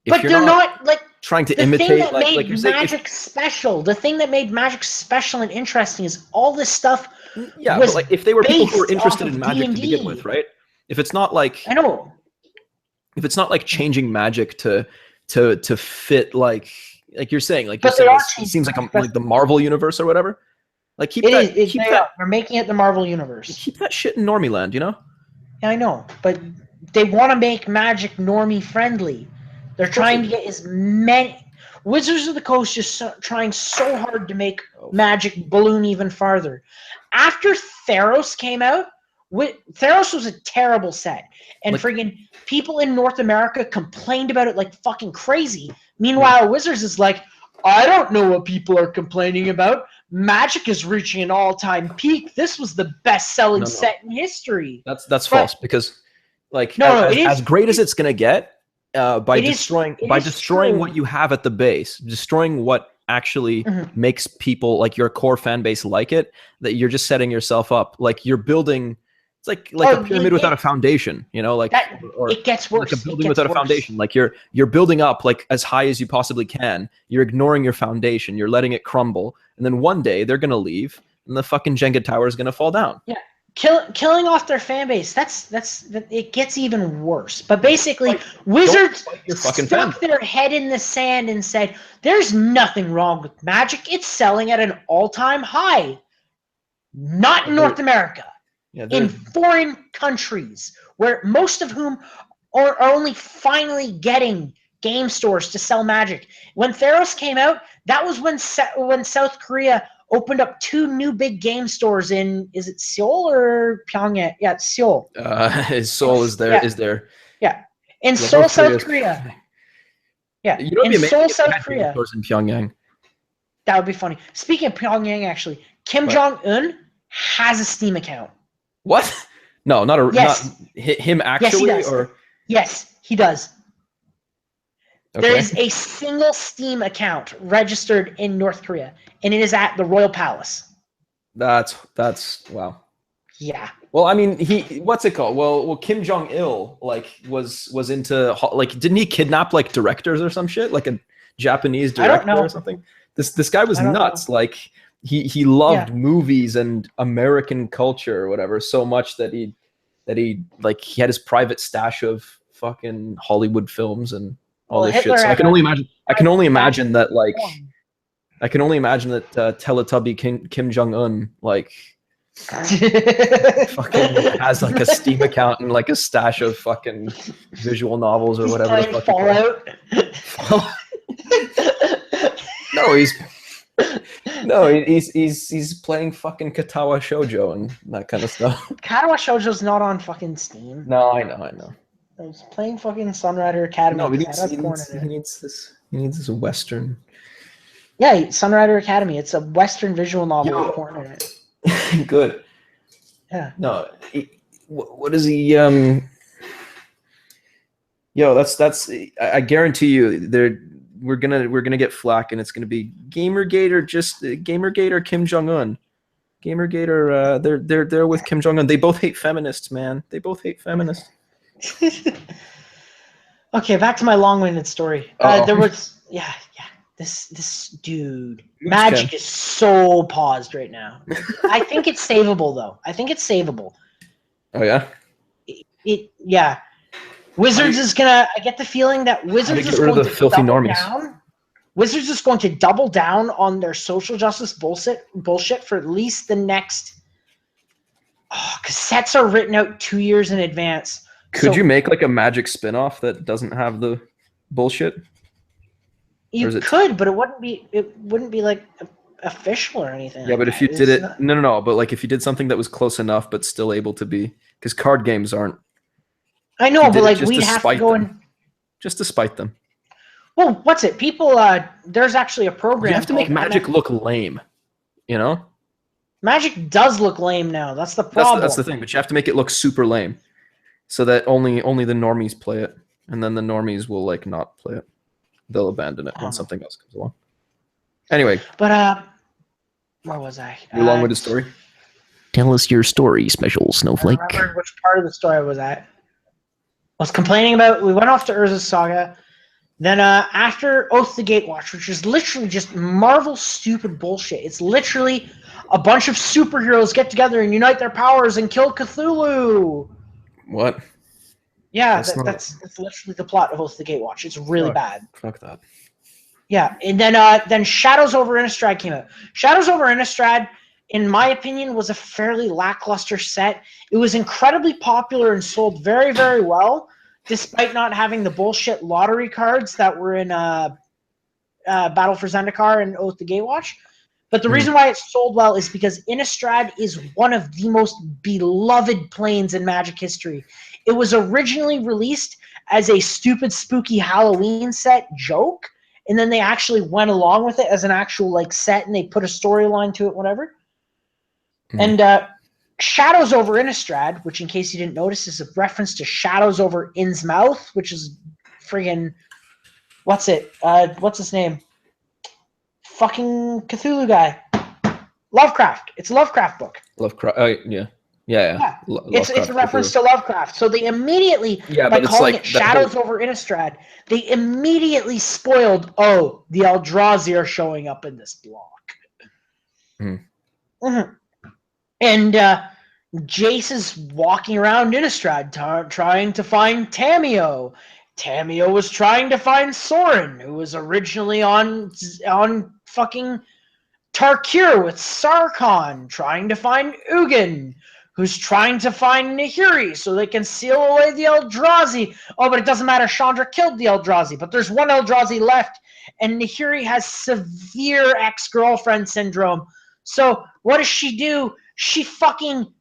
But they're not like trying to imitate like you're saying, Magic special. The thing that made Magic special and interesting is all this stuff. Yeah, but like if they were people who were interested in Magic to begin with, right? If it's not like I know. If it's not like changing Magic to fit like you're saying, like but you're saying, it seems like the Marvel universe or whatever. Like keep that. We're making it the Marvel universe. Keep that shit in Normie land, you know? Yeah, I know, but they want to make Magic normie friendly. They're trying to get as many. Wizards of the Coast just trying so hard to make Magic balloon even farther. After Theros came out, Theros was a terrible set, and friggin' people in North America complained about it like fucking crazy. Meanwhile, Wizards is like, I don't know what people are complaining about. Magic is reaching an all-time peak. This was the best-selling set in history. That's false because, like, No, as great as it's gonna get, by It is- destroying it is true. what you have at the base, destroying what actually makes people like your core fan base like it, that you're just setting yourself up. Like you're building. It's like a pyramid without a foundation, you know, like or it gets worse. like a building without a foundation. Like you're building up like as high as you possibly can. You're ignoring your foundation. You're letting it crumble, and then one day they're gonna leave, and the fucking Jenga tower is gonna fall down. Yeah, killing off their fan base. That's it gets even worse. But basically, Wizards stuck their head in the sand and said, "There's nothing wrong with Magic. It's selling at an all-time high. Not in North America." Yeah, in foreign countries, where most of whom are only finally getting game stores to sell Magic. When Theros came out, that was when South Korea opened up 2 new big game stores in, is it Seoul or Pyongyang? Yeah, it's Seoul. Seoul is there. Yeah. Is there? Yeah, in Seoul, South Korea. Yeah, you know, in Seoul, South Korea. Stores in Pyongyang. That would be funny. Speaking of Pyongyang, actually, Kim Jong-un has a Steam account. What? No, not him actually, yes, or yes, he does. Okay. There is a single Steam account registered in North Korea, and it is at the Royal Palace. That's wow. Yeah. Well, I mean, what's it called? Well, Kim Jong Il was into didn't he kidnap like directors or some shit, like a Japanese director or something? This guy was nuts. Like he loved movies and American culture or whatever so much that he had his private stash of fucking Hollywood films and all this shit. So I can only imagine that Teletubby Kim Jong-un fucking has like a Steam account and like a stash of fucking visual novels or whatever. He's playing Fallout. No, he's playing fucking Katawa Shoujo and that kind of stuff. Katawa Shoujo's not on fucking Steam. No, I know. He's playing fucking Sunrider Academy. No, but he needs this Western. Yeah, Sunrider Academy. It's a Western visual novel with porn in it. Good. Yeah. No, what is he? Yo, that's. I guarantee you, we're gonna get flack, and it's gonna be Gamergate or Kim Jong Un. Gamergate or they're with Kim Jong Un. They both hate feminists, man. They both hate feminists. Okay, back to my long-winded story. There was this dude. Magic is so paused right now. I think it's savable though. I think it's savable. Oh yeah. Yeah. Wizards is gonna. I get the feeling that Wizards is going to double down. Wizards is going to double down on their social justice bullshit for at least the next. Because sets are written out 2 years in advance. Could you make like a Magic spin-off that doesn't have the bullshit? You could, but it wouldn't be like official or anything. Yeah, but if you did it, no. But like if you did something that was close enough but still able to be, because card games aren't. I know, but like we'd have to go and just to spite them. Well, what's it? People, there's actually a program. You have to make Magic look lame, you know. Magic does look lame now. That's the problem. That's the thing, but you have to make it look super lame, so that only the normies play it, and then the normies will like not play it. They'll abandon it when something else comes along. Anyway, but where was I? Your long-winded story. Tell us your story, Special Snowflake. I remember which part of the story I was at. I was complaining about. We went off to Urza's Saga. Then after Oath the Gatewatch, which is literally just Marvel stupid bullshit. It's literally a bunch of superheroes get together and unite their powers and kill Cthulhu. What? Yeah, that's literally the plot of Oath the Gatewatch. It's really bad. Fuck that. Yeah, and then Shadows over Innistrad came out. Shadows over Innistrad, in my opinion, was a fairly lackluster set. It was incredibly popular and sold very, very well, despite not having the bullshit lottery cards that were in Battle for Zendikar and Oath the Gatewatch. But the reason why it sold well is because Innistrad is one of the most beloved planes in Magic history. It was originally released as a stupid, spooky Halloween set joke, and then they actually went along with it as an actual like set, and they put a storyline to it, whatever. Mhm. And Shadows over Innistrad, which in case you didn't notice, is a reference to Shadows over Innsmouth, which is friggin' what's his name? Fucking Cthulhu guy. Lovecraft. It's a Lovecraft book. Lovecraft. Oh, yeah. Yeah. It's a reference to Lovecraft. So they immediately, Yeah, by but it's calling like it that Shadows over Innistrad, they immediately spoiled, the Eldrazi are showing up in this block. Mhm. And Jace is walking around Innistrad trying to find Tameo. Tameo was trying to find Sorin, who was originally on fucking Tarkir with Sarkhan, trying to find Ugin, who's trying to find Nahiri so they can seal away the Eldrazi. Oh, but it doesn't matter. Chandra killed the Eldrazi, but there's one Eldrazi left, and Nahiri has severe ex-girlfriend syndrome. So what does she do? She fucking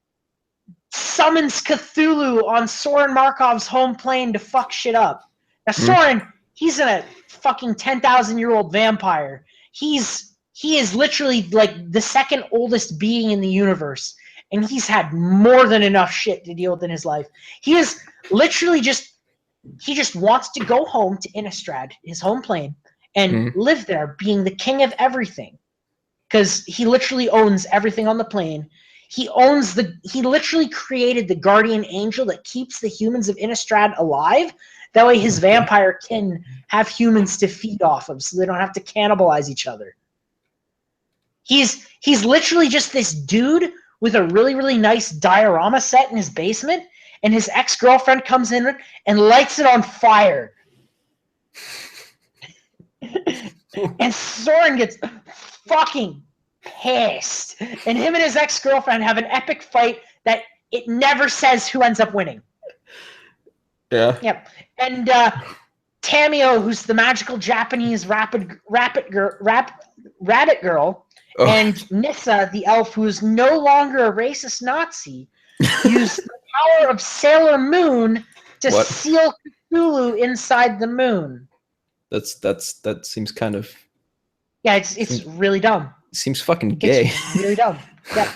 summons Cthulhu on Soren Markov's home plane to fuck shit up. Now Soren, he's a fucking 10,000-year-old vampire. He is literally like the second oldest being in the universe, and he's had more than enough shit to deal with in his life. He is literally he just wants to go home to Innistrad, his home plane, and live there, being the king of everything. Because he literally owns everything on the plane. He literally created the guardian angel that keeps the humans of Innistrad alive. That way his vampire kin have humans to feed off of, so they don't have to cannibalize each other. He's literally just this dude with a really, really nice diorama set in his basement, and his ex-girlfriend comes in and lights it on fire. And Soren gets fucking pissed. And him and his ex-girlfriend have an epic fight that it never says who ends up winning. Yeah. Yep. And Tameo, who's the magical Japanese rabbit girl, and Nissa, the elf who is no longer a racist Nazi, use the power of Sailor Moon to seal Cthulhu inside the moon. That seems kind of. Yeah, it's really dumb. Seems fucking gay. It's really dumb. Yeah.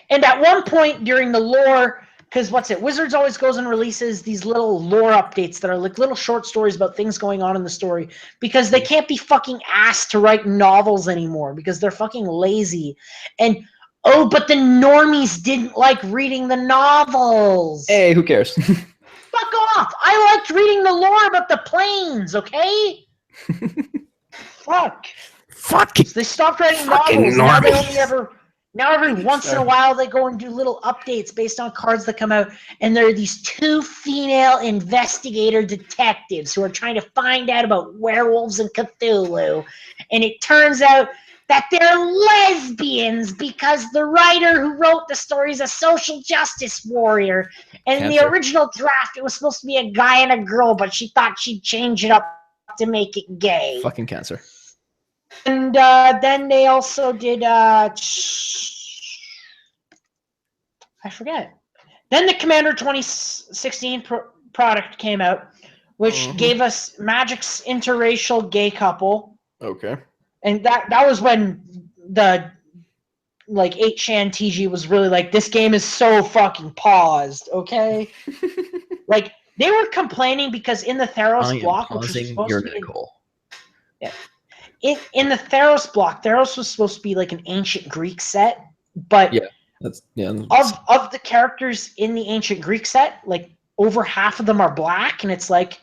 And at one point during the lore, because Wizards always goes and releases these little lore updates that are like little short stories about things going on in the story, because they can't be fucking asked to write novels anymore because they're fucking lazy. And but the normies didn't like reading the novels. Hey, who cares? Fuck off! I liked reading the lore about the planes, okay? Fuck. Fucking So they stopped writing fucking novels. Now every once in a while they go and do little updates based on cards that come out, and there are these two female investigator detectives who are trying to find out about werewolves and Cthulhu. And it turns out that they're lesbians because the writer who wrote the story is a social justice warrior. And in the original draft, it was supposed to be a guy and a girl, but she thought she'd change it up to make it gay. Fucking cancer. And then they also did, I forget. Then the Commander 2016 product came out, which gave us Magic's interracial gay couple. Okay. And that was when the 8chan TG was really like, this game is so fucking paused, okay? Like, they were complaining because in the Theros block, which was supposed to be... Yeah. In the Theros block, Theros was supposed to be like an ancient Greek set, but of the characters in the ancient Greek set, like over half of them are black, and it's like,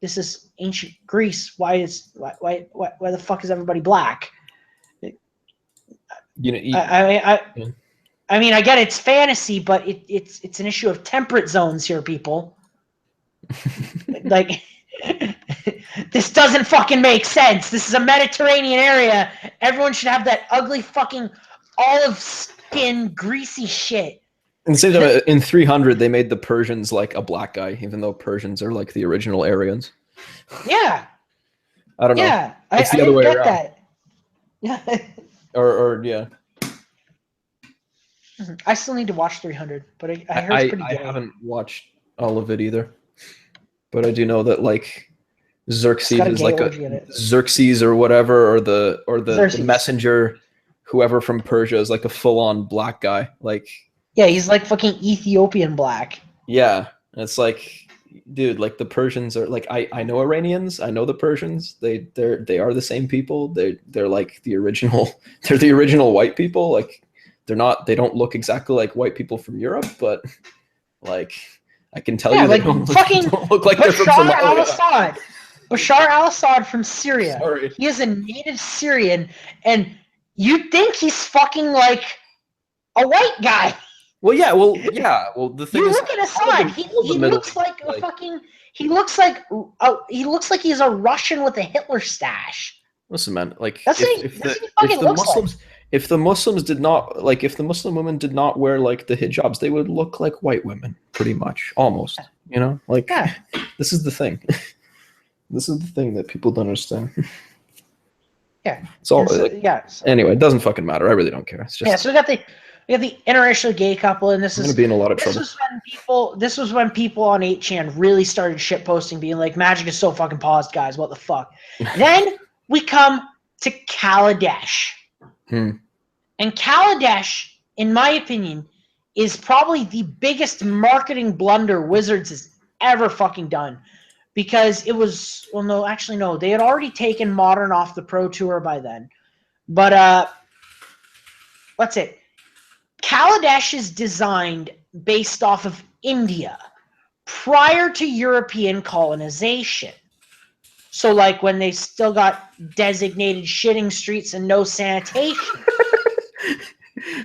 this is ancient Greece. Why the fuck is everybody black? I mean, I get it's fantasy, but it's an issue of temperate zones here, people. Like. This doesn't fucking make sense. This is a Mediterranean area. Everyone should have that ugly fucking olive skin greasy shit. And the same time, in 300, they made the Persians like a black guy, even though Persians are like the original Aryans. Yeah. I don't know. Yeah, it's I the other way get around. that. Yeah. or yeah. I still need to watch 300, but I heard it's pretty good. I haven't watched all of it either. But I do know that, like, Xerxes got a is gay like orgy in it. Xerxes or whatever, or the Xerxes. messenger, whoever from Persia is like a full-on black guy. Like, Yeah, he's like fucking Ethiopian black. yeah, and it's like, dude, like the Persians are like, I know Iranians, I know the Persians. They are the same people. They're like the original. They're the original white people. Like, they don't look exactly like white people from Europe, but like, I can tell you they like don't fucking don't look like they're from Bashar Somalia. al-Assad. Bashar al-Assad from Syria. Sorry. He is a native Syrian, and you think he's fucking like a white guy. Well, yeah. Well, the thing You is, look at Assad. He looks like a fucking. He looks like he's a Russian with a Hitler stash. Listen, man. Like, That's what he fucking looks Muslims, if the Muslims did not, like, if the Muslim women did not wear like the hijabs, they would look like white women, pretty much, almost. You know, like, Yeah. This is the thing. This is the thing that people don't understand. Yeah. It's all. So, Like, yeah. So, anyway, it doesn't fucking matter. I really don't care. It's just. yeah. So we got the interracial gay couple, and this I'm is gonna be in a lot of trouble. This was when people on 8chan really started shit posting, being like, "Magic is so fucking paused, guys. What the fuck?" Then we come to Kaladesh, and Kaladesh, in my opinion, is probably the biggest marketing blunder Wizards has ever fucking done, because it was no, they had already taken Modern off the Pro Tour by then, but what's it? Kaladesh is designed based off of India prior to European colonization. So, like, when they still got designated shitting streets and no sanitation.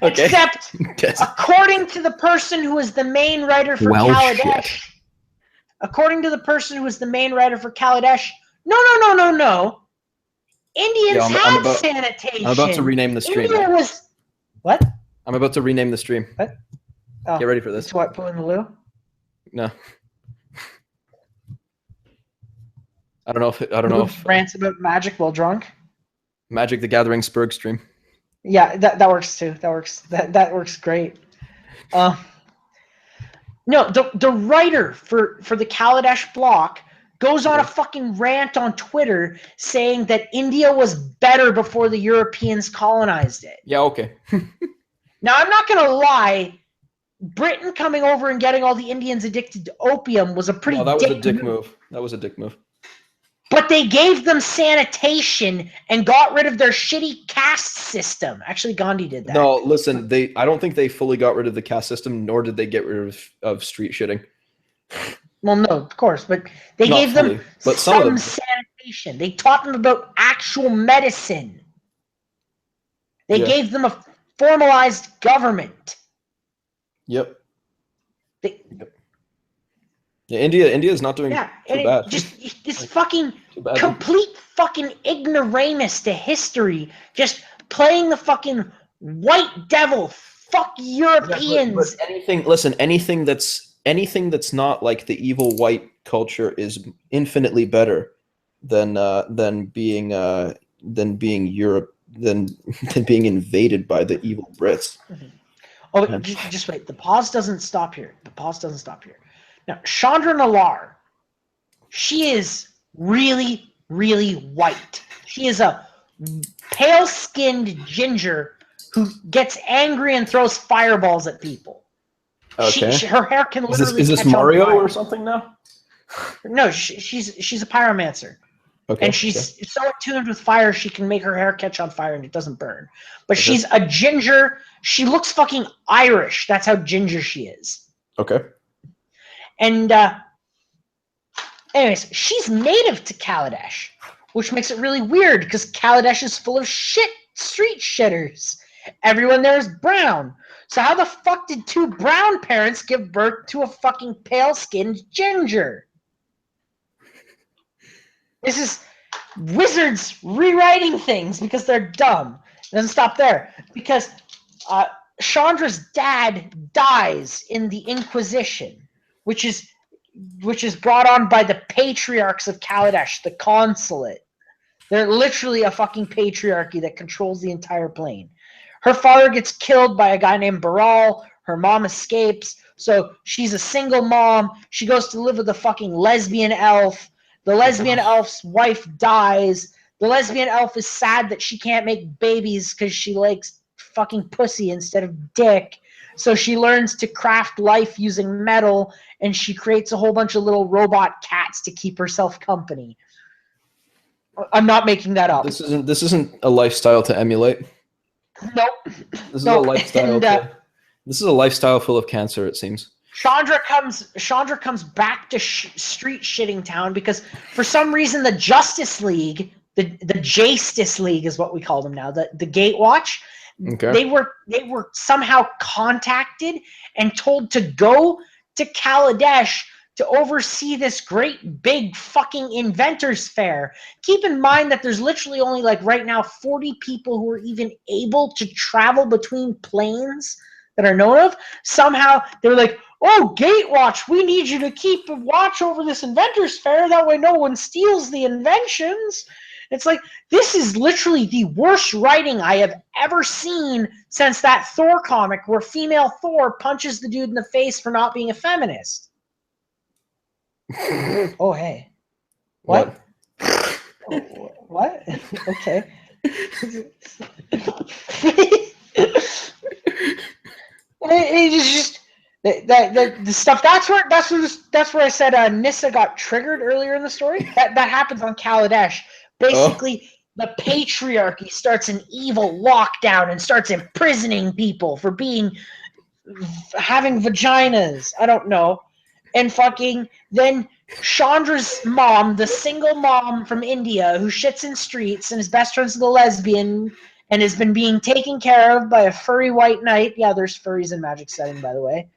Okay. Except, according to the person who is the main writer for Kaladesh. Shit. According to the person who is the main writer for Kaladesh. No. Indians had sanitation. I'm about to rename the stream. India was... What? I'm about to rename the stream. What? Oh, Get ready for this. It's what, put in the loo? No. I don't know if rants about Magic while drunk. Magic the Gathering Spurg stream. Yeah, that works too. That works great. No, the writer for the Kaladesh block goes on a fucking rant on Twitter saying that India was better before the Europeans colonized it. Yeah, okay. Now, I'm not gonna lie. Britain coming over and getting all the Indians addicted to opium was a pretty. No, that was a dick move. That was a dick move. But they gave them sanitation and got rid of their shitty caste system. Actually, Gandhi did that. No, listen, I don't think they fully got rid of the caste system, nor did they get rid of street shitting. Well, no, of course, but they Not gave fully, them but some of them. sanitation. They taught them about actual medicine. They gave them a formalized government. Yep. They, Yeah, India's not doing too bad. Just this fucking complete fucking ignoramus to history, just playing the fucking white devil. Fuck Europeans. Yeah, but anything that's not like the evil white culture is infinitely better than being Europe than being invaded by the evil Brits. Mm-hmm. Oh, just wait. The pause doesn't stop here. Now, Chandra Nalar, she is really, really white. She is a pale-skinned ginger who gets angry and throws fireballs at people. Okay. Her hair can literally. Is this catch Mario on fire. or something now? No, she's a pyromancer. Okay. And she's so attuned with fire, she can make her hair catch on fire and it doesn't burn. But she's a ginger. She looks fucking Irish. That's how ginger she is. Okay. And anyways, she's native to Kaladesh, which makes it really weird because Kaladesh is full of street shitters. Everyone there is brown. So how the fuck did two brown parents give birth to a fucking pale-skinned ginger? This is Wizards rewriting things because they're dumb. It doesn't stop there. Because Chandra's dad dies in the Inquisition, which is brought on by the patriarchs of Kaladesh, the consulate. They're literally a fucking patriarchy that controls the entire plane. Her father gets killed by a guy named Baral. Her mom escapes. So she's a single mom. She goes to live with a fucking lesbian elf. The lesbian elf's wife dies. The lesbian elf is sad that she can't make babies because she likes fucking pussy instead of dick. So she learns to craft life using metal, and she creates a whole bunch of little robot cats to keep herself company. I'm not making that up. This isn't a lifestyle to emulate. Nope. This is a lifestyle. This is a lifestyle full of cancer, it seems. Chandra comes back to street shitting town because for some reason the Justice League, the Justice League is what we call them now, the Gatewatch. Okay. They were somehow contacted and told to go to Kaladesh to oversee this great big fucking inventors fair. Keep in mind that there's literally only like right now 40 people who are even able to travel between planes that are known of. Somehow they're like, oh, Gatewatch, we need you to keep a watch over this inventors fair. That way no one steals the inventions. It's like, this is literally the worst writing I have ever seen since that Thor comic where female Thor punches the dude in the face for not being a feminist. Oh, hey. What? What? Okay. It's just the stuff. That's where I said Nissa got triggered earlier in the story. That happens on Kaladesh. Basically, the patriarchy starts an evil lockdown and starts imprisoning people for having vaginas. I don't know. And fucking then Chandra's mom, the single mom from India who shits in streets and is best friends with a lesbian and has been being taken care of by a furry white knight. Yeah, there's furries in magic setting, by the way.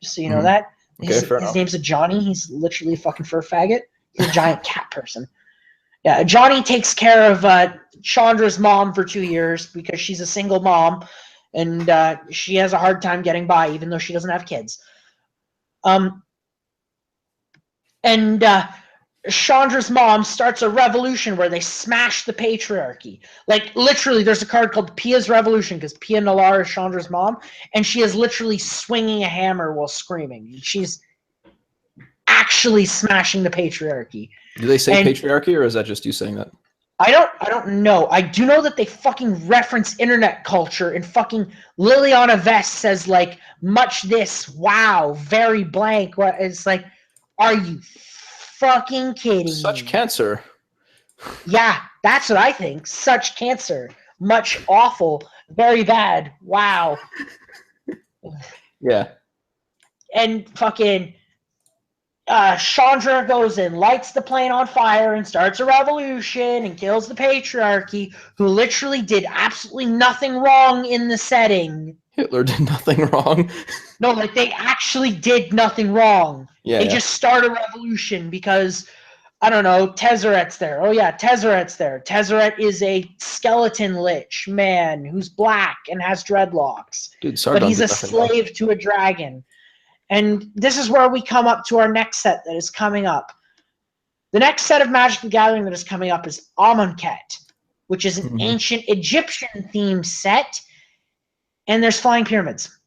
Just so you know that. His name's a Johnny. He's literally a fucking fur faggot. He's a giant cat person. Yeah, Johnny takes care of Chandra's mom for 2 years because she's a single mom and she has a hard time getting by even though she doesn't have kids. And Chandra's mom starts a revolution where they smash the patriarchy. Like, literally, there's a card called Pia's Revolution because Pia Nalar is Chandra's mom, and she is literally swinging a hammer while screaming. She's actually smashing the patriarchy. Do they say patriarchy, or is that just you saying that? I don't know. I do know that they fucking reference internet culture, and fucking Liliana Vest says, like, much this, wow, very blank. It's like, are you fucking kidding me? Such cancer. Yeah, that's what I think. Such cancer. Much awful. Very bad. Wow. Yeah. And fucking Chandra goes and lights the plane on fire and starts a revolution and kills the patriarchy, who literally did absolutely nothing wrong in the setting. Hitler did nothing wrong. No, like, they actually did nothing wrong. Yeah, they just start a revolution because, I don't know, Tezzeret's there. Oh yeah, Tezzeret's there. Tezzeret is a skeleton lich man who's black and has dreadlocks. Dude, but he's a slave to a dragon. And this is where we come up to our next set that is coming up. The next set of Magic the Gathering that is coming up is Amonkhet, which is an ancient Egyptian-themed set. And there's flying pyramids.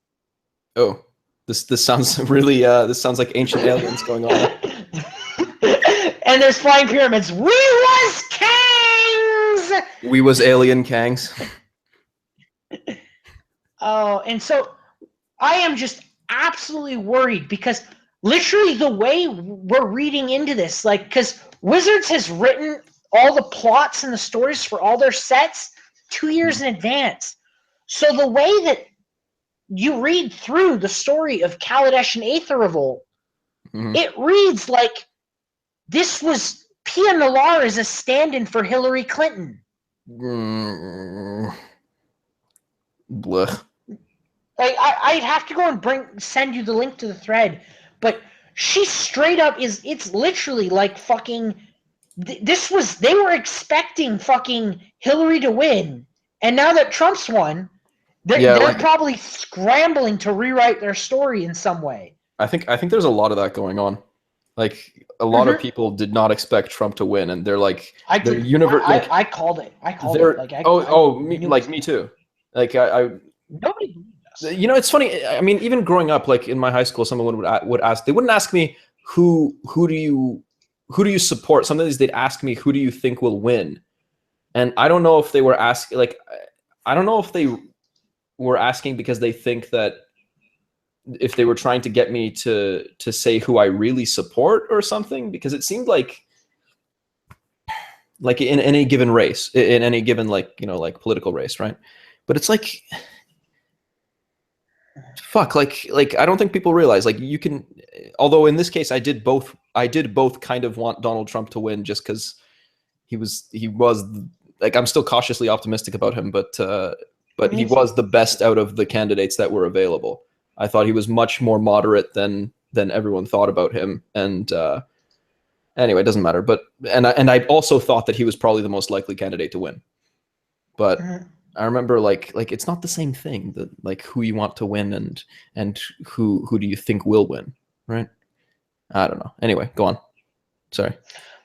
Oh, this sounds really this sounds like ancient aliens going on. And there's flying pyramids. We was Kangs. We was alien Kangs. Oh, and so I am just absolutely worried because literally the way we're reading into this, like, because Wizards has written all the plots and the stories for all their sets 2 years in advance. So the way that you read through the story of Kaladesh and Aether Revolt, it reads like this was Pia Nalar as a stand-in for Hillary Clinton. Blech. Like, I'd have to go and send you the link to the thread, but she straight up it's literally like fucking, they were expecting fucking Hillary to win, and now that Trump's won, they're probably scrambling to rewrite their story in some way. I think there's a lot of that going on. Like, a lot of people did not expect Trump to win, and they're like, I called it. I called it. Like, me too. Like, I nobody believed us. You know, it's funny. I mean, even growing up, like in my high school, someone would ask. They wouldn't ask me who do you who do you support? Sometimes they'd ask me, who do you think will win? And I don't know if they were asking, like, I don't know if they were asking because they think that if they were trying to get me to say who I really support or something, because it seemed like in any given race, in any given, like, you know, like political race, right? But it's like, fuck, like I don't think people realize, like, you can, although in this case I did both kind of want Donald Trump to win just because he was like, I'm still cautiously optimistic about him, but he was the best out of the candidates that were available. I thought he was much more moderate than everyone thought about him. And anyway, it doesn't matter. But and I also thought that he was probably the most likely candidate to win. But I remember like it's not the same thing, that like who you want to win and who do you think will win, right? I don't know. Anyway, go on. Sorry.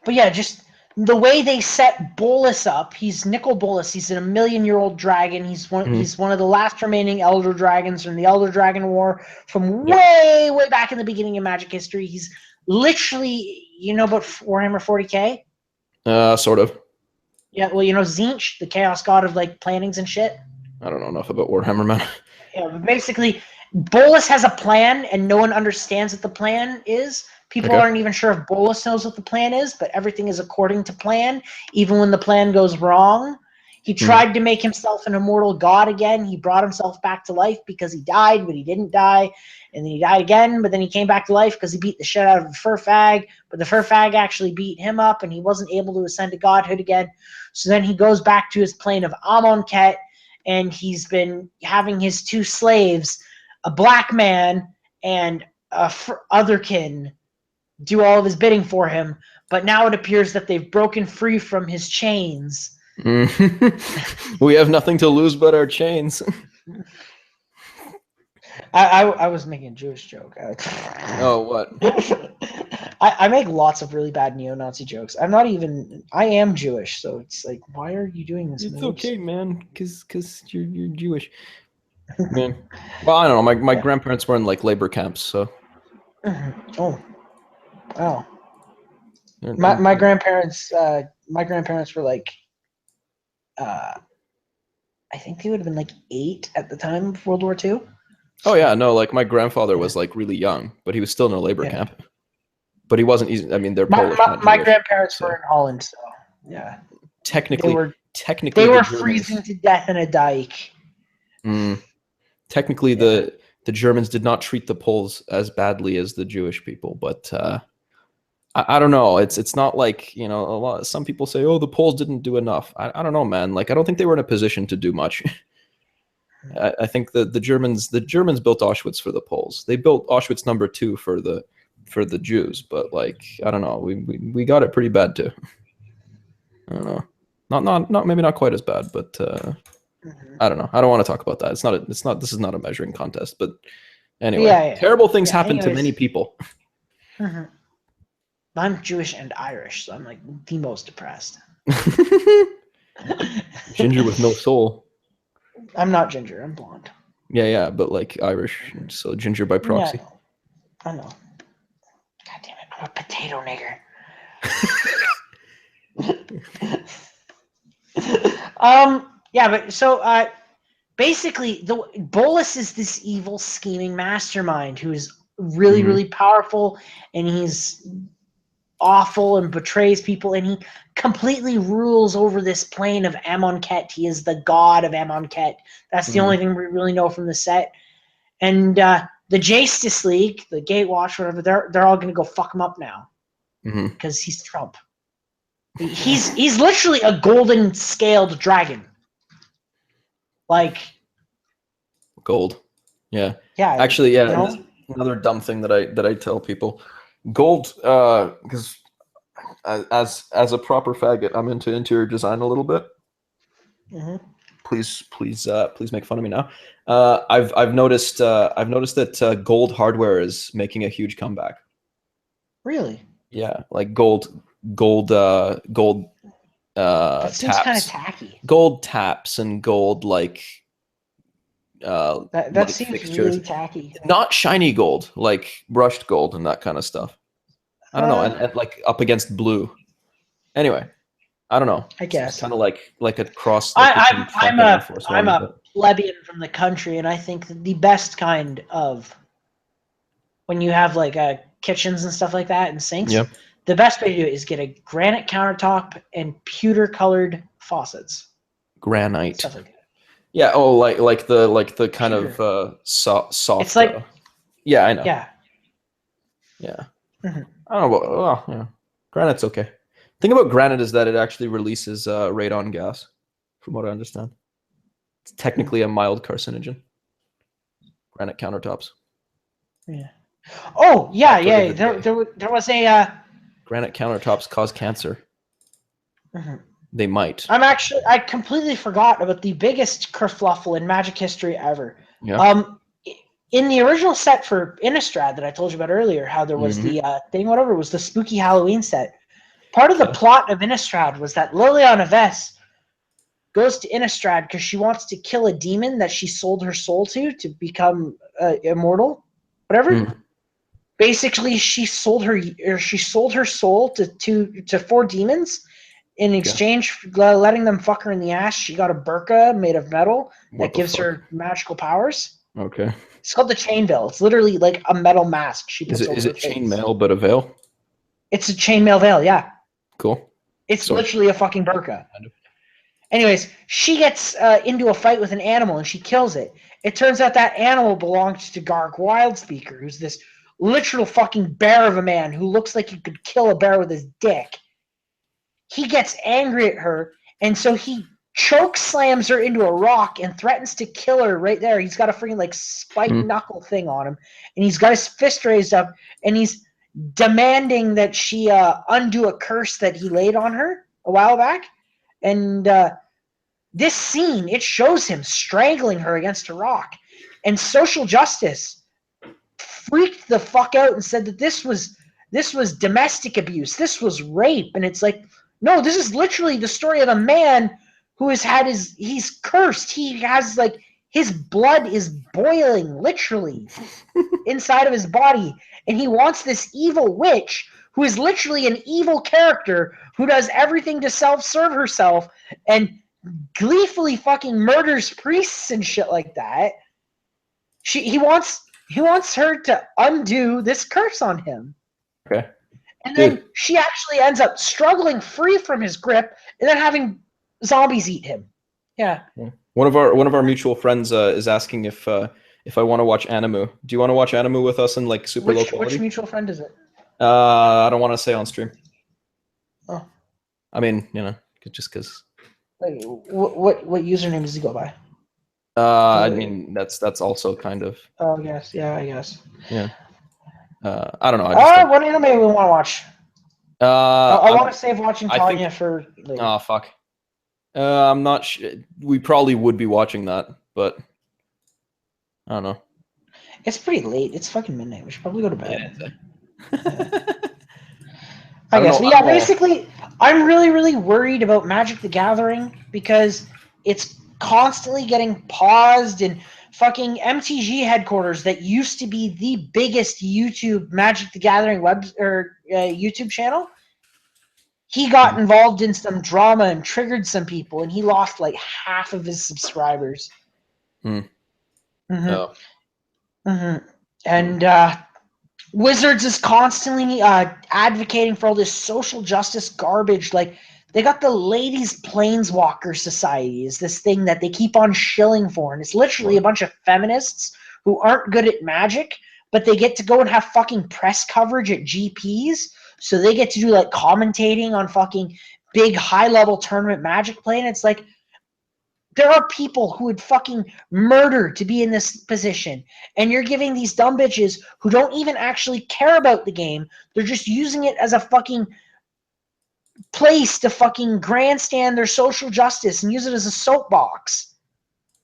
But yeah, just the way they set Bolas up, he's Nicol Bolas. He's a million-year-old dragon. He's one of the last remaining Elder Dragons from the Elder Dragon War from way back in the beginning of Magic history. He's literally, you know about Warhammer 40K? Sort of. Yeah, well, you know Tzeentch, the Chaos God of like plannings and shit? I don't know enough about Warhammer, man. Yeah, but basically, Bolas has a plan, and no one understands what the plan is. People aren't even sure if Bolas knows what the plan is, but everything is according to plan, even when the plan goes wrong. He tried to make himself an immortal god again. He brought himself back to life because he died, but he didn't die. And then he died again, but then he came back to life because he beat the shit out of the fur fag. But the fur fag actually beat him up, and he wasn't able to ascend to godhood again. So then he goes back to his plane of Amonkhet, and he's been having his two slaves, a black man and a otherkin, do all of his bidding for him. But now it appears that they've broken free from his chains. We have nothing to lose but our chains. I was making a Jewish joke. Oh, what? I make lots of really bad neo-Nazi jokes. I am Jewish, so it's like, why are you doing this? It's okay, man, because you're Jewish. Man. Well, I don't know. My grandparents were in like labor camps, so. Oh, wow. My grandparents were like, I think they would have been like 8 at the time of World War II. Oh yeah, no, like my grandfather was like really young, but he was still in a labor camp. But he wasn't. I mean, they're Polish. My grandparents were in Holland, so yeah. Technically, they were freezing to death in a dike. Technically, the Germans did not treat the Poles as badly as the Jewish people, but I don't know. It's not like, you know, some people say, oh, the Poles didn't do enough. I don't know, man. Like, I don't think they were in a position to do much. I think the Germans built Auschwitz for the Poles. They built Auschwitz #2 for the Jews, but like, I don't know. We got it pretty bad too. I don't know. Not maybe not quite as bad, but I don't know. I don't want to talk about that. This is not a measuring contest, but anyway, terrible things happen to many people. I'm Jewish and Irish, so I'm like the most depressed. Ginger with no soul. I'm not ginger. I'm blonde. Yeah, but like Irish, so ginger by proxy. Yeah, I know. God damn it! I'm a potato nigger. Yeah, but so basically, Bolas is this evil, scheming mastermind who is really, really powerful, and he's awful and betrays people, and he completely rules over this plane of Amonkhet. He is the god of Amonkhet. That's the only thing we really know from the set. And the Justice League, the Gatewatch, whatever, they're all going to go fuck him up now because he's Trump. He's literally a golden scaled dragon. Like gold. Yeah. Yeah. Actually, yeah. You know? Another dumb thing that I tell people. Gold, because as a proper faggot, I'm into interior design a little bit. Please make fun of me now. I've noticed that gold hardware is making a huge comeback. Really? Yeah, like gold. That seems kind of tacky. Gold taps and gold like. That seems fixtures. Really tacky. Not shiny gold, like brushed gold and that kind of stuff. I don't know, and like up against blue. Anyway, I don't know. I guess. It's kind of like a cross. Like I'm a plebeian from the country, and I think that the best kind of when you have like kitchens and stuff like that and sinks, Yeah. the best way to do it is get a granite countertop and pewter colored faucets. Granite. Stuff like that. Yeah. Oh, like the kind Pewter. of soft. It's like yeah, I know. yeah. Yeah. Mhm. I don't know. Well, yeah. Granite's okay. The thing about granite is that it actually releases radon gas, from what I understand. It's technically a mild carcinogen. Granite countertops. Yeah. Oh yeah, That's yeah. what it is. There was a. Granite countertops cause cancer. Mhm. They might. I completely forgot about the biggest kerfluffle in Magic history ever. Yeah. In the original set for Innistrad that I told you about earlier, how there was the thing, whatever, was the spooky Halloween set. Part of the plot of Innistrad was that Liliana Vess goes to Innistrad because she wants to kill a demon that she sold her soul to become immortal, whatever. Basically, she sold her soul to 4 demons. In exchange for letting them fuck her in the ass, she got a burqa made of metal that gives her magical powers. Okay. It's called the chainmail. It's literally like a metal mask she puts over her face. Is it chainmail but a veil? It's a chainmail veil, yeah. Cool. It's literally a fucking burqa. Anyways, she gets into a fight with an animal and she kills it. It turns out that animal belonged to Garg Wildspeaker, who's this literal fucking bear of a man who looks like he could kill a bear with his dick. He gets angry at her, and so he choke slams her into a rock and threatens to kill her right there. He's got a freaking like spiked knuckle thing on him, and he's got his fist raised up, and he's demanding that she undo a curse that he laid on her a while back. And this scene, it shows him strangling her against a rock, and social justice freaked the fuck out and said that this was domestic abuse, this was rape. And it's like, no, this is literally the story of a man who has had he's cursed. He has like, his blood is boiling literally inside of his body, and he wants this evil witch who is literally an evil character who does everything to self-serve herself and gleefully fucking murders priests and shit like that. He wants her to undo this curse on him. Okay. And then she actually ends up struggling free from his grip and then having zombies eat him. Yeah. One of our mutual friends is asking if I want to watch Animu. Do you want to watch Animu with us in like super low quality? Which mutual friend is it? I don't want to say on stream. Oh. I mean, you know, just because. Like, what username does he go by? I mean, that's also kind of. Oh, yes. Yeah, I guess. Yeah. I don't know. What anime we want to watch? I want to save watching Tanya for later. Oh, fuck. I'm not sure. We probably would be watching that, but I don't know. It's pretty late. It's fucking midnight. We should probably go to bed. I guess. But yeah, basically, I'm really, really worried about Magic the Gathering because it's constantly getting paused, and fucking MTG headquarters that used to be the biggest YouTube Magic the Gathering YouTube channel, he got involved in some drama and triggered some people, and he lost like half of his subscribers. And Wizards is constantly advocating for all this social justice garbage. Like, they got the Ladies Planeswalker Society is this thing that they keep on shilling for, and it's literally a bunch of feminists who aren't good at Magic, but they get to go and have fucking press coverage at GPs, so they get to do like commentating on fucking big high-level tournament Magic play, and it's like, there are people who would fucking murder to be in this position, and you're giving these dumb bitches who don't even actually care about the game, they're just using it as a fucking place to fucking grandstand their social justice and use it as a soapbox.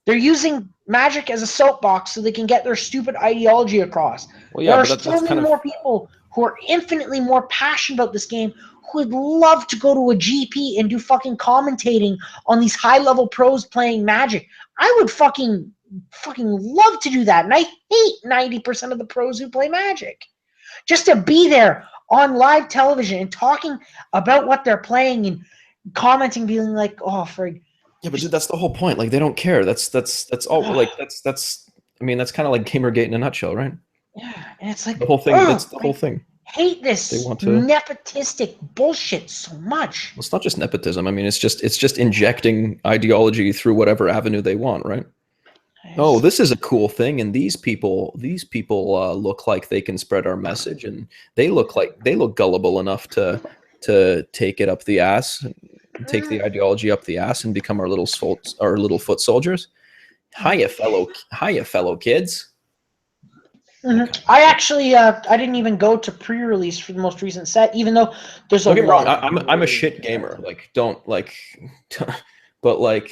They're using Magic as a soapbox so they can get their stupid ideology across. Well, yeah, there are so many more people who are infinitely more passionate about this game who would love to go to a GP and do fucking commentating on these high-level pros playing Magic. I would fucking love to do that, and I hate 90% of the pros who play Magic. Just to be there on live television and talking about what they're playing and commenting, being like, "Oh, frig." Yeah, but dude, that's the whole point. Like, they don't care. That's all. Like, that's. I mean, that's kind of like Gamergate in a nutshell, right? Yeah, and it's like The whole thing. That's the whole thing. Hate this They want to. nepotistic bullshit so much. Well, it's not just nepotism. I mean, it's just injecting ideology through whatever avenue they want, right? Oh, this is a cool thing, and these people look like they can spread our message, and they look gullible enough to take it up the ass, and take the ideology up the ass, and become our little foot soldiers. Hiya, fellow kids. I actually, I didn't even go to pre-release for the most recent set, even though there's a lot. Don't get me wrong, I'm a shit gamer. Like, don't like, but like,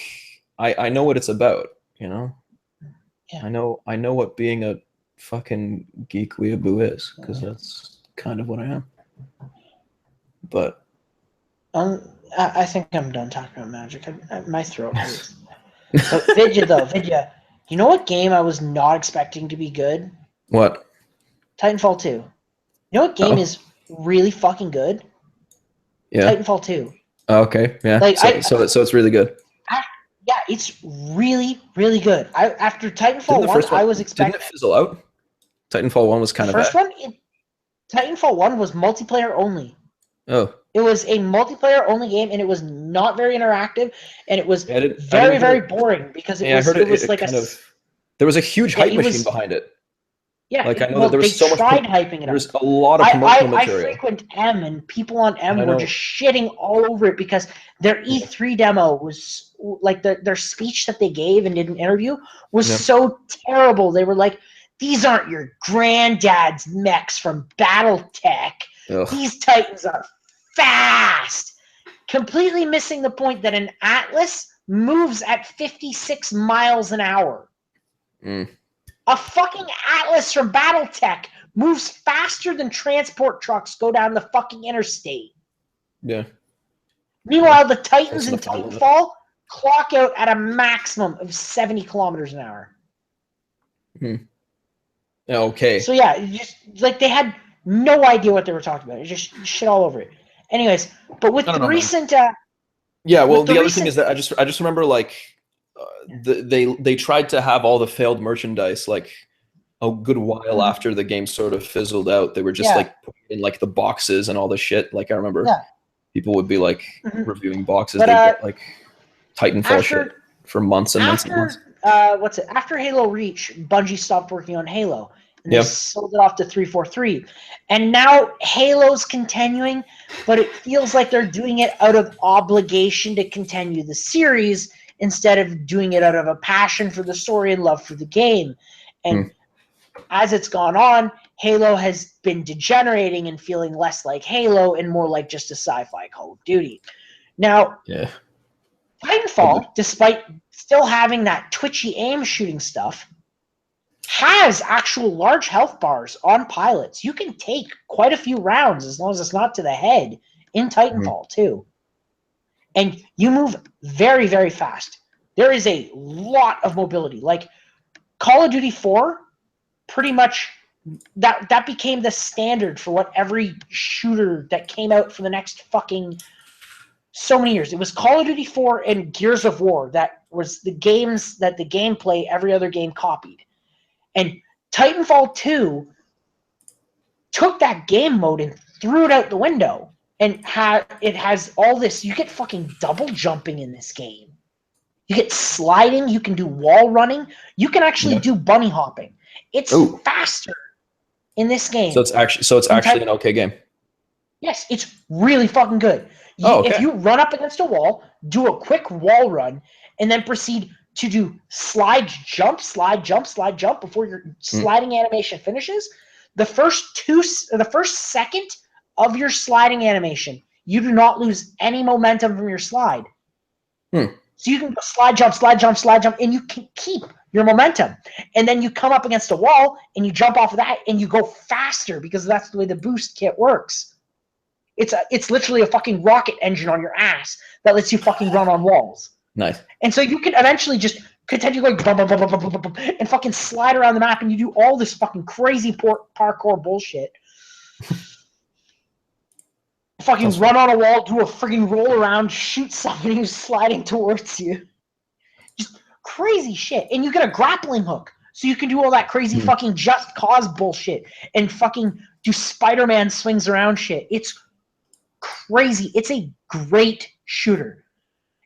I know what it's about, you know. Yeah. I know what being a fucking geek weeaboo is, because that's kind of what I am. But I think I'm done talking about Magic. My throat hurts. But Vidya, you know what game I was not expecting to be good? What? Titanfall 2. You know what game is really fucking good? Yeah. Titanfall 2. Oh, okay. Yeah. Like, so it's really good. Yeah, it's really, really good. After Titanfall 1, I was expecting... Didn't it fizzle out? Titanfall 1 was kind of... First one? Titanfall 1 was multiplayer only. Oh. It was a multiplayer only game, and it was not very interactive, and it was very, very boring, because it was like there was a huge hype machine behind it. Yeah, like I know that there was so much hyping it up. There's a lot of promotional material. I frequent M, and people on M were just shitting all over it, because their E3 demo was like their speech that they gave and did an interview was so terrible. They were like, "These aren't your granddad's mechs from BattleTech. These Titans are fast," completely missing the point that an Atlas moves at 56 miles an hour. A fucking Atlas from BattleTech moves faster than transport trucks go down the fucking interstate. Yeah. Meanwhile, the Titans in Titanfall clock out at a maximum of 70 kilometers an hour. Okay. So yeah, just like they had no idea what they were talking about. It just shit all over it. Anyways, but with the recent yeah, well, the other thing is that I just remember, like, they tried to have all the failed merchandise like a good while after the game sort of fizzled out. They were just like putting in like the boxes and all the shit. Like, I remember people would be like reviewing boxes. They get like Titanfall shit for months and months and months. After Halo Reach, Bungie stopped working on Halo. And they sold it off to 343. And now Halo's continuing, but it feels like they're doing it out of obligation to continue the series instead of doing it out of a passion for the story and love for the game. And as it's gone on, Halo has been degenerating and feeling less like Halo and more like just a sci-fi Call of Duty. Now, Titanfall, despite still having that twitchy aim shooting stuff, has actual large health bars on pilots. You can take quite a few rounds as long as it's not to the head in Titanfall too. And you move very, very fast. There is a lot of mobility. Like Call of Duty 4, pretty much that became the standard for what every shooter that came out for the next fucking so many years. It was Call of Duty 4 and Gears of War that was the games that the gameplay every other game copied. And Titanfall 2 took that game mode and threw it out the window. And it has all this. You get fucking double jumping in this game. You get sliding. You can do wall running. You can actually do bunny hopping. It's faster in this game. So it's actually an okay game. Yes, it's really fucking good. If you run up against a wall, do a quick wall run, and then proceed to do slide jump before your sliding animation finishes. The first second of your sliding animation, you do not lose any momentum from your slide. So you can go slide jump, and you can keep your momentum. And then you come up against a wall, and you jump off of that, and you go faster because that's the way the boost kit works. It's literally a fucking rocket engine on your ass that lets you fucking run on walls. Nice. And so you can eventually just continue going and fucking slide around the map, and you do all this fucking crazy parkour bullshit. fucking run on a wall, do a frigging roll around, shoot somebody who's sliding towards you. Just crazy shit. And you get a grappling hook. So you can do all that crazy fucking Just Cause bullshit and fucking do Spider-Man swings around shit. It's crazy. It's a great shooter.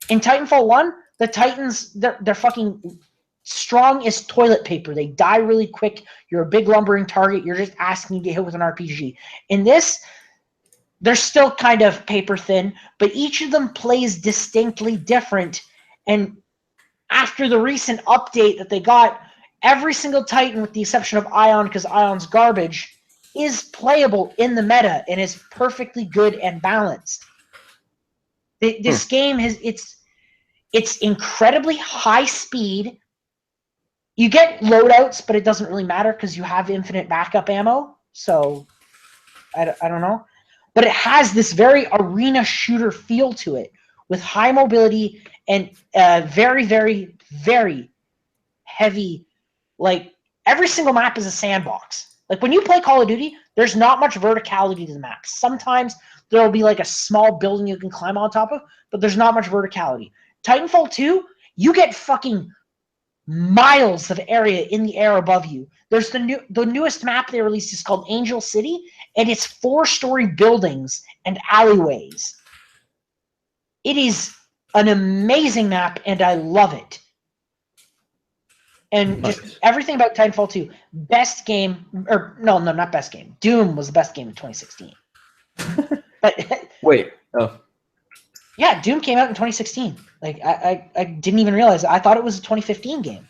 In Titanfall 1, the Titans, they're fucking strong as toilet paper. They die really quick. You're a big lumbering target. You're just asking to get hit with an RPG. In this, they're still kind of paper thin, but each of them plays distinctly different. And after the recent update that they got, every single Titan, with the exception of Ion, because Ion's garbage, is playable in the meta and is perfectly good and balanced. This game has it's incredibly high speed. You get loadouts, but it doesn't really matter because you have infinite backup ammo. So I don't know. But it has this very arena shooter feel to it with high mobility and very, very, very heavy. Like, every single map is a sandbox. Like, when you play Call of Duty, there's not much verticality to the map. Sometimes there will be like a small building you can climb on top of, but there's not much verticality. Titanfall 2, you get fucking miles of area in the air above you. There's the newest map they released is called Angel City, and it's 4-story buildings and alleyways. It is an amazing map, and I love it. And just everything about Titanfall 2, best game, or no, not best game. Doom was the best game in 2016. But Wait, oh. Yeah, Doom came out in 2016. Like, I didn't even realize it. I thought it was a 2015 game.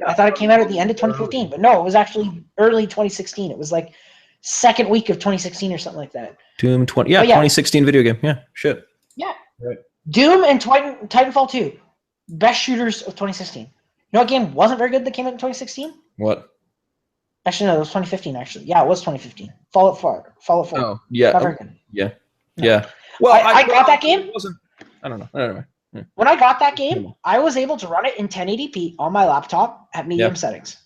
I thought it came out at the end of 2015, but no, it was actually early 2016. It was like second week of 2016 or something like that. Doom 2016 video game. Yeah, shit. Yeah. Right. Doom and Titanfall 2, best shooters of 2016. You know what game wasn't very good that came out in 2016? What? Actually, no, it was 2015, actually. Yeah, it was 2015. Fallout 4. Oh, yeah. Not very good. Yeah. No. Yeah. Well, I got that game. I don't know. Yeah. When I got that game, I was able to run it in 1080p on my laptop at medium settings.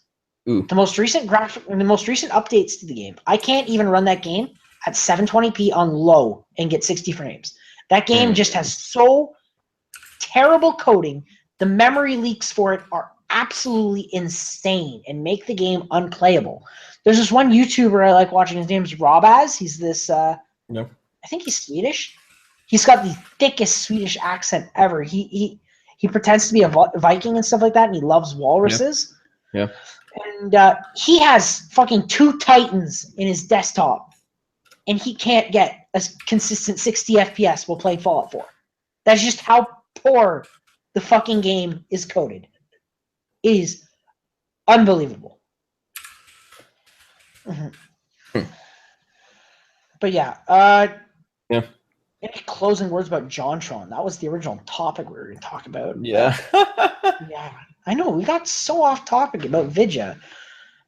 Ooh. The most recent updates to the game, I can't even run that game at 720p on low and get 60 frames. That game just has so terrible coding. The memory leaks for it are absolutely insane and make the game unplayable. There's this one YouTuber I like watching. His name's Robaz. He's this, I think he's Swedish. He's got the thickest Swedish accent ever. He pretends to be a Viking and stuff like that, and he loves walruses. Yeah. And he has fucking 2 Titans in his desktop, and he can't get a consistent 60 FPS while playing Fallout 4. That's just how poor the fucking game is coded. It is unbelievable. Mm-hmm. But yeah. Any closing words about JonTron? That was the original topic we were going to talk about. Yeah. Yeah. I know, we got so off topic about Vidya.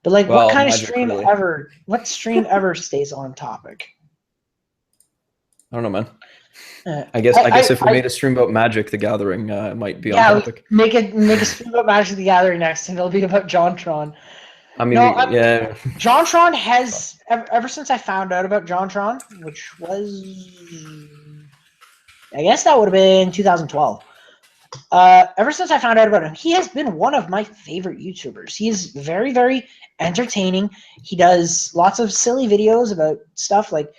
But like, what kind of stream ever? What stream ever stays on topic? I don't know, man. I guess if we made a stream about Magic the Gathering, it might be on topic. Make a stream about Magic the Gathering next, and it'll be about JonTron. I mean, yeah. JonTron has ever since I found out about JonTron, which was, I guess that would have been 2012. Ever since I found out about him, he has been one of my favorite YouTubers. He is very, very entertaining. He does lots of silly videos about stuff like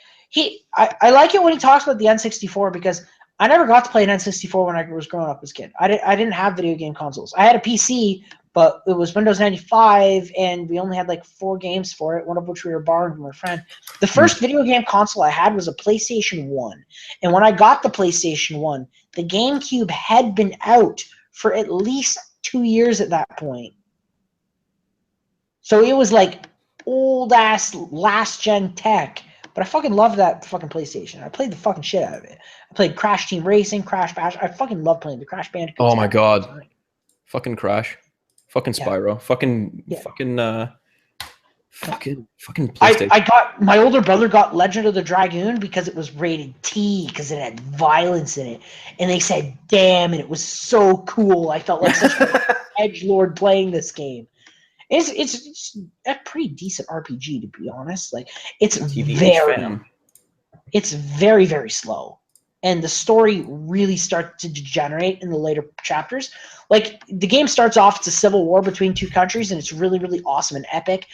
I like it when he talks about the N64 because I never got to play an N64 when I was growing up as a kid. I didn't have video game consoles. I had a PC, but it was Windows 95, and we only had like 4 games for it, one of which we were borrowing from a friend. The first video game console I had was a PlayStation 1. And when I got the PlayStation 1, the GameCube had been out for at least 2 years at that point. So it was like old-ass last-gen tech. But I fucking loved that fucking PlayStation. I played the fucking shit out of it. I played Crash Team Racing, Crash Bash. I fucking love playing the Crash Bandicoot. Oh my god. Fucking Crash. Fucking Spyro. Fucking PlayStation. I got my older brother got Legend of the Dragoon because it was rated T because it had violence in it, and they said, "Damn!" and it was so cool. I felt like such an edgelord playing this game. It's a pretty decent RPG to be honest. Like it's very. it's very, very slow. And the story really starts to degenerate in the later chapters. Like, the game starts off, it's a civil war between two countries, and it's really, really awesome and epic.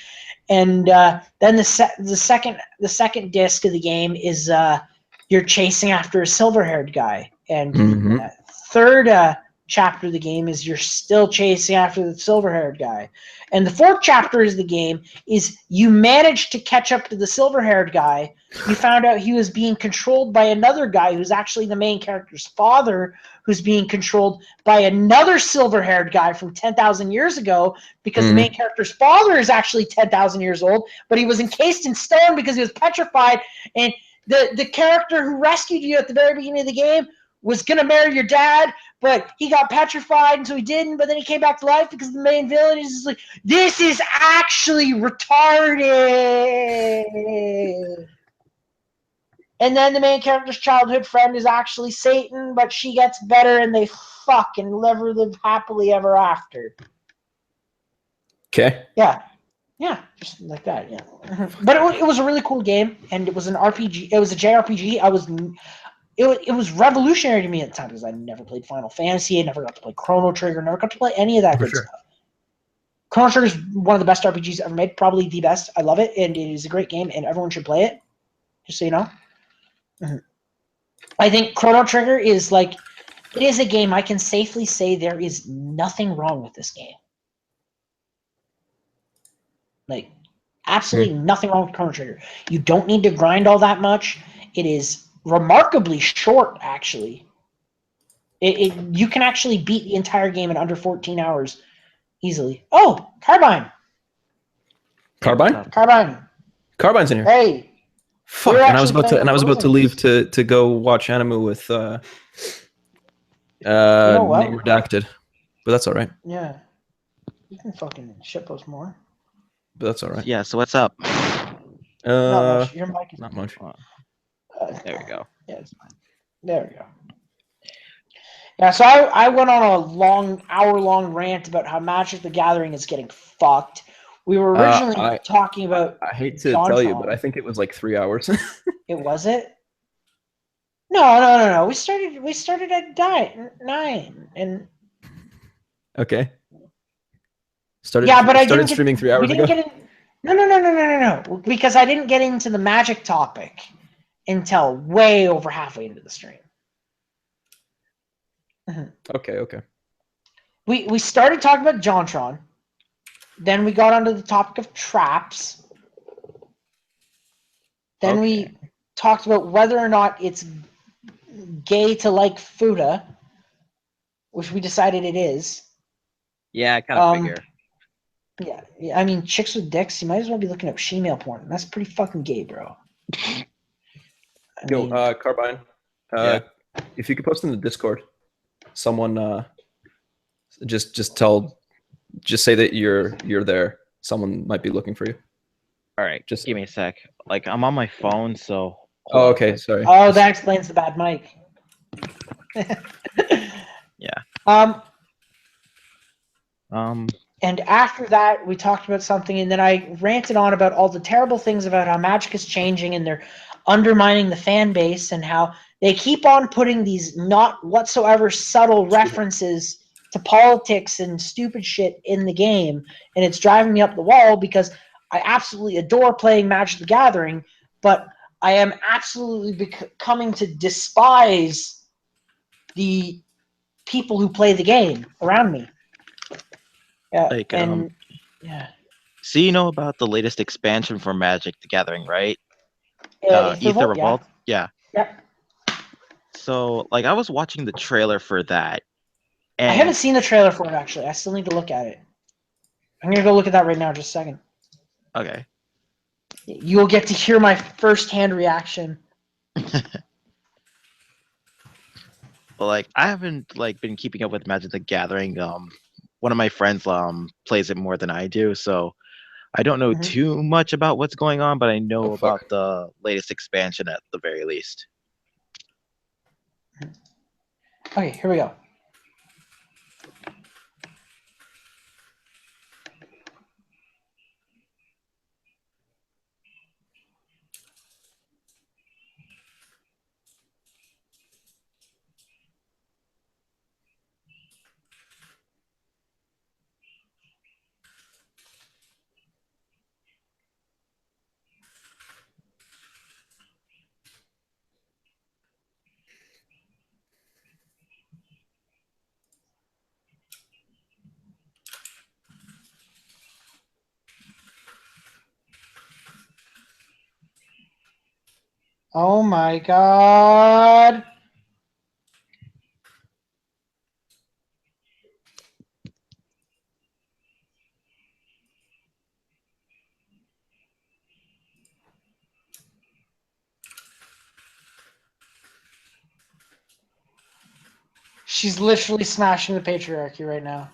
And then the second disc of the game is you're chasing after a silver-haired guy. And the third chapter of the game is you're still chasing after the silver-haired guy. And the fourth chapter of the game is you managed to catch up to the silver-haired guy. You found out he was being controlled by another guy who's actually the main character's father, who's being controlled by another silver-haired guy from 10,000 years ago, because the main character's father is actually 10,000 years old, but he was encased in stone because he was petrified. And the character who rescued you at the very beginning of the game was going to marry your dad, but he got petrified, and so he didn't, but then he came back to life because the main villain is just like, this is actually retarded. And then the main character's childhood friend is actually Satan, but she gets better, and they fuck and live happily ever after. Okay. Yeah. Yeah, just like that, yeah. But it was a really cool game, and it was an RPG. It was a JRPG. It was revolutionary to me at the time because I never played Final Fantasy. I never got to play Chrono Trigger. Never got to play any of that good stuff. Chrono Trigger is one of the best RPGs ever made, probably the best. I love it, and it is a great game, and everyone should play it. Just so you know. I think Chrono Trigger is like, it is a game I can safely say there is nothing wrong with this game. Like, absolutely nothing wrong with Chrono Trigger. You don't need to grind all that much. It is remarkably short, actually. You can actually beat the entire game in under 14 hours easily. Oh, Carbine. Carbine? Carbine's in here. Hey. Fuck! And I was about to leave to go watch anime with name redacted, but that's all right. Yeah. You can fucking shitpost more. But that's all right. Yeah. So what's up? Not much. Your mic is not much. There we go. Yeah, it's fine. There we go. Yeah, so I went on a hour-long rant about how Magic the Gathering is getting fucked. We were originally talking about. I hate to tell you, but I think it was like 3 hours. It was it? No. We started at 9 and. Okay. Started streaming 3 hours ago. No. Because I didn't get into the Magic topic until way over halfway into the stream. Okay. We started talking about JonTron. Then we got onto the topic of traps. Then we talked about whether or not it's gay to like Fuda, which we decided it is. Yeah, I kind of figure. Yeah, I mean, chicks with dicks, you might as well be looking up shemale porn. That's pretty fucking gay, bro. Carbine. If you could post in the Discord, someone just say that you're there. Someone might be looking for you. All right, just give me a sec. Like, I'm on my phone, so. Oh, okay. Sorry. Oh, that explains the bad mic. Yeah. And after that, we talked about something, and then I ranted on about all the terrible things about how Magic is changing, and they're undermining the fan base, and how they keep on putting these not whatsoever subtle references to politics and stupid shit in the game, and it's driving me up the wall because I absolutely adore playing Magic the Gathering, but I am absolutely coming to despise the people who play the game around me. So you know about the latest expansion for Magic the Gathering, right? Ether Revolt. Yeah. Yep. So, like, I was watching the trailer for that. And I haven't seen the trailer for it, actually. I still need to look at it. I'm gonna go look at that right now, just a second. Okay. You'll get to hear my first-hand reaction. Well, like, I haven't been keeping up with Magic the Gathering. One of my friends plays it more than I do, so I don't know too much about what's going on, but I know about the latest expansion at the very least. Okay, here we go. Oh my god. She's literally smashing the patriarchy right now.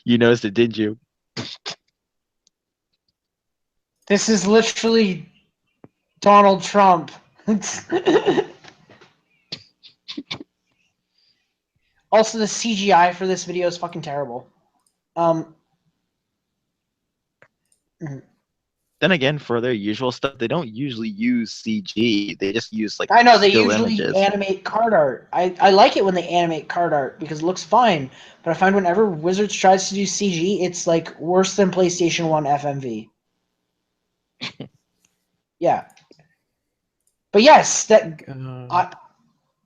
You noticed it, did you? This is literally Donald Trump. Also, the CGI for this video is fucking terrible. Then again, for their usual stuff, they don't usually use CG. They just use like I know they still usually images. animate card art. I like it when they animate card art because it looks fine. But I find whenever Wizards tries to do CG, it's like worse than PlayStation 1 FMV. Yeah. But yes, that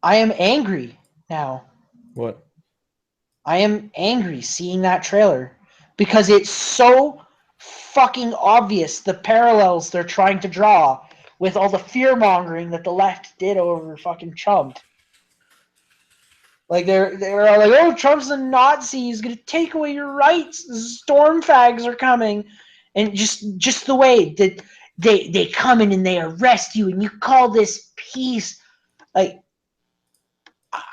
I am angry now. What? I am angry seeing that trailer because it's so fucking obvious the parallels they're trying to draw with all the fear mongering that the left did over fucking Trump. Like they're all like, oh, Trump's a Nazi. He's gonna take away your rights. Storm fags are coming, and just the way that they come in and they arrest you, and you call this peace. Like,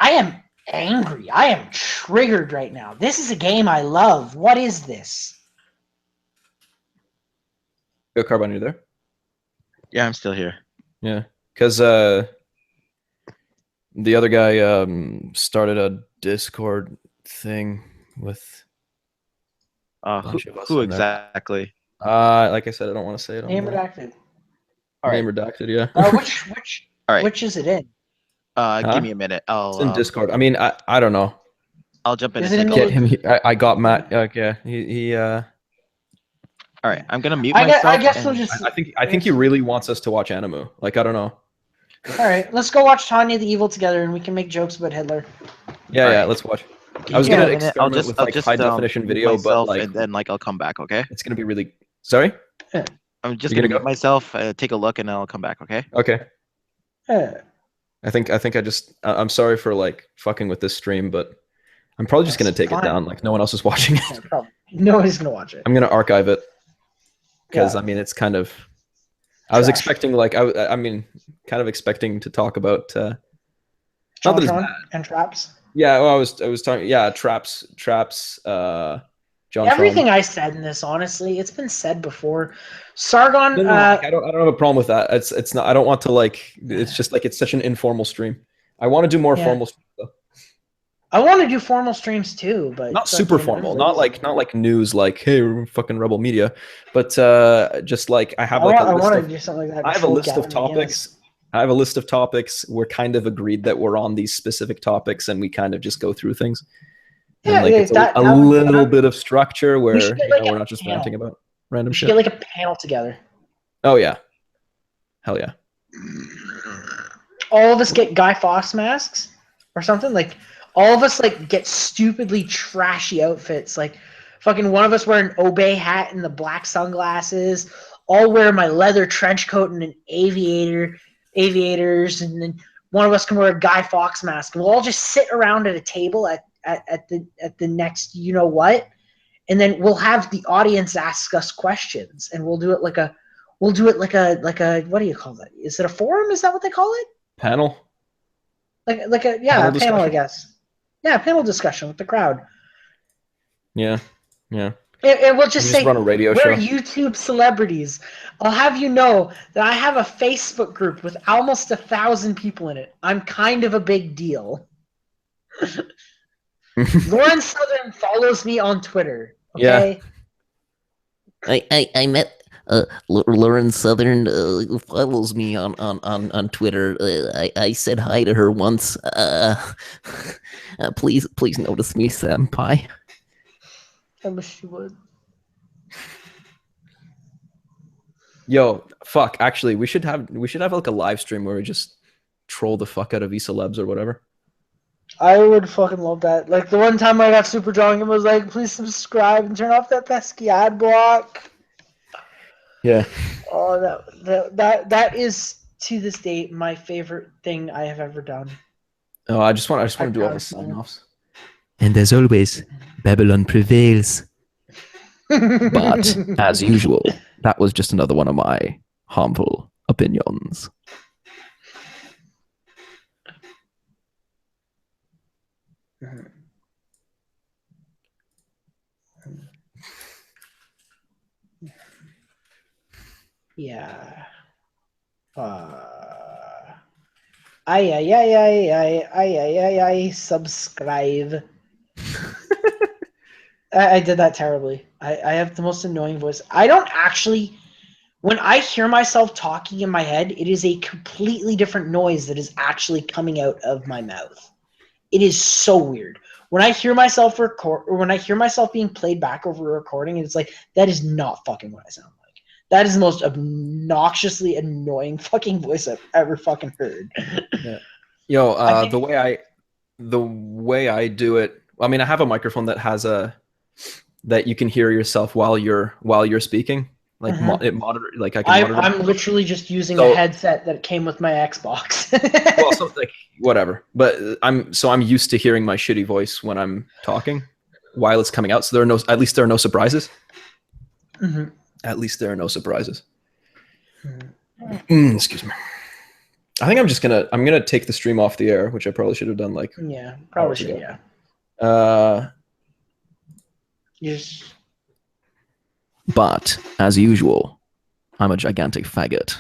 I am angry. I am triggered right now. This is a game I love. What is this? Yo, Carbon, you there? Yeah, I'm still here. Yeah, because the other guy started a Discord thing with a bunch of us Who in there. exactly? Like I said, I don't want to say it. Name redacted. All right. Name redacted. Yeah. All right. Which is it in? Give me a minute. It's in Discord. I mean, I don't know. I'll jump in Is and it in take a the- look. I got Matt. Okay, he All right, I'm gonna mute I myself. guess and- we'll just. I think he really wants us to watch Animu. Like, I don't know. All right, let's go watch Tanya the Evil together, and we can make jokes about Hitler. Yeah, All yeah. right. Let's watch. Give I was me a gonna minute. experiment with like high definition mute video, but myself, like and then like I'll come back. Okay. it's gonna be really. Sorry. I'm just You're gonna gonna mute myself, take a look, and then I'll come back. Okay. Okay. Yeah. I think I'm sorry for like fucking with this stream, but I'm probably just That's gonna take fine. it down. Like no one else is watching it. Yeah, probably. Nobody's gonna watch it. I'm gonna archive it because Yeah. I mean it's kind of. I was Trash. expecting like I mean kind of expecting to talk about. Not that it's JonTron bad. and Traps. Yeah, well, I was talking. Yeah, traps. John. Everything I said in this, honestly, it's been said before. Sargon. No, like, I don't have a problem with that. It's not. I don't want to like. It's just like it's such an informal stream. I want to do more Yeah. formal stuff, though. I want to do formal streams too, but Not super formal. Not like news. Like, hey, we're fucking Rebel Media, but just like I have like I a list want to of. do something like that. I have a Troll list of Gavin topics. I have a list of topics. We're kind of agreed that we're on these specific topics, and we kind of just go through things. And Yeah, like yeah, it's that a would- little bit of structure where should get, like, we're a not just panel. ranting about random We should shit. get like a panel together. Oh yeah, hell yeah. All of us get Guy Fawkes masks or something. Like all of us like get stupidly trashy outfits. Like fucking one of us wear an Obey hat and the black sunglasses. I'll wear my leather trench coat and an aviators, and then one of us can wear a Guy Fawkes mask. We'll all just sit around at a table at the next you know what, and then we'll have the audience ask us questions, and we'll do it like a what do you call that? Is it a forum? Is that what they call it? Panel. Like a Panel a panel, discussion? I guess. Yeah, panel discussion with the crowd. Yeah, yeah. It will just We say run a radio we're show. YouTube celebrities. I'll have you know that I have a Facebook group with almost 1,000 people in it. I'm kind of a big deal. Lauren Southern follows me on Twitter. Okay. I met Lauren Southern follows me on Twitter. I said hi to her once. Please notice me, senpai. I wish she would. Yo, fuck. Actually, we should have like a live stream where we just troll the fuck out of celebs or whatever. I would fucking love that. Like the one time I got super drunk and was like, please subscribe and turn off that pesky ad block. Yeah. Oh, that is to this day my favorite thing I have ever done. Oh, I just want to do all the Personally. sign-offs. And as always, Babylon prevails. But as usual, that was just another one of my harmful opinions. Yeah. I subscribe. I did that terribly. I have the most annoying voice. I don't actually. When I hear myself talking in my head, it is a completely different noise that is actually coming out of my mouth. It is so weird. When I hear myself record, or when I hear myself being played back over a recording, it's like that is not fucking what I sound like. That is the most obnoxiously annoying fucking voice I've ever fucking heard. Yeah. Yo, I think- the way I do it. I mean, I have a microphone that has that you can hear yourself while you're speaking. Like it monitor. Like I can monitor. I'm literally just using So- a headset that came with my Xbox. Well, so like whatever. But I'm used to hearing my shitty voice when I'm talking while it's coming out. So at least there are no surprises. Mhm. At least there are no surprises. Mhm. Excuse me. I think I'm gonna take the stream off the air, which I probably should have done like Yeah, probably hours should. ago. Yeah. You just But as usual, I'm a gigantic faggot.